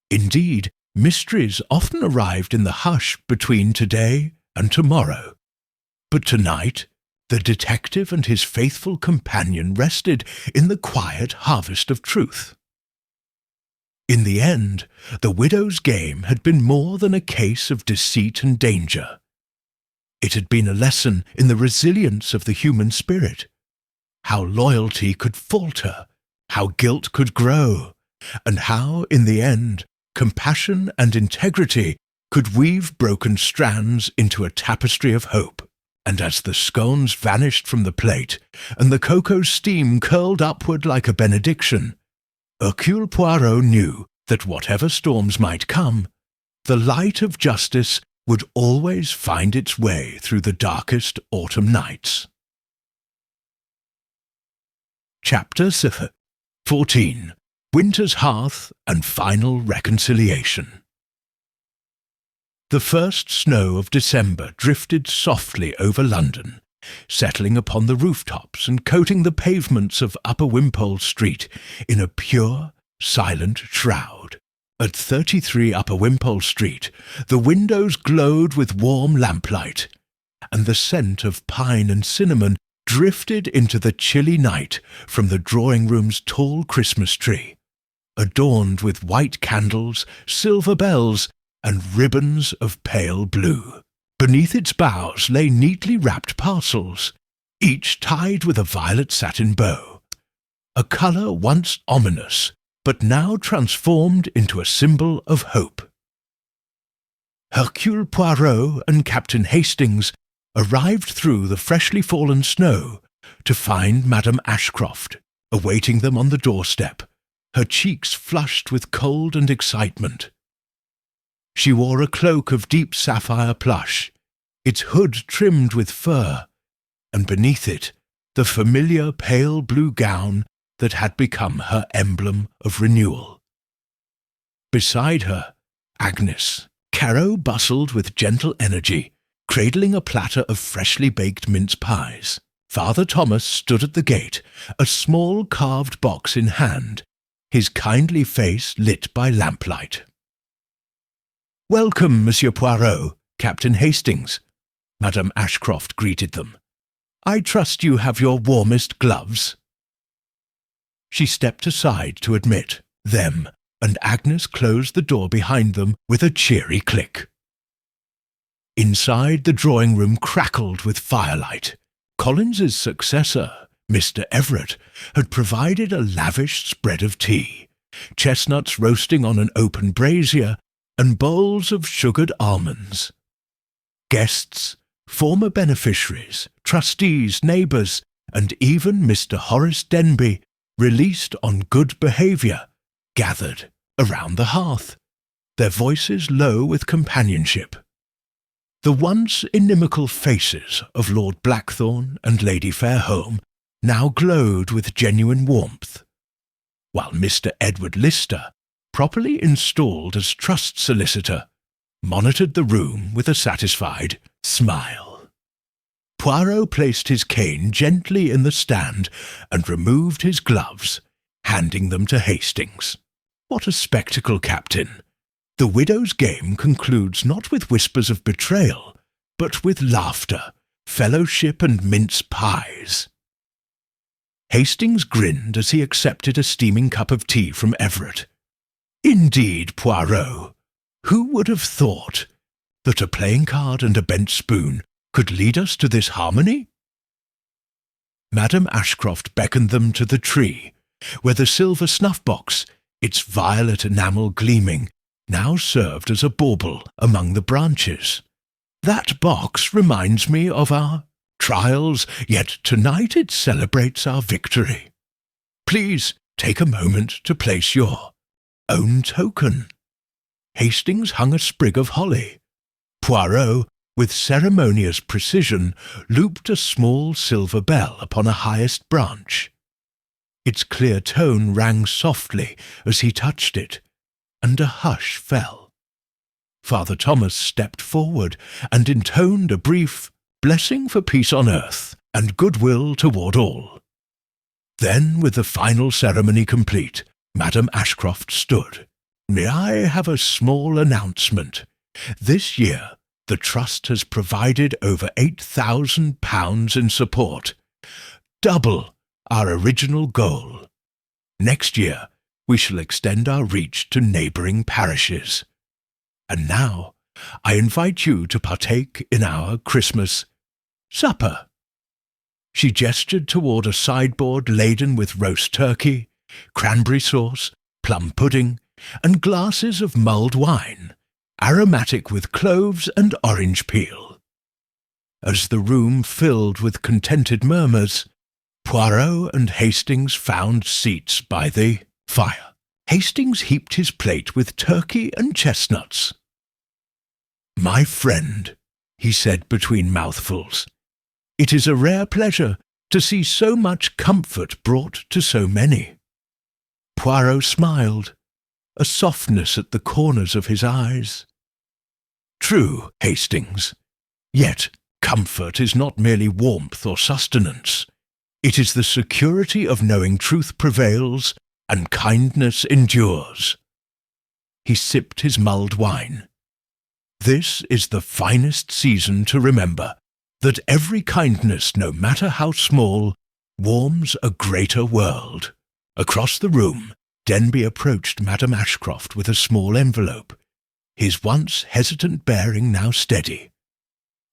Indeed, mysteries often arrived in the hush between today and tomorrow. But tonight, the detective and his faithful companion rested in the quiet harvest of truth. In the end, the widow's game had been more than a case of deceit and danger. It had been a lesson in the resilience of the human spirit, how loyalty could falter, how guilt could grow, and how, in the end, compassion and integrity could weave broken strands into a tapestry of hope. And as the scones vanished from the plate, and the cocoa steam curled upward like a benediction, Hercule Poirot knew that whatever storms might come, the light of justice would always find its way through the darkest autumn nights. Chapter 14. Winter's Hearth and Final Reconciliation. The first snow of December drifted softly over London, settling upon the rooftops and coating the pavements of Upper Wimpole Street in a pure, silent shroud. At 33 Upper Wimpole Street, the windows glowed with warm lamplight, and the scent of pine and cinnamon drifted into the chilly night from the drawing-room's tall Christmas tree, adorned with white candles, silver bells, and ribbons of pale blue. Beneath its boughs lay neatly wrapped parcels, each tied with a violet satin bow, a colour once ominous, but now transformed into a symbol of hope. Hercule Poirot and Captain Hastings arrived through the freshly fallen snow to find Madame Ashcroft awaiting them on the doorstep, her cheeks flushed with cold and excitement. She wore a cloak of deep sapphire plush, its hood trimmed with fur, and beneath it the familiar pale blue gown that had become her emblem of renewal. Beside her, Agnes, Caro bustled with gentle energy, cradling a platter of freshly baked mince pies. Father Thomas stood at the gate, a small carved box in hand, his kindly face lit by lamplight. "Welcome, Monsieur Poirot, Captain Hastings," Madame Ashcroft greeted them. "I trust you have your warmest gloves." She stepped aside to admit them, and Agnes closed the door behind them with a cheery click. Inside, the drawing-room crackled with firelight. Collins's successor, Mr. Everett, had provided a lavish spread of tea, chestnuts roasting on an open brazier, and bowls of sugared almonds. Guests, former beneficiaries, trustees, neighbours, and even Mr. Horace Denby, released on good behaviour, gathered around the hearth, their voices low with companionship. The once inimical faces of Lord Blackthorne and Lady Fairholme now glowed with genuine warmth, while Mr. Edward Lister, properly installed as trust solicitor, monitored the room with a satisfied smile. Poirot placed his cane gently in the stand and removed his gloves, handing them to Hastings. "What a spectacle, Captain! The widow's game concludes not with whispers of betrayal, but with laughter, fellowship, and mince pies." Hastings grinned as he accepted a steaming cup of tea from Everett. "Indeed, Poirot, who would have thought that a playing card and a bent spoon could lead us to this harmony?" Madame Ashcroft beckoned them to the tree, where the silver snuff-box, its violet enamel gleaming, now served as a bauble among the branches. "That box reminds me of our trials, yet tonight it celebrates our victory. Please take a moment to place your own token." Hastings hung a sprig of holly. Poirot, with ceremonious precision, looped a small silver bell upon a highest branch. Its clear tone rang softly as he touched it, and a hush fell. Father Thomas stepped forward and intoned a brief blessing for peace on earth and goodwill toward all. Then, with the final ceremony complete, Madame Ashcroft stood. "May I have a small announcement? This year the Trust has provided over £8,000 in support, double our original goal. Next year we shall extend our reach to neighbouring parishes. And now I invite you to partake in our Christmas supper." She gestured toward a sideboard laden with roast turkey, cranberry sauce, plum pudding, and glasses of mulled wine, aromatic with cloves and orange peel. As the room filled with contented murmurs, Poirot and Hastings found seats by the fire. Hastings heaped his plate with turkey and chestnuts. "My friend," he said between mouthfuls, "it is a rare pleasure to see so much comfort brought to so many." Poirot smiled, a softness at the corners of his eyes. "True, Hastings. Yet comfort is not merely warmth or sustenance. It is the security of knowing truth prevails and kindness endures." He sipped his mulled wine. "This is the finest season to remember that every kindness, no matter how small, warms a greater world." Across the room, Denby approached Madame Ashcroft with a small envelope, his once hesitant bearing now steady.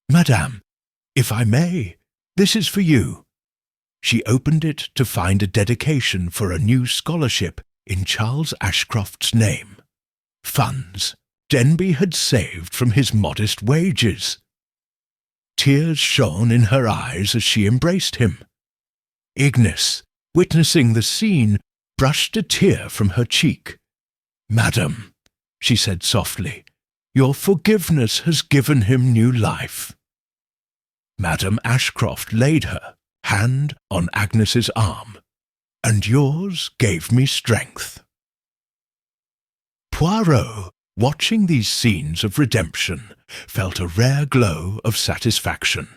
"Madame, if I may, this is for you." She opened it to find a dedication for a new scholarship in Charles Ashcroft's name. Funds Denby had saved from his modest wages. Tears shone in her eyes as she embraced him. Ignis, witnessing the scene, brushed a tear from her cheek. "Madam," she said softly, "your forgiveness has given him new life." Madame Ashcroft laid her hand on Agnes's arm. "And yours gave me strength." Poirot, watching these scenes of redemption, felt a rare glow of satisfaction.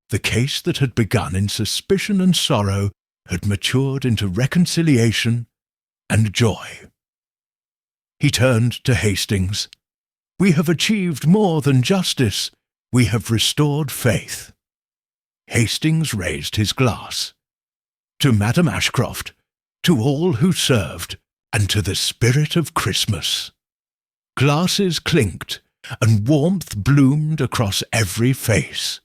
The case that had begun in suspicion and sorrow had matured into reconciliation and joy. He turned to Hastings. "We have achieved more than justice. We have restored faith." Hastings raised his glass. "To Madame Ashcroft, to all who served, and to the spirit of Christmas." Glasses clinked, and warmth bloomed across every face.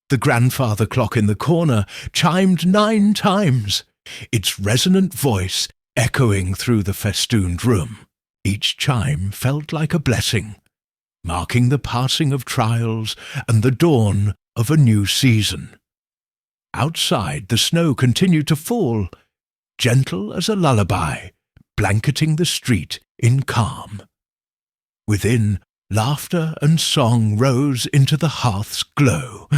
The grandfather clock in the corner chimed 9 times, its resonant voice echoing through the festooned room. Each chime felt like a blessing, marking the passing of trials and the dawn of a new season. Outside, the snow continued to fall, gentle as a lullaby, blanketing the street in calm. Within, laughter and song rose into the hearth's glow.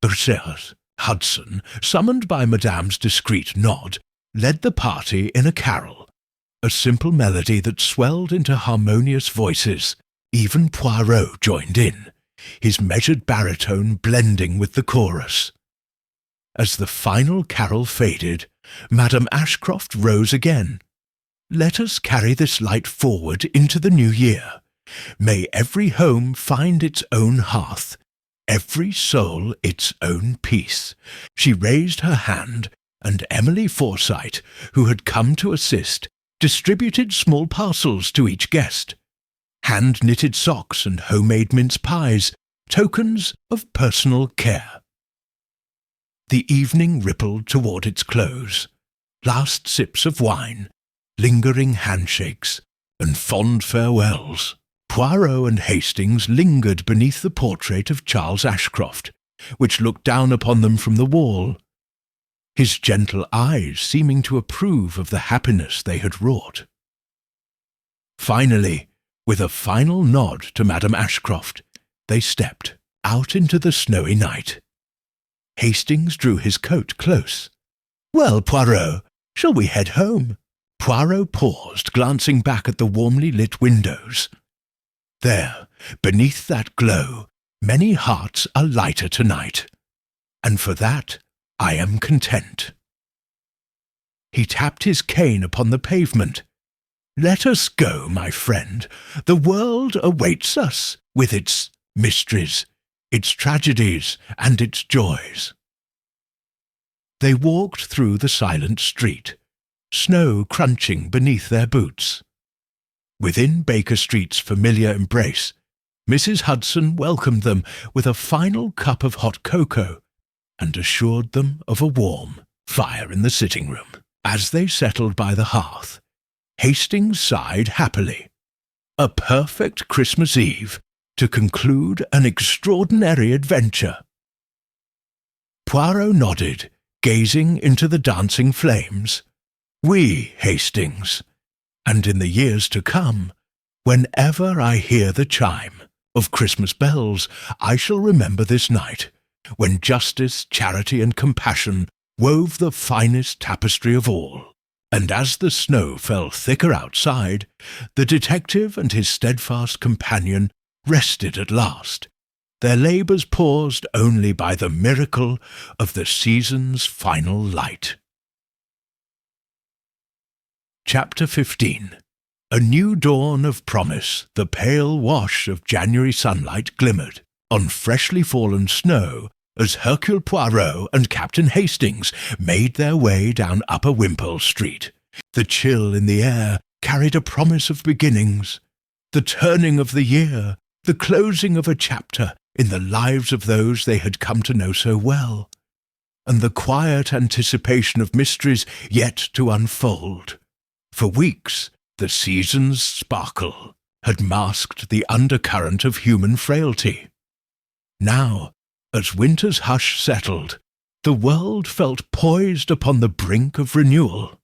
Berser's Hudson, summoned by Madame's discreet nod, led the party in a carol, a simple melody that swelled into harmonious voices. Even Poirot joined in, his measured baritone blending with the chorus. As the final carol faded, Madame Ashcroft rose again. "Let us carry this light forward into the new year. May every home find its own hearth, every soul its own peace." She raised her hand, and Emily Forsyte, who had come to assist, distributed small parcels to each guest. Hand-knitted socks and homemade mince pies, tokens of personal care. The evening rippled toward its close. Last sips of wine, lingering handshakes, and fond farewells. Poirot and Hastings lingered beneath the portrait of Charles Ashcroft, which looked down upon them from the wall, his gentle eyes seeming to approve of the happiness they had wrought. Finally, with a final nod to Madame Ashcroft, they stepped out into the snowy night. Hastings drew his coat close. "Well, Poirot, shall we head home?" Poirot paused, glancing back at the warmly lit windows. There, beneath that glow, many hearts are lighter tonight, and for that I am content. He tapped his cane upon the pavement. "Let us go, my friend. The world awaits us, with its mysteries, its tragedies, and its joys." They walked through the silent street, snow crunching beneath their boots. Within Baker Street's familiar embrace, Mrs. Hudson welcomed them with a final cup of hot cocoa and assured them of a warm fire in the sitting room. As they settled by the hearth, Hastings sighed happily. A perfect Christmas Eve to conclude an extraordinary adventure. Poirot nodded, gazing into the dancing flames. "Oui, Hastings, and in the years to come, whenever I hear the chime of Christmas bells, I shall remember this night, when justice, charity, and compassion wove the finest tapestry of all." And as the snow fell thicker outside, the detective and his steadfast companion rested at last, their labours paused only by the miracle of the season's final light. Chapter 15. A new dawn of promise. The pale wash of January sunlight glimmered on freshly fallen snow as Hercule Poirot and Captain Hastings made their way down Upper Wimpole Street. The chill in the air carried a promise of beginnings, the turning of the year, the closing of a chapter in the lives of those they had come to know so well, and the quiet anticipation of mysteries yet to unfold. For weeks, the season's sparkle had masked the undercurrent of human frailty. Now, as winter's hush settled, the world felt poised upon the brink of renewal.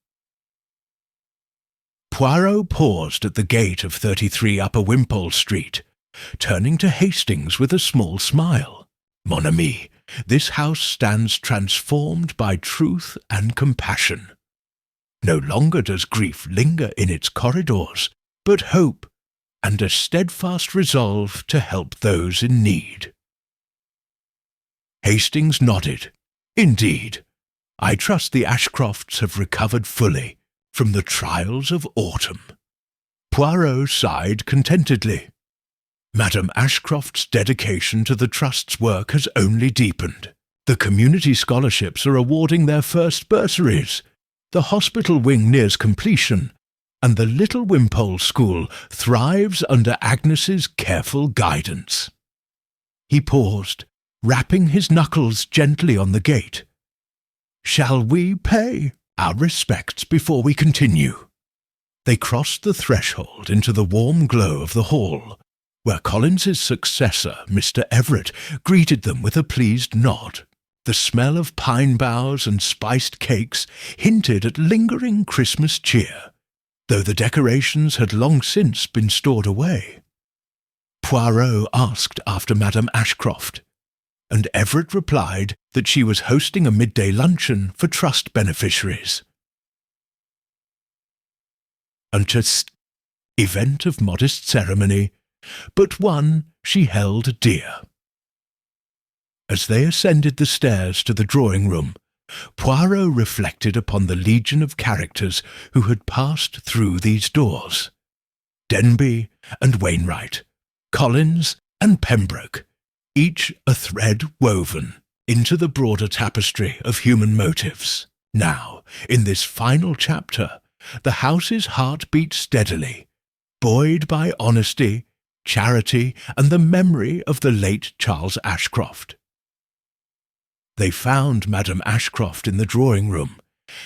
Poirot paused at the gate of 33 Upper Wimpole Street, turning to Hastings with a small smile. "Mon ami, this house stands transformed by truth and compassion. No longer does grief linger in its corridors, but hope and a steadfast resolve to help those in need." Hastings nodded. "Indeed, I trust the Ashcrofts have recovered fully from the trials of autumn." Poirot sighed contentedly. Madame Ashcroft's dedication to the Trust's work has only deepened. The community scholarships are awarding their first bursaries. The hospital wing nears completion, and the Little Wimpole School thrives under Agnes's careful guidance. He paused, rapping his knuckles gently on the gate. "Shall we pay our respects before we continue?" They crossed the threshold into the warm glow of the hall, where Collins's successor, Mr. Everett, greeted them with a pleased nod. The smell of pine boughs and spiced cakes hinted at lingering Christmas cheer, though the decorations had long since been stored away. Poirot asked after Madame Ashcroft, and Everett replied that she was hosting a midday luncheon for Trust beneficiaries. A event of modest ceremony, but one she held dear. As they ascended the stairs to the drawing-room, Poirot reflected upon the legion of characters who had passed through these doors. Denby and Wainwright, Collins and Pembroke, each a thread woven into the broader tapestry of human motives. Now, in this final chapter, the house's heart beat steadily, buoyed by honesty, charity, and the memory of the late Charles Ashcroft. They found Madame Ashcroft in the drawing-room,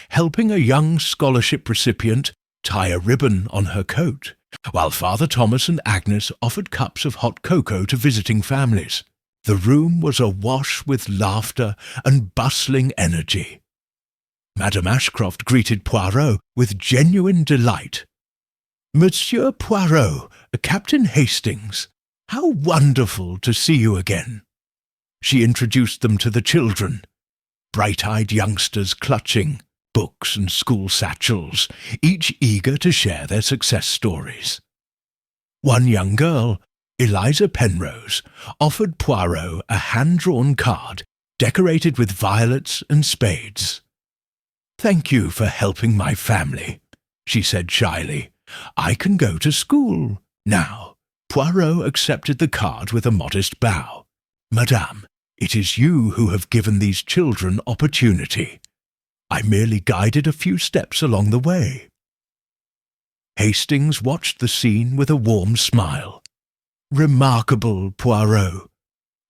helping a young scholarship recipient tie a ribbon on her coat, while Father Thomas and Agnes offered cups of hot cocoa to visiting families. The room was awash with laughter and bustling energy. Madame Ashcroft greeted Poirot with genuine delight. "Monsieur Poirot, Captain Hastings, how wonderful to see you again." She introduced them to the children, bright-eyed youngsters clutching books and school satchels, each eager to share their success stories. One young girl, Eliza Penrose, offered Poirot a hand-drawn card decorated with violets and spades. "Thank you for helping my family," she said shyly. "I can go to school now." Poirot accepted the card with a modest bow. "Madame, it is you who have given these children opportunity. I merely guided a few steps along the way." Hastings watched the scene with a warm smile. "Remarkable, Poirot.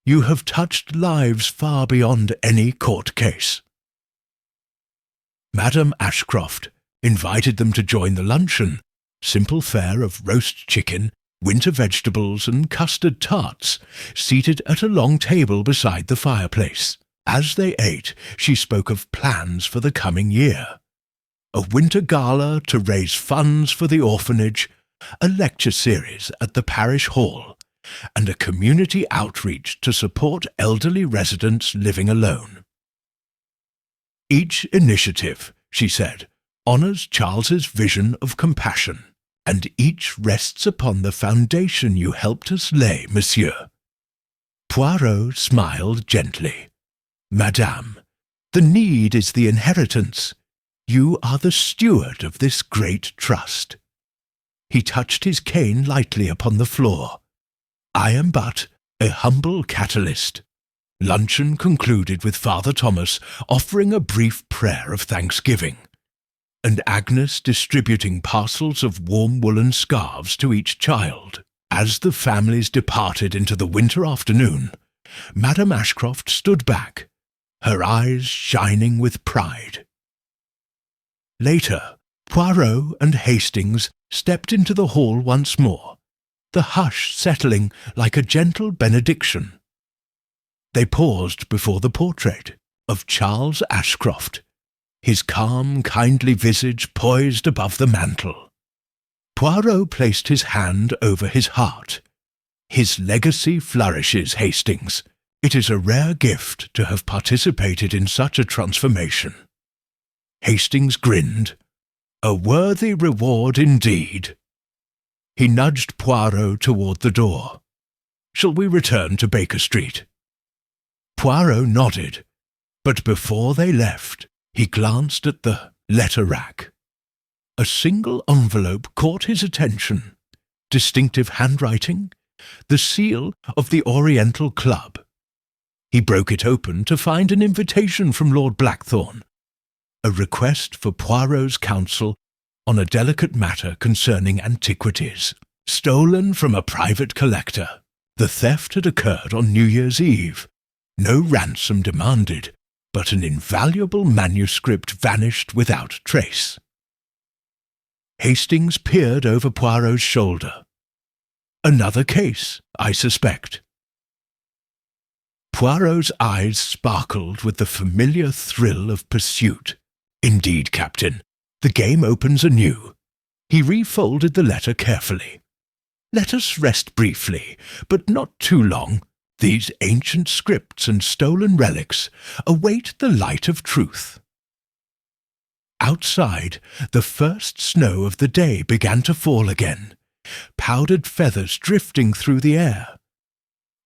You have touched lives far beyond any court case." Madame Ashcroft invited them to join the luncheon, simple fare of roast chicken, winter vegetables and custard tarts, seated at a long table beside the fireplace. As they ate, she spoke of plans for the coming year. A winter gala to raise funds for the orphanage, a lecture series at the parish hall, and a community outreach to support elderly residents living alone. "Each initiative," she said, "honours Charles's vision of compassion, and each rests upon the foundation you helped us lay, monsieur." Poirot smiled gently. "Madame, the need is the inheritance. You are the steward of this great trust." He touched his cane lightly upon the floor. "I am but a humble catalyst." Luncheon concluded with Father Thomas offering a brief prayer of thanksgiving, and Agnes distributing parcels of warm woolen scarves to each child. As the families departed into the winter afternoon, Madame Ashcroft stood back, her eyes shining with pride. Later, Poirot and Hastings stepped into the hall once more, the hush settling like a gentle benediction. They paused before the portrait of Charles Ashcroft, his calm, kindly visage poised above the mantel. Poirot placed his hand over his heart. "His legacy flourishes, Hastings. It is a rare gift to have participated in such a transformation." Hastings grinned. "A worthy reward indeed." He nudged Poirot toward the door. "Shall we return to Baker Street?" Poirot nodded, but before they left, he glanced at the letter rack. A single envelope caught his attention. Distinctive handwriting, the seal of the Oriental Club. He broke it open to find an invitation from Lord Blackthorne, a request for Poirot's counsel on a delicate matter concerning antiquities, stolen from a private collector. The theft had occurred on New Year's Eve. No ransom demanded, but an invaluable manuscript vanished without trace. Hastings peered over Poirot's shoulder. "Another case, I suspect." Poirot's eyes sparkled with the familiar thrill of pursuit. "Indeed, Captain, the game opens anew." He refolded the letter carefully. "Let us rest briefly, but not too long. These ancient scripts and stolen relics await the light of truth." Outside, the first snow of the day began to fall again, powdered feathers drifting through the air.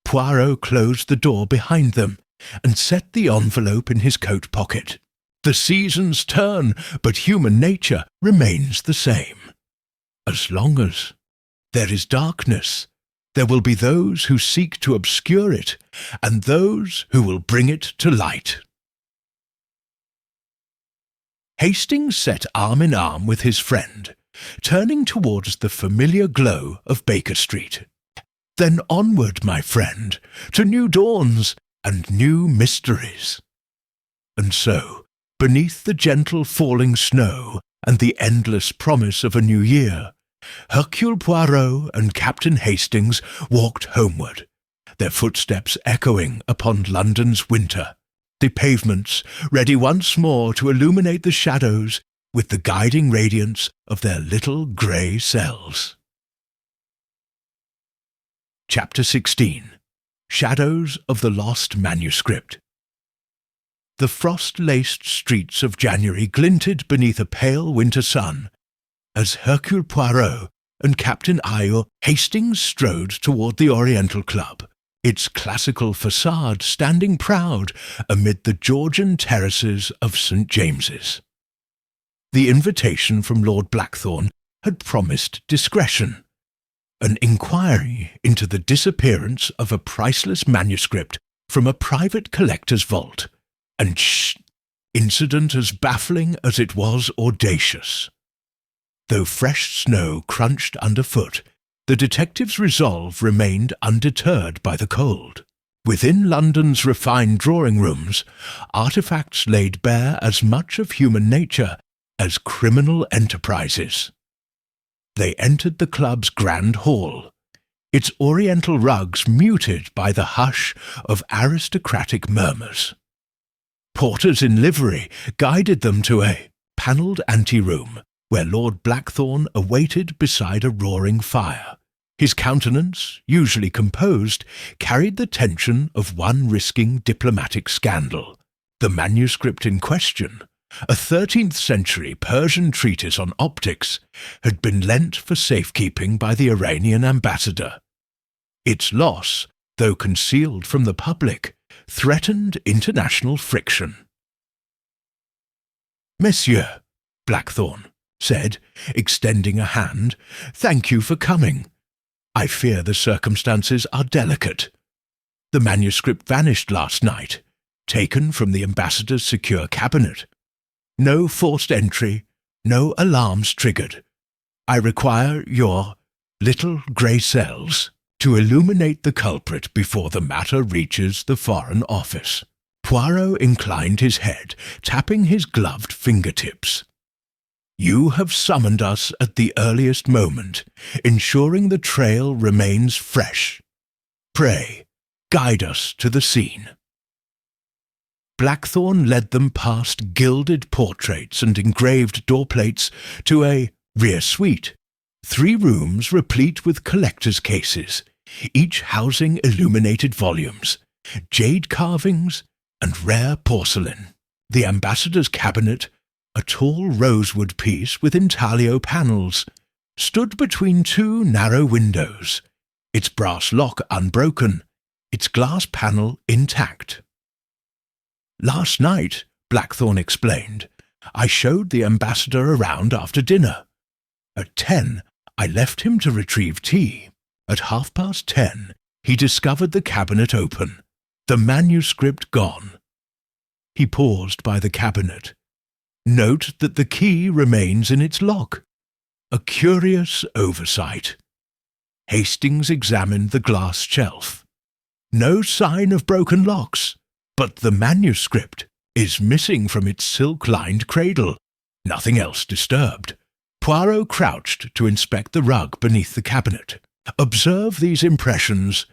Poirot closed the door behind them and set the envelope in his coat pocket. The seasons turn, but human nature remains the same. As long as there is darkness, there will be those who seek to obscure it, and those who will bring it to light. Hastings sat arm in arm with his friend, turning towards the familiar glow of Baker Street. "Then onward, my friend, to new dawns and new mysteries." And so, beneath the gentle falling snow and the endless promise of a new year, Hercule Poirot and Captain Hastings walked homeward, their footsteps echoing upon London's winter, the pavements ready once more to illuminate the shadows with the guiding radiance of their little grey cells. Chapter 16. Shadows of the Lost Manuscript. The frost-laced streets of January glinted beneath a pale winter sun as Hercule Poirot and Captain Hastings strode toward the Oriental Club, its classical facade standing proud amid the Georgian terraces of St. James's. The invitation from Lord Blackthorne had promised discretion. An inquiry into the disappearance of a priceless manuscript from a private collector's vault, and incident as baffling as it was audacious. Though fresh snow crunched underfoot, the detective's resolve remained undeterred by the cold. Within London's refined drawing-rooms, artefacts laid bare as much of human nature as criminal enterprises. They entered the club's grand hall, its oriental rugs muted by the hush of aristocratic murmurs. Porters in livery guided them to a panelled anteroom where Lord Blackthorne awaited beside a roaring fire. His countenance, usually composed, carried the tension of one risking diplomatic scandal. The manuscript in question, a 13th-century Persian treatise on optics, had been lent for safekeeping by the Iranian ambassador. Its loss, though concealed from the public, threatened international friction. "Monsieur," Blackthorne said, extending a hand, "thank you for coming. I fear the circumstances are delicate. The manuscript vanished last night, taken from the ambassador's secure cabinet. No forced entry, no alarms triggered. I require your little grey cells to illuminate the culprit before the matter reaches the Foreign Office." Poirot inclined his head, tapping his gloved fingertips. "You have summoned us at the earliest moment, ensuring the trail remains fresh. Pray, guide us to the scene." Blackthorne led them past gilded portraits and engraved doorplates to a rear suite, 3 rooms replete with collector's cases, each housing illuminated volumes, jade carvings, and rare porcelain. The ambassador's cabinet, a tall rosewood piece with intaglio panels, stood between 2 narrow windows, its brass lock unbroken, its glass panel intact. "Last night," Blackthorne explained, "I showed the ambassador around after dinner. At 10, I left him to retrieve tea. At 10:30, he discovered the cabinet open, the manuscript gone." He paused by the cabinet. "Note that the key remains in its lock. A curious oversight." Hastings examined the glass shelf. "No sign of broken locks, but the manuscript is missing from its silk-lined cradle. Nothing else disturbed." Poirot crouched to inspect the rug beneath the cabinet. "Observe these impressions.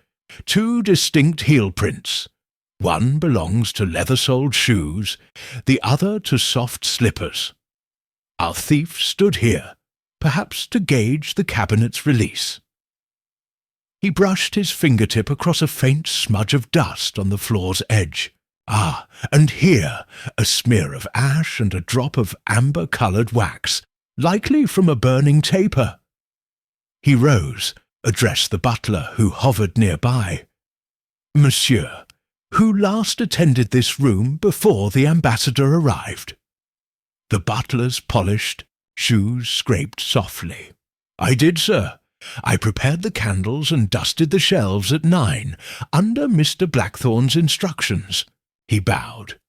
2 distinct heel prints. One belongs to leather-soled shoes, the other to soft slippers. Our thief stood here, perhaps to gauge the cabinet's release." He brushed his fingertip across a faint smudge of dust on the floor's edge. "Ah, and here, a smear of ash and a drop of amber-coloured wax, likely from a burning taper." He rose, addressed the butler, who hovered nearby. "Monsieur, who last attended this room before the ambassador arrived?" The butler's polished shoes scraped softly. "I did, sir. I prepared the candles and dusted the shelves at 9, under Mr. Blackthorne's instructions." He bowed.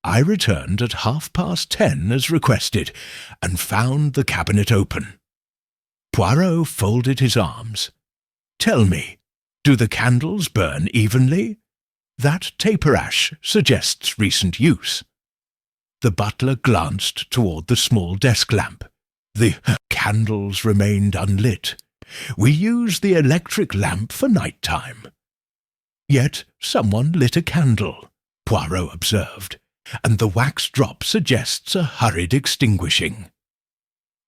"I returned at 10:30 as requested, and found the cabinet open." Poirot folded his arms. "Tell me, do the candles burn evenly? That taper ash suggests recent use." The butler glanced toward the small desk lamp. "The candles remained unlit. We use the electric lamp for night time." "Yet someone lit a candle," Poirot observed, "and the wax drop suggests a hurried extinguishing."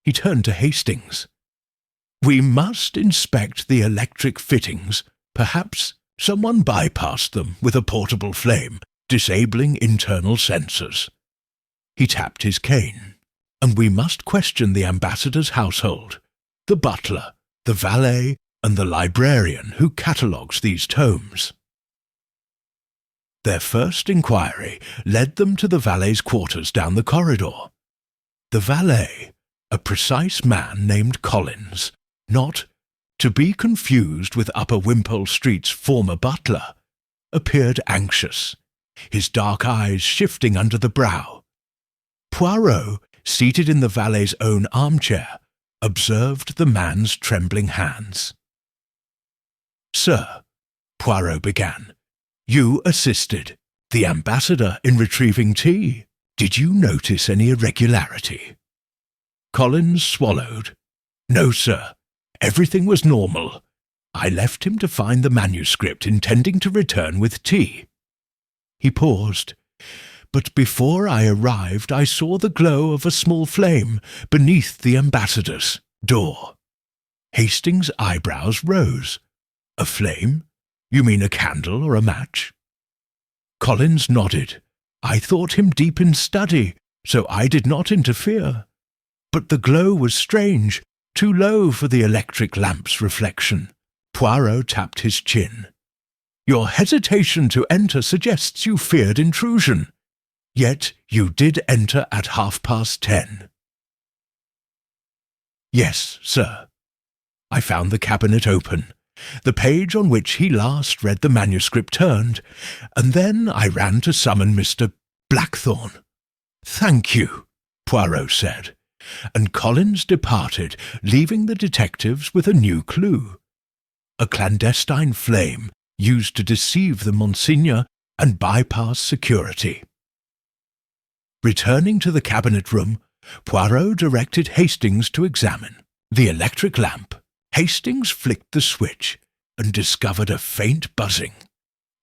He turned to Hastings. "We must inspect the electric fittings. Perhaps someone bypassed them with a portable flame, disabling internal sensors." He tapped his cane. "And we must question the ambassador's household, the butler, the valet, and the librarian who catalogues these tomes." Their first inquiry led them to the valet's quarters down the corridor. The valet, a precise man named Collins, not to be confused with Upper Wimpole Street's former butler, appeared anxious, his dark eyes shifting under the brow, Poirot, seated in the valet's own armchair, observed the man's trembling hands. "Sir," Poirot began, "you assisted the ambassador in retrieving tea. Did you notice any irregularity?" Collins swallowed. "No, sir. Everything was normal. I left him to find the manuscript, intending to return with tea." He paused. "But before I arrived, I saw the glow of a small flame beneath the ambassador's door." Hastings' eyebrows rose. "A flame? You mean a candle or a match?" Collins nodded. "I thought him deep in study, so I did not interfere. But the glow was strange, too low for the electric lamp's reflection." Poirot tapped his chin. "Your hesitation to enter suggests you feared intrusion. Yet you did enter at 10:30. "Yes, sir. I found the cabinet open. The page on which he last read the manuscript turned, and then I ran to summon Mr. Blackthorne." "Thank you," Poirot said, and Collins departed, leaving the detectives with a new clue. A clandestine flame used to deceive the Monsignor and bypass security. Returning to the cabinet room, Poirot directed Hastings to examine the electric lamp. Hastings flicked the switch and discovered a faint buzzing,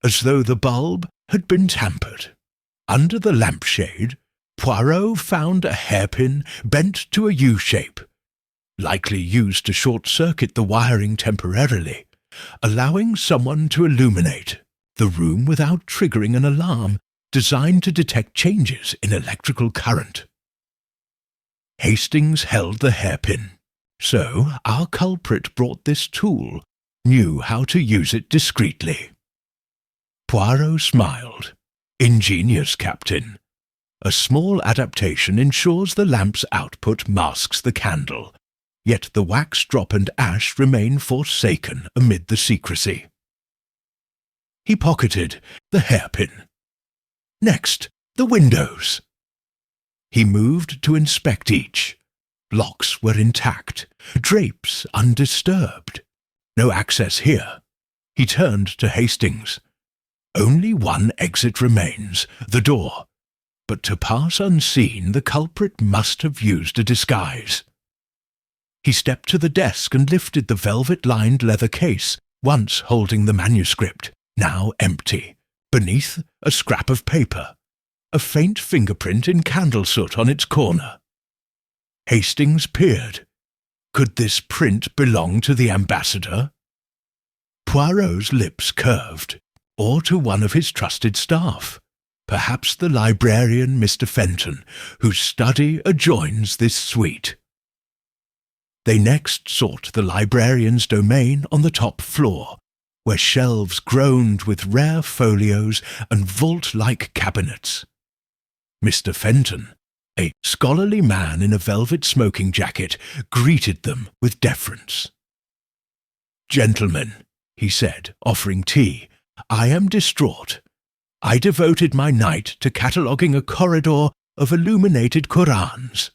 as though the bulb had been tampered. Under the lampshade, Poirot found a hairpin bent to a U-shape, likely used to short-circuit the wiring temporarily, allowing someone to illuminate the room without triggering an alarm designed to detect changes in electrical current. Hastings held the hairpin. So our culprit brought this tool, knew how to use it discreetly. Poirot smiled. "Ingenious, Captain. A small adaptation ensures the lamp's output masks the candle, yet the wax drop and ash remain forsaken amid the secrecy." He pocketed the hairpin. "Next, the windows." He moved to inspect each. Locks were intact, drapes undisturbed. No access here. He turned to Hastings. "Only one exit remains, the door. But to pass unseen, the culprit must have used a disguise." He stepped to the desk and lifted the velvet-lined leather case, once holding the manuscript, now empty. Beneath, a scrap of paper. A faint fingerprint in candle soot on its corner. Hastings peered. Could this print belong to the ambassador? Poirot's lips curved, or to one of his trusted staff. Perhaps the librarian Mr. Fenton, whose study adjoins this suite. They next sought the librarian's domain on the top floor, where shelves groaned with rare folios and vault-like cabinets. Mr. Fenton, a scholarly man in a velvet smoking jacket, greeted them with deference. "Gentlemen," he said, offering tea, "I am distraught. I devoted my night to cataloguing a corridor of illuminated Qur'ans.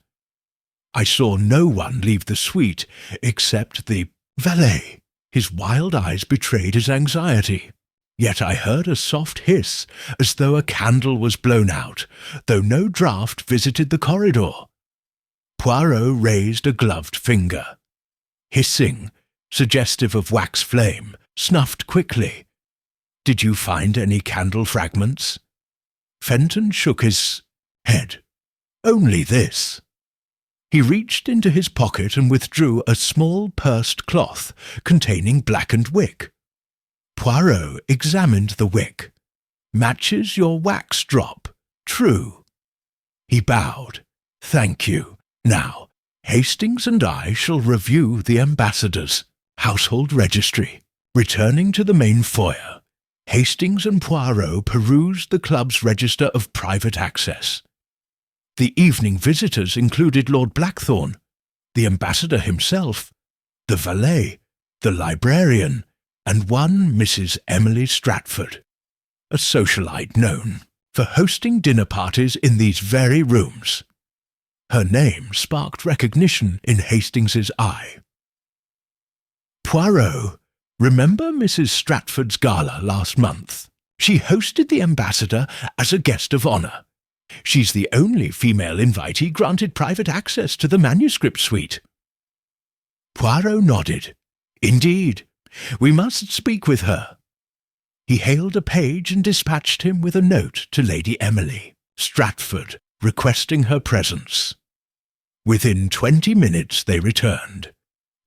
I saw no one leave the suite except the valet." His wild eyes betrayed his anxiety. "Yet I heard a soft hiss, as though a candle was blown out, though no draught visited the corridor." Poirot raised a gloved finger. Hissing, suggestive of wax flame, snuffed quickly. "Did you find any candle fragments?" Fenton shook his head. "Only this." He reached into his pocket and withdrew a small pursed cloth containing blackened wick. Poirot examined the wick. "Matches your wax drop. True." He bowed. "Thank you. Now, Hastings and I shall review the ambassador's household registry." Returning to the main foyer, Hastings and Poirot perused the club's register of private access. The evening visitors included Lord Blackthorne, the ambassador himself, the valet, the librarian, and one Mrs. Emily Stratford, a socialite known for hosting dinner parties in these very rooms. Her name sparked recognition in Hastings's eye. "Poirot, remember Mrs. Stratford's gala last month? She hosted the ambassador as a guest of honour. She's the only female invitee granted private access to the manuscript suite." Poirot nodded. "Indeed, we must speak with her." He hailed a page and dispatched him with a note to Lady Emily Stratford, requesting her presence. Within 20 minutes they returned.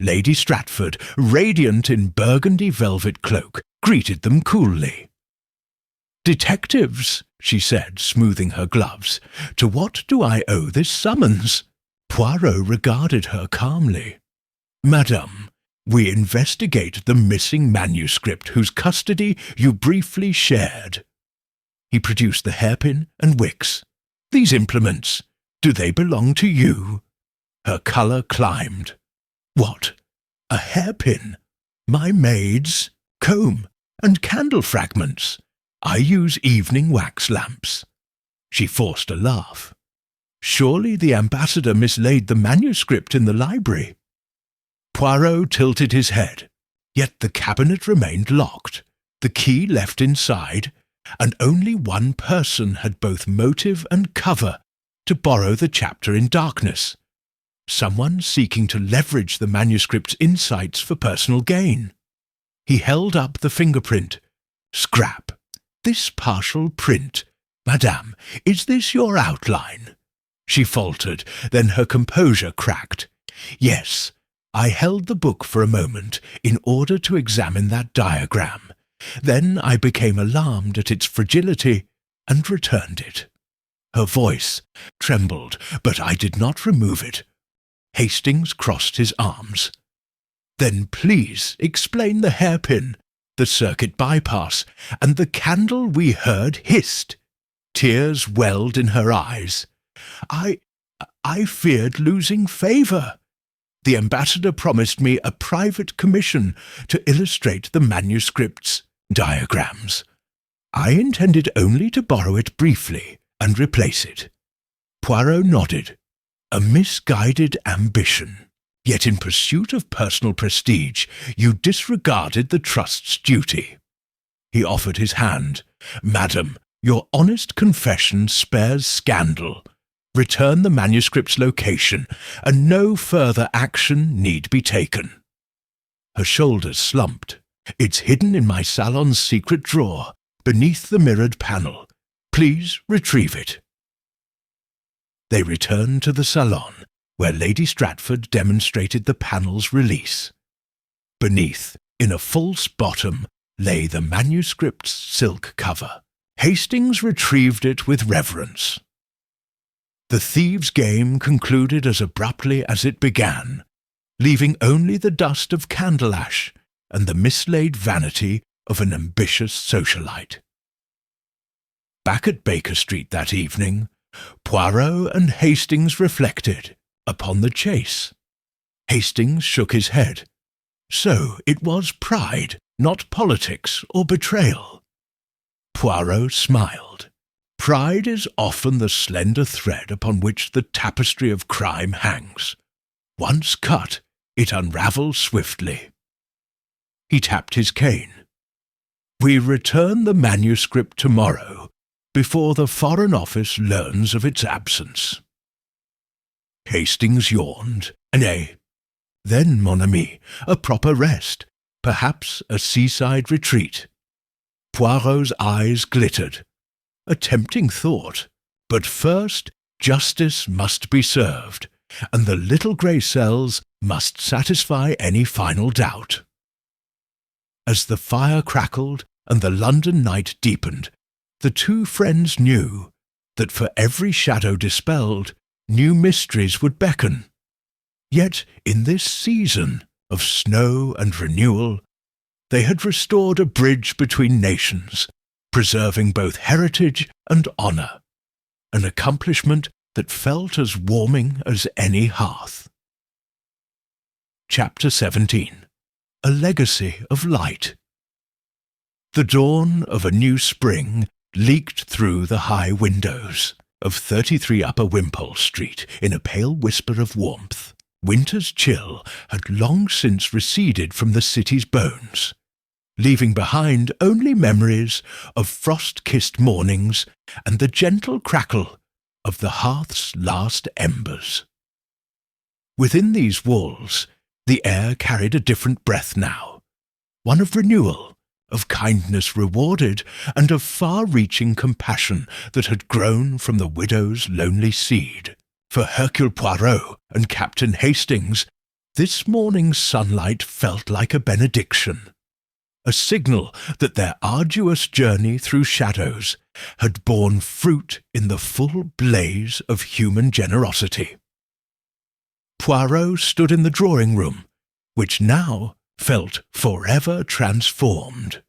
Lady Stratford, radiant in burgundy velvet cloak, greeted them coolly. "Detectives," she said, smoothing her gloves, "to what do I owe this summons?" Poirot regarded her calmly. "Madame, we investigate the missing manuscript whose custody you briefly shared." He produced the hairpin and wicks. "These implements, do they belong to you?" Her colour climbed. "What? A hairpin? My maid's? Comb and candle fragments? I use evening wax lamps." She forced a laugh. "Surely the ambassador mislaid the manuscript in the library." Poirot tilted his head. Yet the cabinet remained locked, the key left inside, and only one person had both motive and cover to borrow the chapter in darkness. Someone seeking to leverage the manuscript's insights for personal gain. He held up the fingerprint. "Scrap. This partial print. Madame, is this your outline?" She faltered, then her composure cracked. "Yes, I held the book for a moment in order to examine that diagram. Then I became alarmed at its fragility and returned it." Her voice trembled, but I did not remove it. Hastings crossed his arms. "Then please explain the hairpin, the circuit bypass, and the candle we heard hissed." Tears welled in her eyes. I feared losing favour. The ambassador promised me a private commission to illustrate the manuscript's diagrams. I intended only to borrow it briefly and replace it." Poirot nodded. "A misguided ambition. Yet in pursuit of personal prestige, you disregarded the trust's duty." He offered his hand. "Madam, your honest confession spares scandal. Return the manuscript's location, and no further action need be taken." Her shoulders slumped. "It's hidden in my salon's secret drawer, beneath the mirrored panel. Please retrieve it." They returned to the salon, where Lady Stratford demonstrated the panel's release. Beneath, in a false bottom, lay the manuscript's silk cover. Hastings retrieved it with reverence. The thieves' game concluded as abruptly as it began, leaving only the dust of candle ash and the mislaid vanity of an ambitious socialite. Back at Baker Street that evening, Poirot and Hastings reflected upon the chase. Hastings shook his head. So it was pride, not politics or betrayal. Poirot smiled. Pride is often the slender thread upon which the tapestry of crime hangs. Once cut, it unravels swiftly. He tapped his cane. "We return the manuscript tomorrow, before the Foreign Office learns of its absence." Hastings yawned. "Nay. Then, mon ami, a proper rest, perhaps a seaside retreat." Poirot's eyes glittered. A tempting thought. But first, justice must be served, and the little grey cells must satisfy any final doubt. As the fire crackled and the London night deepened, the two friends knew that for every shadow dispelled, new mysteries would beckon. Yet in this season of snow and renewal, they had restored a bridge between nations, preserving both heritage and honour, an accomplishment that felt as warming as any hearth. Chapter 17. A Legacy of Light. The dawn of a new spring leaked through the high windows. of 33 Upper Wimpole Street in a pale whisper of warmth. Winter's chill had long since receded from the city's bones, leaving behind only memories of frost-kissed mornings and the gentle crackle of the hearth's last embers. Within these walls, the air carried a different breath now, one of renewal, of kindness rewarded, and of far-reaching compassion that had grown from the widow's lonely seed. For Hercule Poirot and Captain Hastings, this morning's sunlight felt like a benediction, a signal that their arduous journey through shadows had borne fruit in the full blaze of human generosity. Poirot stood in the drawing-room, which now felt forever transformed.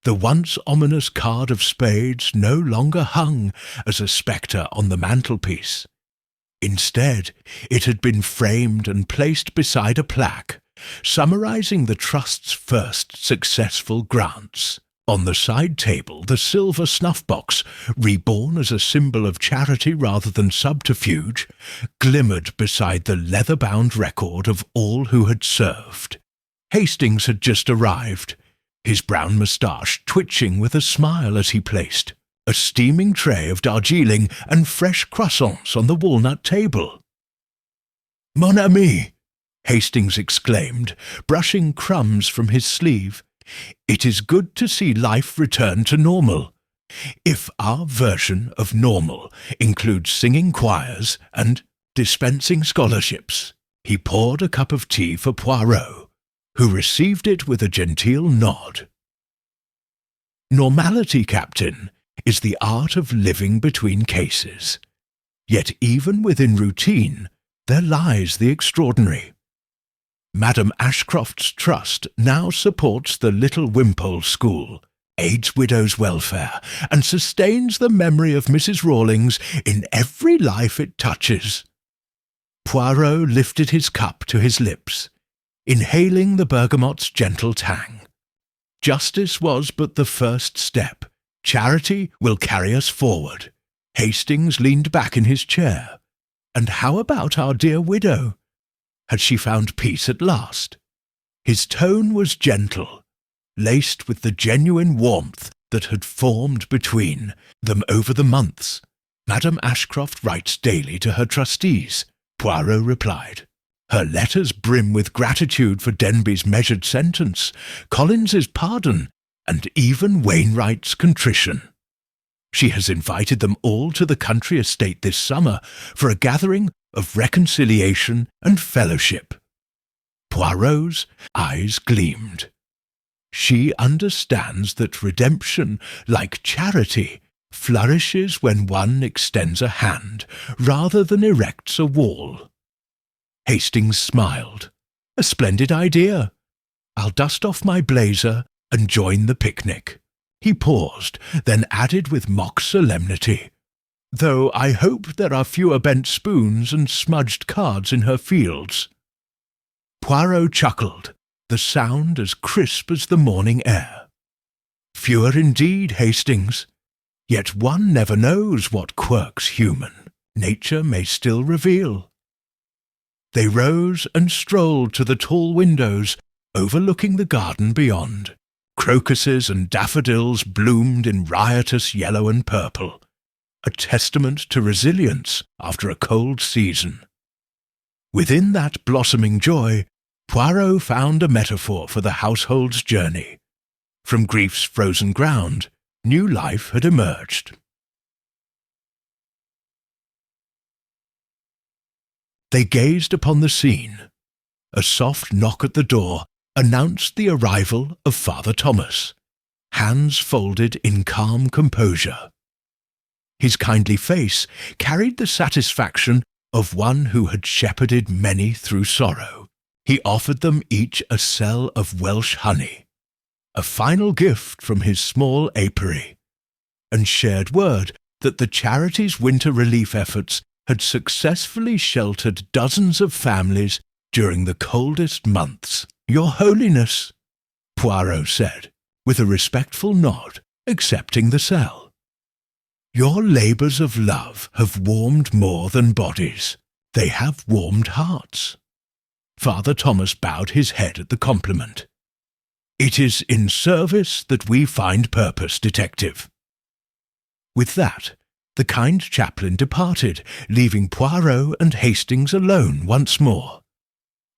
The once ominous card of spades no longer hung as a spectre on the mantelpiece. Instead, it had been framed and placed beside a plaque, summarizing the Trust's first successful grants. On the side table, the silver snuff-box, reborn as a symbol of charity rather than subterfuge, glimmered beside the leather-bound record of all who had served. Hastings had just arrived, his brown moustache twitching with a smile as he placed a steaming tray of Darjeeling and fresh croissants on the walnut table. "Mon ami," Hastings exclaimed, brushing crumbs from his sleeve, "it is good to see life return to normal. If our version of normal includes singing choirs and dispensing scholarships." He poured a cup of tea for Poirot, who received it with a genteel nod. "Normality, Captain, is the art of living between cases. Yet even within routine, there lies the extraordinary. Madame Ashcroft's trust now supports the Little Wimpole School, aids widows' welfare, and sustains the memory of Mrs. Rawlings in every life it touches." Poirot lifted his cup to his lips, inhaling the bergamot's gentle tang. Justice was but the first step. Charity will carry us forward. Hastings leaned back in his chair. And how about our dear widow? Had she found peace at last? His tone was gentle, laced with the genuine warmth that had formed between them over the months. "Madame Ashcroft writes daily to her trustees," Poirot replied. "Her letters brim with gratitude for Denby's measured sentence, Collins's pardon, and even Wainwright's contrition. She has invited them all to the country estate this summer for a gathering of reconciliation and fellowship." Poirot's eyes gleamed. "She understands that redemption, like charity, flourishes when one extends a hand rather than erects a wall." Hastings smiled. "A splendid idea. I'll dust off my blazer and join the picnic." He paused, then added with mock solemnity, "Though I hope there are fewer bent spoons and smudged cards in her fields." Poirot chuckled, the sound as crisp as the morning air. "Fewer indeed, Hastings. Yet one never knows what quirks human nature may still reveal." They rose and strolled to the tall windows overlooking the garden beyond. Crocuses and daffodils bloomed in riotous yellow and purple, a testament to resilience after a cold season. Within that blossoming joy, Poirot found a metaphor for the household's journey. From grief's frozen ground, new life had emerged. They gazed upon the scene. A soft knock at the door announced the arrival of Father Thomas, hands folded in calm composure. His kindly face carried the satisfaction of one who had shepherded many through sorrow. He offered them each a cell of Welsh honey, a final gift from his small apiary, and shared word that the charity's winter relief efforts had successfully sheltered dozens of families during the coldest months. "Your Holiness," Poirot said, with a respectful nod, accepting the cell. Your labours of love have warmed more than bodies. They have warmed hearts." Father Thomas bowed his head at the compliment. "It is in service that we find purpose, detective." With that, the kind chaplain departed, leaving Poirot and Hastings alone once more.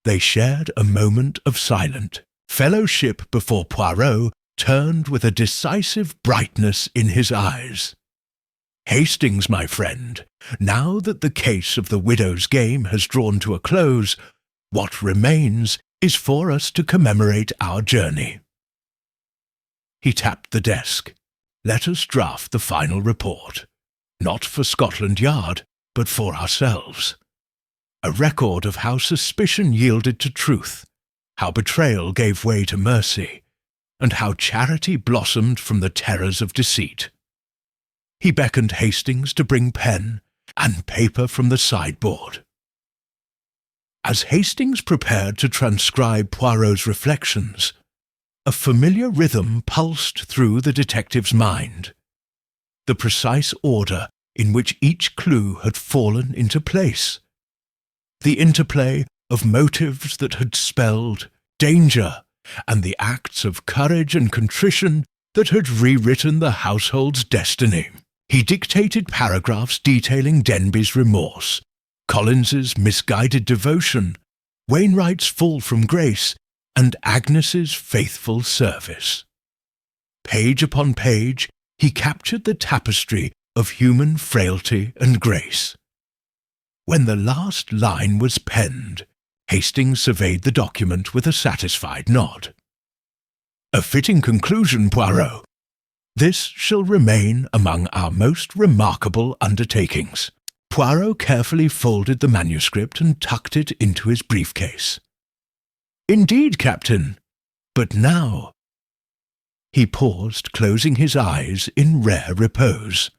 They shared a moment of silent fellowship before Poirot turned with a decisive brightness in his eyes. "Hastings, my friend, now that the case of the widow's game has drawn to a close, what remains is for us to commemorate our journey." He tapped the desk. "Let us draft the final report. Not for Scotland Yard, but for ourselves. A record of how suspicion yielded to truth, how betrayal gave way to mercy, and how charity blossomed from the terrors of deceit." He beckoned Hastings to bring pen and paper from the sideboard. As Hastings prepared to transcribe Poirot's reflections, a familiar rhythm pulsed through the detective's mind. The precise order in which each clue had fallen into place. The interplay of motives that had spelled danger and the acts of courage and contrition that had rewritten the household's destiny. He dictated paragraphs detailing Denby's remorse, Collins's misguided devotion, Wainwright's fall from grace, and Agnes's faithful service. Page upon page, he captured the tapestry of human frailty and grace. When the last line was penned, Hastings surveyed the document with a satisfied nod. "A fitting conclusion, Poirot. This shall remain among our most remarkable undertakings." Poirot carefully folded the manuscript and tucked it into his briefcase. "Indeed, Captain. But now—" He paused, closing his eyes in rare repose.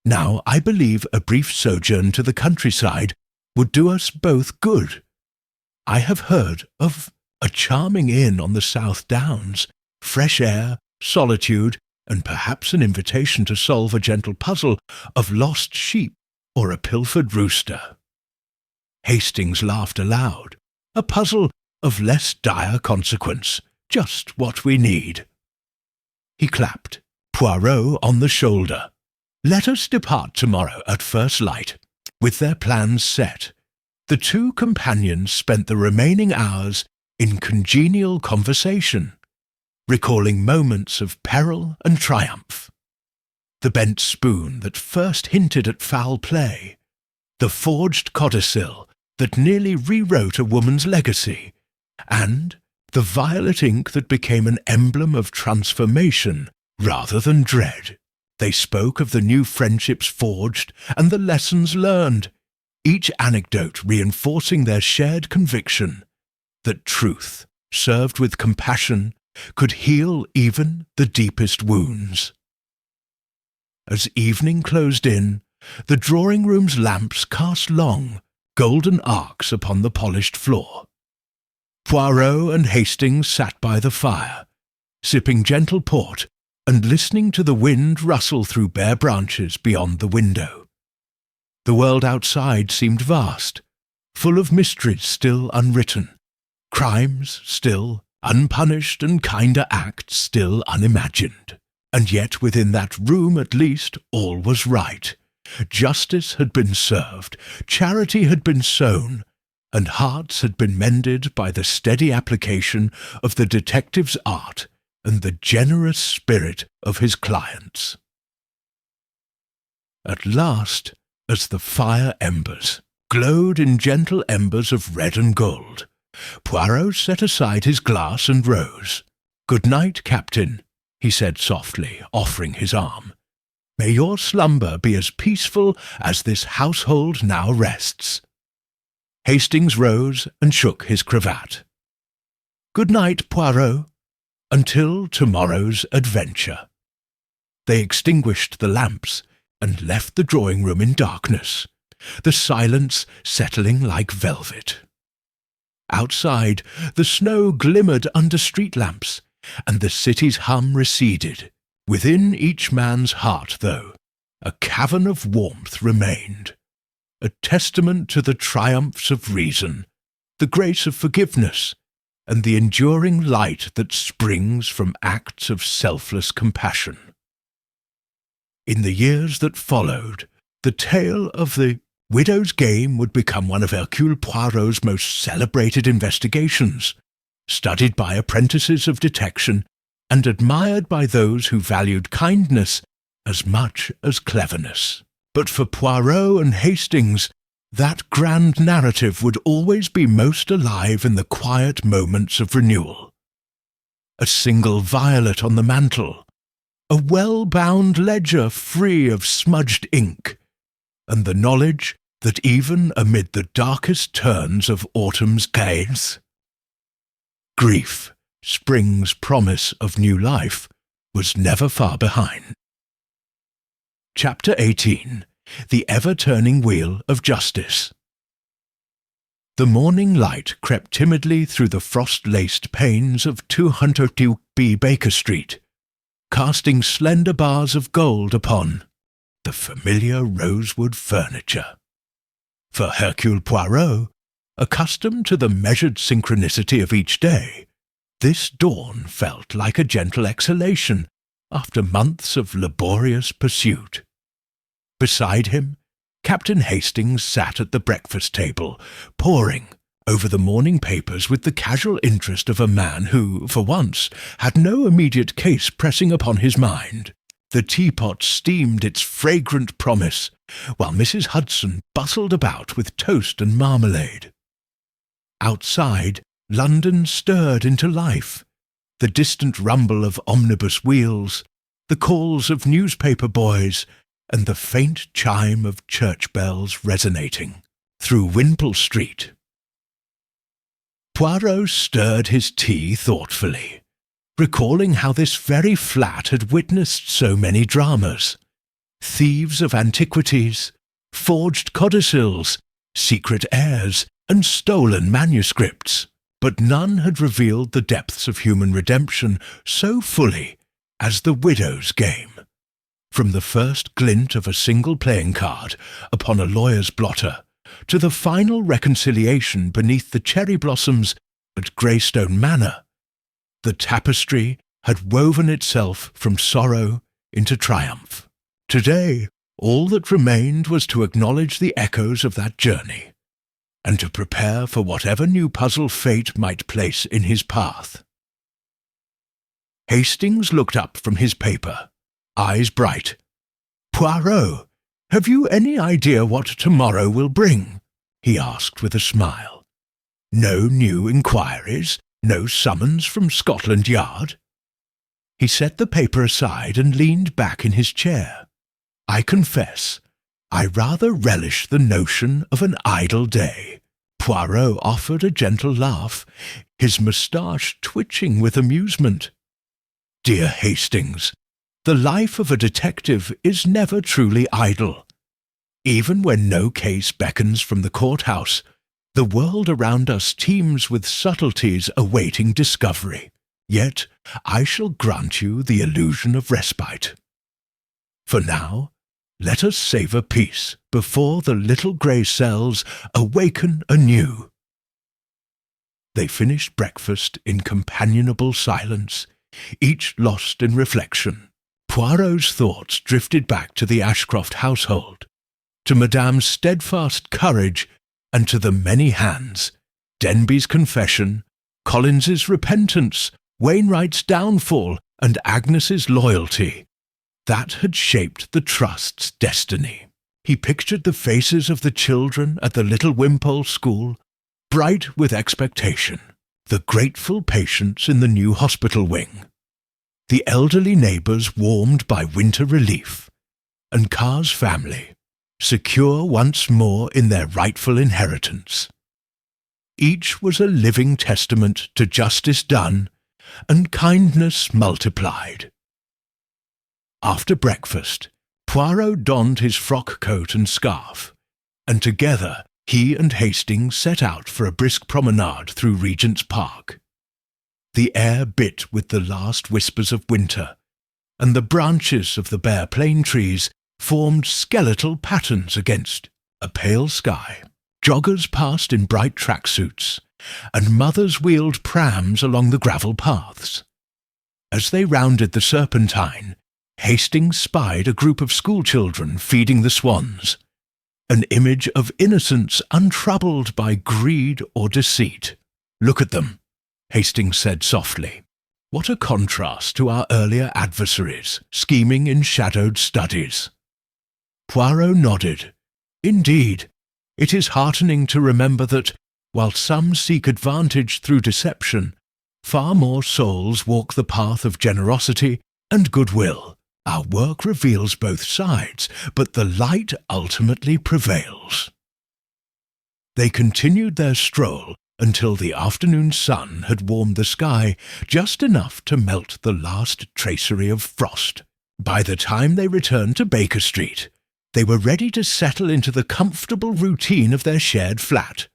"Now I believe a brief sojourn to the countryside would do us both good. I have heard of a charming inn on the South Downs, fresh air, solitude, and perhaps an invitation to solve a gentle puzzle of lost sheep or a pilfered rooster." Hastings laughed aloud. "A puzzle of less dire consequence, just what we need." He clapped Poirot on the shoulder. "Let us depart tomorrow at first light." With their plans set, the two companions spent the remaining hours in congenial conversation, recalling moments of peril and triumph. The bent spoon that first hinted at foul play, the forged codicil that nearly rewrote a woman's legacy, and the violet ink that became an emblem of transformation rather than dread. They spoke of the new friendships forged and the lessons learned, each anecdote reinforcing their shared conviction that truth, served with compassion, could heal even the deepest wounds. As evening closed in, the drawing-room's lamps cast long, golden arcs upon the polished floor. Poirot and Hastings sat by the fire, sipping gentle port and listening to the wind rustle through bare branches beyond the window. The world outside seemed vast, full of mysteries still unwritten, crimes still unpunished and kinder acts still unimagined. And yet within that room at least all was right. Justice had been served, charity had been sown, and hearts had been mended by the steady application of the detective's art and the generous spirit of his clients. At last, as the fire embers glowed in gentle embers of red and gold, Poirot set aside his glass and rose. "Good night, Captain," he said softly, offering his arm. "May your slumber be as peaceful as this household now rests." Hastings rose and shook his cravat. "Good night, Poirot. Until tomorrow's adventure." They extinguished the lamps and left the drawing-room in darkness, the silence settling like velvet. Outside, the snow glimmered under street lamps, and the city's hum receded. Within each man's heart, though, a cavern of warmth remained, a testament to the triumphs of reason, the grace of forgiveness, and the enduring light that springs from acts of selfless compassion. In the years that followed, the tale of the Widow's Game would become one of Hercule Poirot's most celebrated investigations, studied by apprentices of detection and admired by those who valued kindness as much as cleverness. But for Poirot and Hastings, that grand narrative would always be most alive in the quiet moments of renewal. A single violet on the mantel, a well-bound ledger free of smudged ink, and the knowledge that even amid the darkest turns of autumn's gaze, grief, spring's promise of new life, was never far behind. Chapter 18. The Ever-Turning Wheel of Justice. The morning light crept timidly through the frost-laced panes of 202B Baker Street, casting slender bars of gold upon the familiar rosewood furniture. For Hercule Poirot, accustomed to the measured synchronicity of each day, this dawn felt like a gentle exhalation after months of laborious pursuit. Beside him, Captain Hastings sat at the breakfast table, poring over the morning papers with the casual interest of a man who, for once, had no immediate case pressing upon his mind. The teapot steamed its fragrant promise, while Mrs. Hudson bustled about with toast and marmalade. Outside, London stirred into life, the distant rumble of omnibus wheels, the calls of newspaper boys, and the faint chime of church bells resonating through Wimpole Street. Poirot stirred his tea thoughtfully, recalling how this very flat had witnessed so many dramas: thieves of antiquities, forged codicils, secret heirs, and stolen manuscripts. But none had revealed the depths of human redemption so fully as the Widow's Game. From the first glint of a single playing card upon a lawyer's blotter, to the final reconciliation beneath the cherry blossoms at Greystone Manor, the tapestry had woven itself from sorrow into triumph. Today, all that remained was to acknowledge the echoes of that journey, and to prepare for whatever new puzzle fate might place in his path. Hastings looked up from his paper, eyes bright. "Poirot, have you any idea what tomorrow will bring?" he asked with a smile. "No new inquiries? No summons from Scotland Yard?" He set the paper aside and leaned back in his chair. "I confess, I rather relish the notion of an idle day." Poirot offered a gentle laugh, his moustache twitching with amusement. "Dear Hastings, the life of a detective is never truly idle. Even when no case beckons from the courthouse, the world around us teems with subtleties awaiting discovery. Yet I shall grant you the illusion of respite. For now, let us savour peace before the little grey cells awaken anew." They finished breakfast in companionable silence, each lost in reflection. Poirot's thoughts drifted back to the Ashcroft household, to Madame's steadfast courage, and to the many hands, Denby's confession, Collins's repentance, Wainwright's downfall, and Agnes's loyalty, that had shaped the Trust's destiny. He pictured the faces of the children at the little Wimpole school, bright with expectation, the grateful patients in the new hospital wing, the elderly neighbours warmed by winter relief, and Carr's family, secure once more in their rightful inheritance. Each was a living testament to justice done and kindness multiplied. After breakfast, Poirot donned his frock coat and scarf, and together he and Hastings set out for a brisk promenade through Regent's Park. The air bit with the last whispers of winter, and the branches of the bare plane trees formed skeletal patterns against a pale sky. Joggers passed in bright tracksuits, and mothers wheeled prams along the gravel paths. As they rounded the Serpentine, Hastings spied a group of schoolchildren feeding the swans, an image of innocence untroubled by greed or deceit. "Look at them," Hastings said softly. "What a contrast to our earlier adversaries, scheming in shadowed studies." Poirot nodded. "Indeed, it is heartening to remember that, while some seek advantage through deception, far more souls walk the path of generosity and goodwill. Our work reveals both sides, but the light ultimately prevails." They continued their stroll until the afternoon sun had warmed the sky just enough to melt the last tracery of frost. By the time they returned to Baker Street, they were ready to settle into the comfortable routine of their shared flat.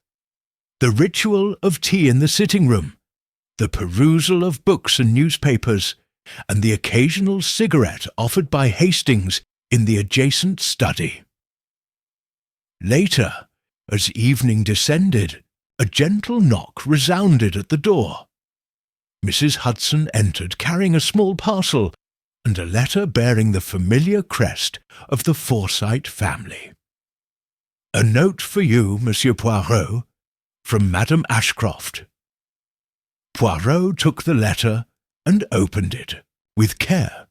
The ritual of tea in the sitting room, the perusal of books and newspapers, and the occasional cigarette offered by Hastings in the adjacent study. Later, as evening descended, a gentle knock resounded at the door. Mrs. Hudson entered carrying a small parcel and a letter bearing the familiar crest of the Forsyte family. "A note for you, Monsieur Poirot, from Madame Ashcroft." Poirot took the letter and opened it with care.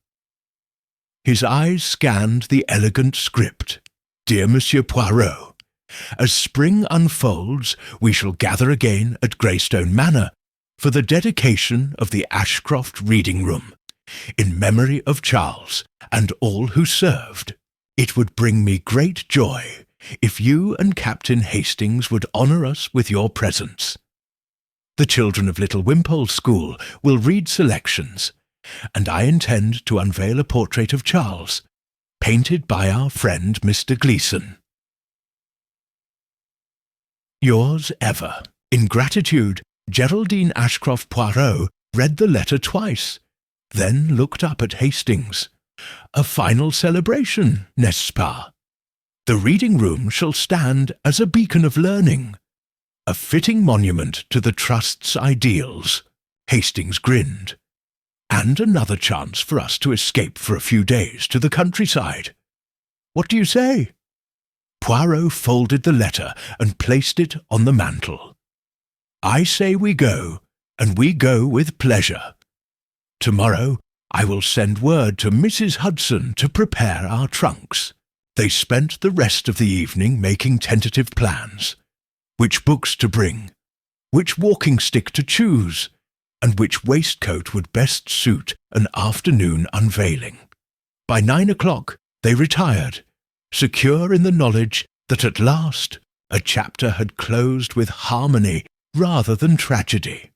His eyes scanned the elegant script. "Dear Monsieur Poirot, as spring unfolds, we shall gather again at Greystone Manor for the dedication of the Ashcroft Reading Room, in memory of Charles and all who served. It would bring me great joy if you and Captain Hastings would honour us with your presence. The children of Little Wimpole School will read selections, and I intend to unveil a portrait of Charles, painted by our friend Mr. Gleeson. Yours ever." In gratitude, Geraldine Ashcroft Poirot read the letter twice, then looked up at Hastings. "A final celebration, n'est-ce pas? The reading room shall stand as a beacon of learning, a fitting monument to the Trust's ideals." Hastings grinned. "And another chance for us to escape for a few days to the countryside. What do you say?" Poirot folded the letter and placed it on the mantel. "I say we go, and we go with pleasure. Tomorrow I will send word to Mrs. Hudson to prepare our trunks." They spent the rest of the evening making tentative plans. Which books to bring, which walking stick to choose, and which waistcoat would best suit an afternoon unveiling. By 9 o'clock they retired, secure in the knowledge that at last a chapter had closed with harmony rather than tragedy.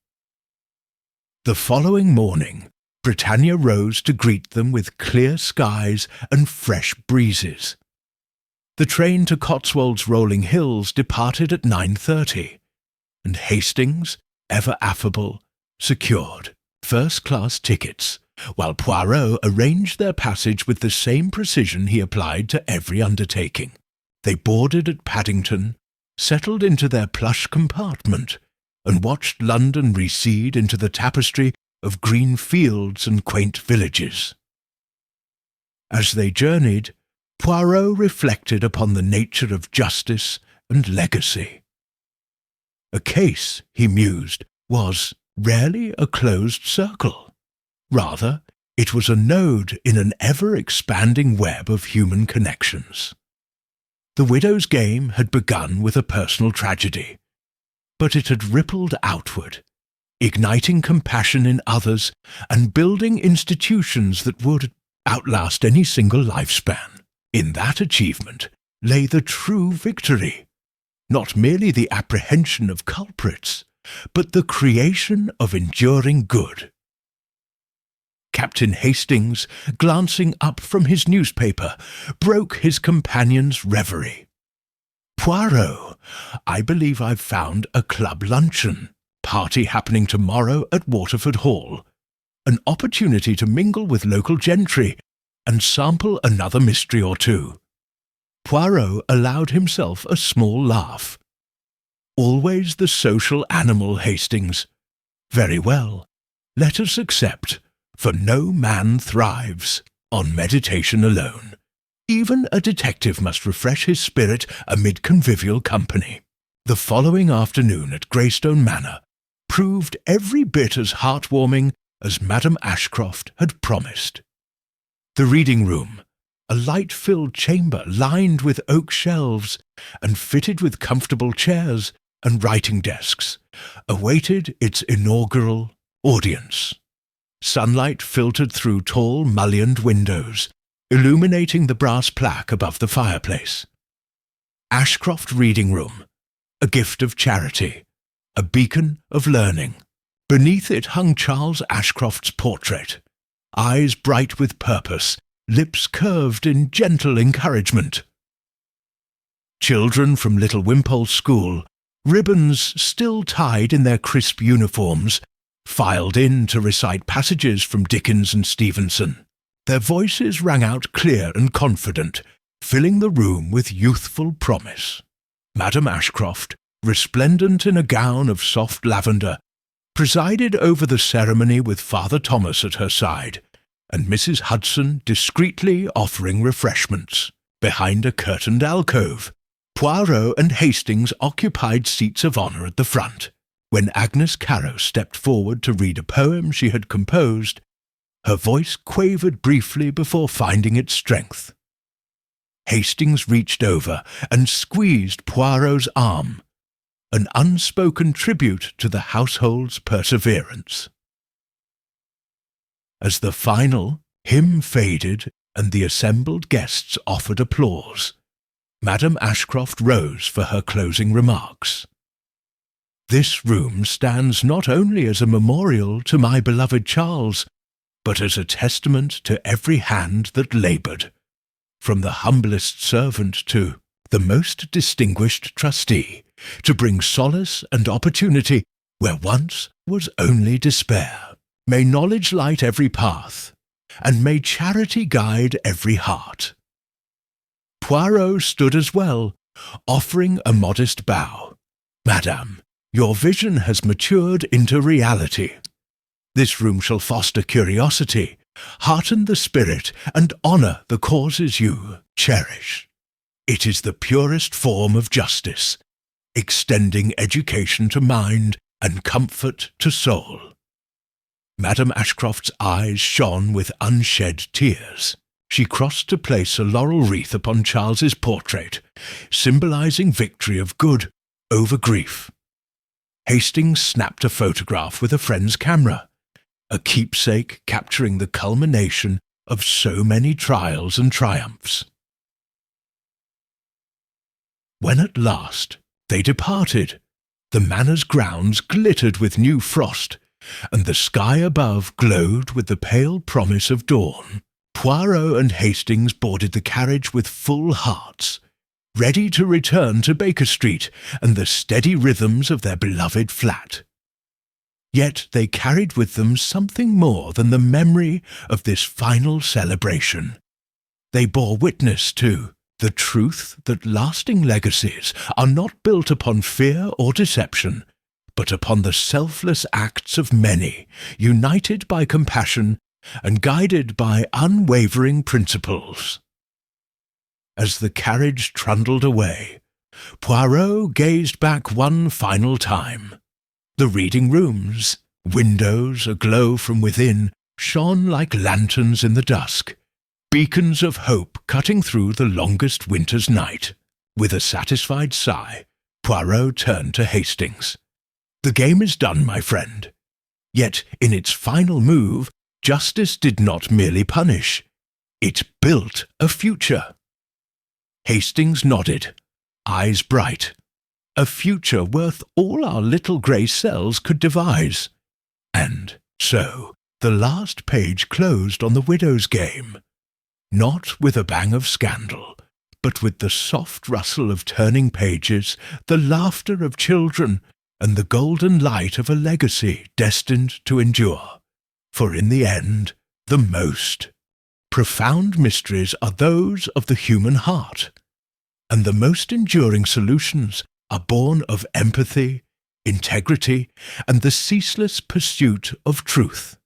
The following morning, Britannia rose to greet them with clear skies and fresh breezes. The train to Cotswold's rolling hills departed at 9:30, and Hastings, ever affable, secured first-class tickets, while Poirot arranged their passage with the same precision he applied to every undertaking. They boarded at Paddington, settled into their plush compartment, and watched London recede into the tapestry of green fields and quaint villages. As they journeyed, Poirot reflected upon the nature of justice and legacy. A case, he mused, was rarely a closed circle. Rather, it was a node in an ever-expanding web of human connections. The widow's game had begun with a personal tragedy, but it had rippled outward, igniting compassion in others and building institutions that would outlast any single lifespan. In that achievement lay the true victory, not merely the apprehension of culprits, but the creation of enduring good. Captain Hastings, glancing up from his newspaper, broke his companion's reverie. "Poirot, I believe I've found a club luncheon, party happening tomorrow at Waterford Hall, an opportunity to mingle with local gentry, and sample another mystery or two. Poirot allowed himself a small laugh. Always the social animal, Hastings. Very well, let us accept, for no man thrives on meditation alone. Even a detective must refresh his spirit amid convivial company. The following afternoon at Greystone Manor proved every bit as heartwarming as Madame Ashcroft had promised. The reading room, a light-filled chamber lined with oak shelves and fitted with comfortable chairs and writing desks, awaited its inaugural audience. Sunlight filtered through tall, mullioned windows, illuminating the brass plaque above the fireplace. Ashcroft Reading Room, a gift of charity, a beacon of learning. Beneath it hung Charles Ashcroft's portrait, eyes bright with purpose, lips curved in gentle encouragement. Children from Little Wimpole School, ribbons still tied in their crisp uniforms, filed in to recite passages from Dickens and Stevenson. Their voices rang out clear and confident, filling the room with youthful promise. Madame Ashcroft, resplendent in a gown of soft lavender, presided over the ceremony with Father Thomas at her side, and Mrs. Hudson discreetly offering refreshments. Behind a curtained alcove, Poirot and Hastings occupied seats of honour at the front. When Agnes Carrow stepped forward to read a poem she had composed, her voice quavered briefly before finding its strength. Hastings reached over and squeezed Poirot's arm, an unspoken tribute to the household's perseverance. As the final hymn faded and the assembled guests offered applause, Madame Ashcroft rose for her closing remarks. This room stands not only as a memorial to my beloved Charles, but as a testament to every hand that laboured, from the humblest servant to the most distinguished trustee, to bring solace and opportunity where once was only despair. May knowledge light every path, and may charity guide every heart. Poirot stood as well, offering a modest bow. Madame, your vision has matured into reality. This room shall foster curiosity, hearten the spirit, and honour the causes you cherish. It is the purest form of justice, extending education to mind and comfort to soul. Madame Ashcroft's eyes shone with unshed tears. She crossed to place a laurel wreath upon Charles's portrait, symbolizing victory of good over grief. Hastings snapped a photograph with a friend's camera, a keepsake capturing the culmination of so many trials and triumphs. When at last they departed, the manor's grounds glittered with new frost, and the sky above glowed with the pale promise of dawn. Poirot and Hastings boarded the carriage with full hearts, ready to return to Baker Street and the steady rhythms of their beloved flat. Yet they carried with them something more than the memory of this final celebration. They bore witness to the truth that lasting legacies are not built upon fear or deception, but upon the selfless acts of many, united by compassion and guided by unwavering principles. As the carriage trundled away, Poirot gazed back one final time. The reading rooms, windows aglow from within, shone like lanterns in the dusk, beacons of hope cutting through the longest winter's night. With a satisfied sigh, Poirot turned to Hastings. The game is done, my friend. Yet, in its final move, justice did not merely punish. It built a future. Hastings nodded, eyes bright. A future worth all our little grey cells could devise. And so, the last page closed on the widow's game. Not with a bang of scandal, but with the soft rustle of turning pages, the laughter of children, and the golden light of a legacy destined to endure. For in the end, the most profound mysteries are those of the human heart, and the most enduring solutions are born of empathy, integrity, and the ceaseless pursuit of truth.